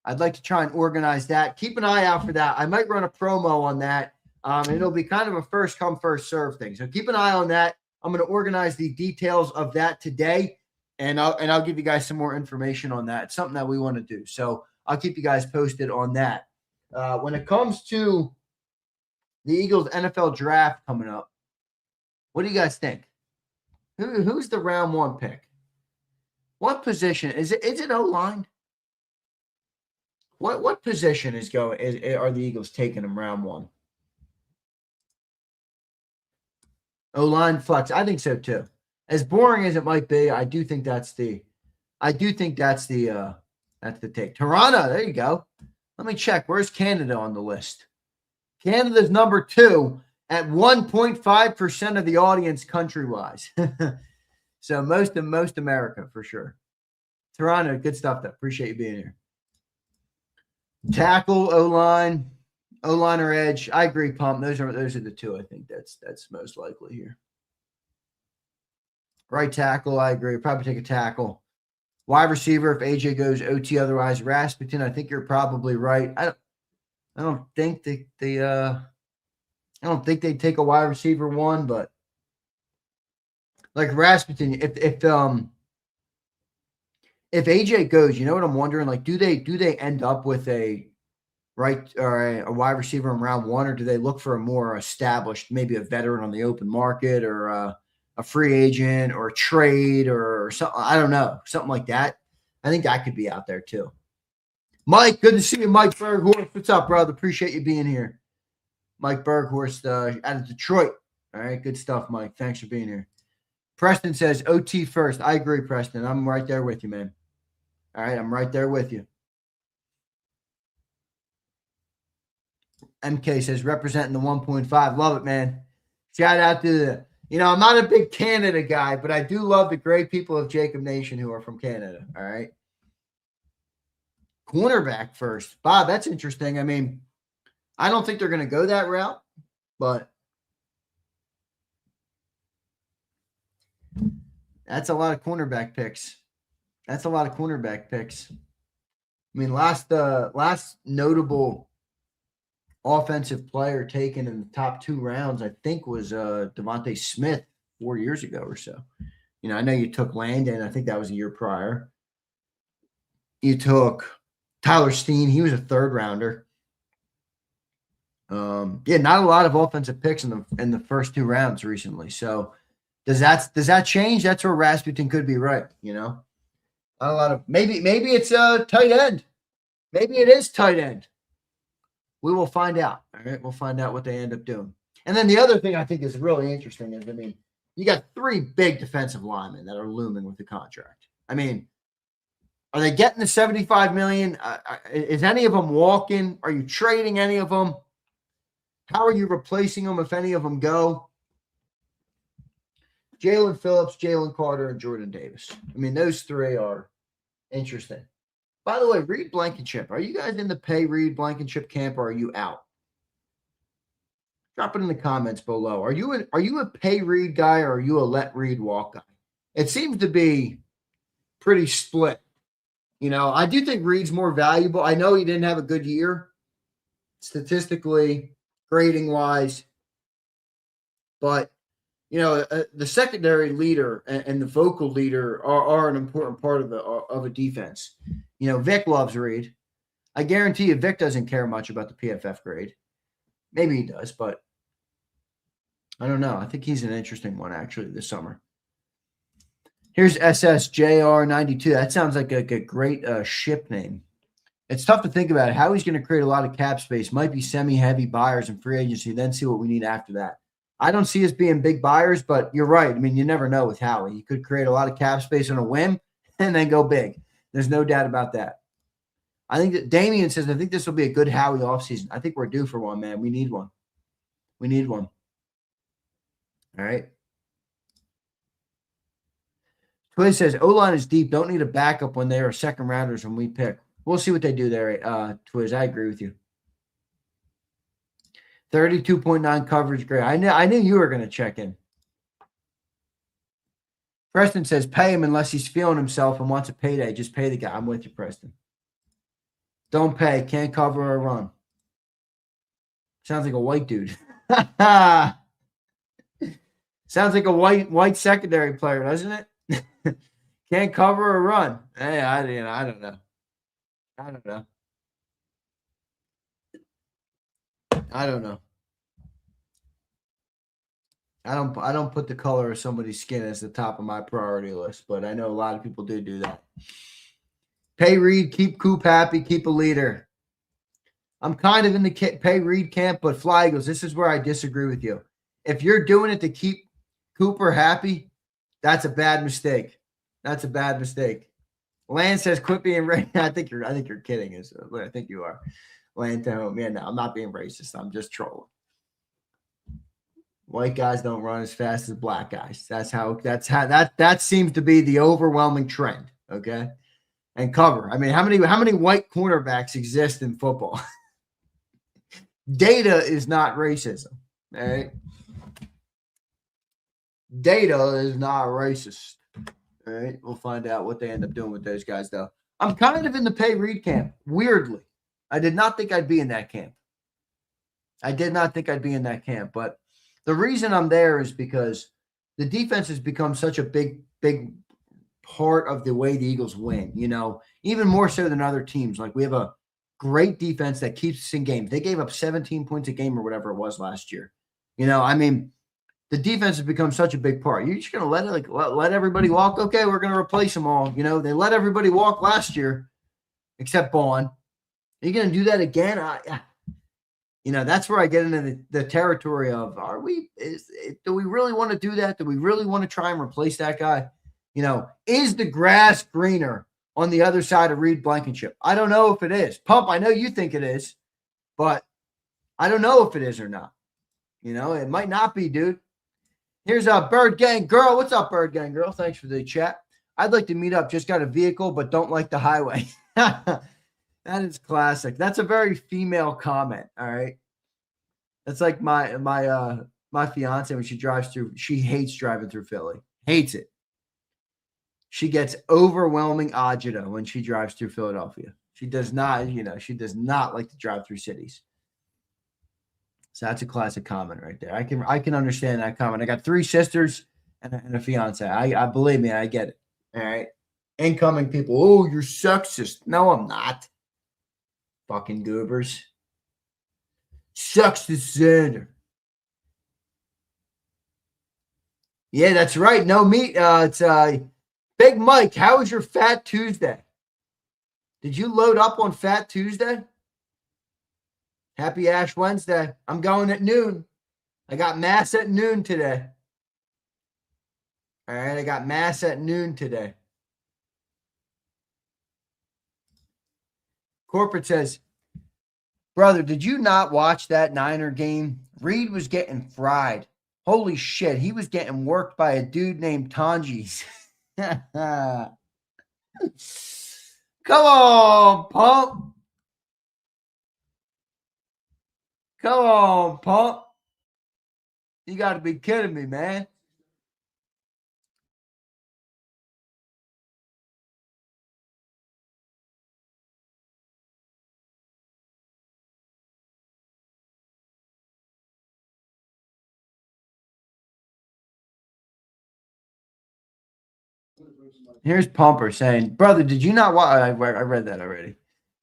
I'd like to try and organize that. Keep an eye out for that. I might run a promo on that. And it'll be kind of a first come, first serve thing. So keep an eye on that. I'm going to organize the details of that today, and I'll give you guys some more information on that. It's something that we want to do. So I'll keep you guys posted on that. When it comes to the Eagles NFL draft coming up, what do you guys think? Who's the round one pick? What position is it? Is it O-line? What position are the Eagles taking in round one? O-line flex. I think so too. As boring as it might be, I do think that's the take. Toronto, there you go. Let me check. Where's Canada on the list? Canada's number 2 at 1.5% of the audience country-wise. So most America for sure. Toronto, good stuff though. Appreciate you being here. Tackle, O-line or edge. I agree, Pump. Those are the two. I think that's most likely here. Right tackle, I agree. Probably take a tackle. Wide receiver, if AJ goes OT, otherwise Rasputin. I think you're probably right. I don't think they take a wide receiver one, but like Rasputin, if AJ goes, you know what I'm wondering? Like, do they end up with a right, or a wide receiver in round 1, or do they look for a more established, maybe a veteran on the open market, or a free agent, or a trade, or something? I don't know, something like that. I think that could be out there too. Mike, good to see you, Mike Berghorst. What's up, brother? Appreciate you being here. Mike Berghorst out of Detroit. All right, good stuff, Mike. Thanks for being here. Preston says OT first. I agree, Preston. I'm right there with you, man. All right, I'm right there with you. MK says representing the 1.5. Love it, man. Shout out to I'm not a big Canada guy, but I do love the great people of JAKIB Nation who are from Canada. All right. Cornerback first. Bob, that's interesting. I mean, I don't think they're going to go that route, but that's a lot of cornerback picks. I mean, last notable offensive player taken in the top 2 rounds, I think, was Devontae Smith 4 years ago or so. I know you took Landon. I think that was a year prior. You took Tyler Steen. He was a 3rd rounder. Not a lot of offensive picks in the first 2 rounds recently. So does that change? That's where Rasputin could be right. Not a lot of maybe it's a tight end. Maybe it is tight end. We will find out. All right, we'll find out what they end up doing. And then the other thing I think is really interesting is, you got 3 big defensive linemen that are looming with the contract. I mean, are they getting the $75 million? Is any of them walking? Are you trading any of them? How are you replacing them if any of them go? Jalen Phillips, Jalen Carter, and Jordan Davis. I mean, those 3 are interesting. By the way, Reed Blankenship, are you guys in the pay Reed Blankenship camp, or are you out? Drop it in the comments below. Are you a pay Reed guy, or are you a let Reed walk guy? It seems to be pretty split. I do think Reed's more valuable. I know he didn't have a good year statistically, grading wise, but the secondary leader and the vocal leader are an important part of a defense. Vic loves Reed. I guarantee you Vic doesn't care much about the PFF grade. Maybe he does, but I don't know. I think he's an interesting one, actually, this summer. Here's SSJR92. That sounds like a great ship name. It's tough to think about how he's going to create a lot of cap space. Might be semi-heavy buyers and free agency, then see what we need after that. I don't see us being big buyers, but you're right. I mean, you never know with Howie. He could create a lot of cap space on a whim and then go big. There's no doubt about that. I think that Damian says, I think this will be a good Howie offseason. I think we're due for one, man. We need one. All right. Twiz says, O-line is deep. Don't need a backup when they are second rounders when we pick. We'll see what they do there, Twiz. I agree with you. 32.9 coverage grade. I knew you were going to check in. Preston says, pay him unless he's feeling himself and wants a payday. Just pay the guy. I'm with you, Preston. Don't pay. Can't cover or run. Sounds like a white dude. Sounds like a white secondary player, doesn't it? Can't cover or run. Hey, I don't know. I don't put the color of somebody's skin as the top of my priority list, but I know a lot of people do that. Pay Reed, keep Coop happy, keep a leader. I'm kind of in the pay Reed camp, but Fly Eagles, this is where I disagree with you. If you're doing it to keep Cooper happy, that's a bad mistake. Land says, quit being racist. I think you're kidding. I think you are. Land to home. Yeah, no, I'm not being racist. I'm just trolling. White guys don't run as fast as black guys. That seems to be the overwhelming trend. Okay. And cover. I mean, how many white cornerbacks exist in football? Data is not racism. All right. Data is not racist. All right. We'll find out what they end up doing with those guys, though. I'm kind of in the pay Reed camp. Weirdly. I did not think I'd be in that camp. But the reason I'm there is because the defense has become such a big part of the way the Eagles win, even more so than other teams. Like we have a great defense that keeps us in games. They gave up 17 points a game or whatever it was last year. You know, I mean, the defense has become such a big part. You're just going to let everybody walk? Okay, we're going to replace them all. You know, they let everybody walk last year except Bond. Are you going to do that again? You know, that's where I get into the territory of, do we really want to do that? Do we really want to try and replace that guy? You know, is the grass greener on the other side of Reed Blankenship? I don't know if it is. Pump, I know you think it is, but I don't know if it is or not. You know, it might not be, dude. Here's a Bird Gang Girl. What's up, Bird Gang Girl? Thanks for the chat. I'd like to meet up. Just got a vehicle, but don't like the highway. That is classic. That's a very female comment. All right. That's like my fiance when she drives through. She hates driving through Philly. Hates it. She gets overwhelming agita when she drives through Philadelphia. She does not, she does not like to drive through cities. So that's a classic comment right there. I can understand that comment. I got 3 sisters and a fiance. I believe me, I get it. All right. Incoming people. Oh, you're sexist. No, I'm not. Fucking goobers. Sexist Zander. Yeah, that's right. No meat. It's Big Mike. How was your Fat Tuesday? Did you load up on Fat Tuesday? Happy Ash Wednesday. I'm going at noon. I got mass at noon today. All right, I got mass at noon today. Corporate says, brother, did you not watch that Niner game? Reed was getting fried. Holy shit, he was getting worked by a dude named Tanjis. Come on, Pump. Come on, Pump. You got to be kidding me, man. Here's Pumper saying, brother, did you not watch? I read that already.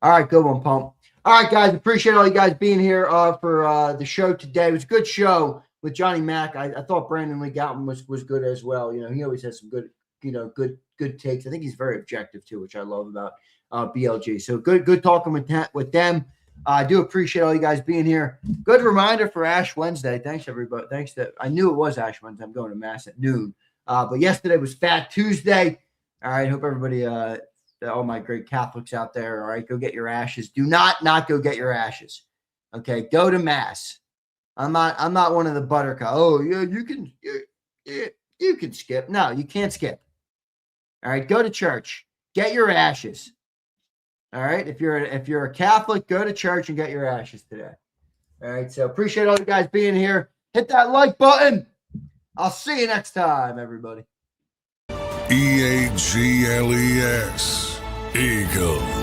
All right, good one, Pump. All right, guys, appreciate all you guys being here for the show today. It was a good show with Johnny Mack. I thought Brandon Lee Gouton was good as well. You know, he always has some good, good takes. I think he's very objective too, which I love about BLG. So good talking with them. I do appreciate all you guys being here. Good reminder for Ash Wednesday. Thanks, everybody. Thanks. I knew it was Ash Wednesday. I'm going to Mass at noon. But yesterday was Fat Tuesday. All right. Hope everybody, all my great Catholics out there. All right. Go get your ashes. Do not go get your ashes. Okay. Go to Mass. I'm not one of the buttercup. Oh, yeah, you can skip. No, you can't skip. All right. Go to church. Get your ashes. All right. If you're a Catholic, go to church and get your ashes today. All right. So appreciate all you guys being here. Hit that like button. I'll see you next time, everybody. EAGLES. Eagles.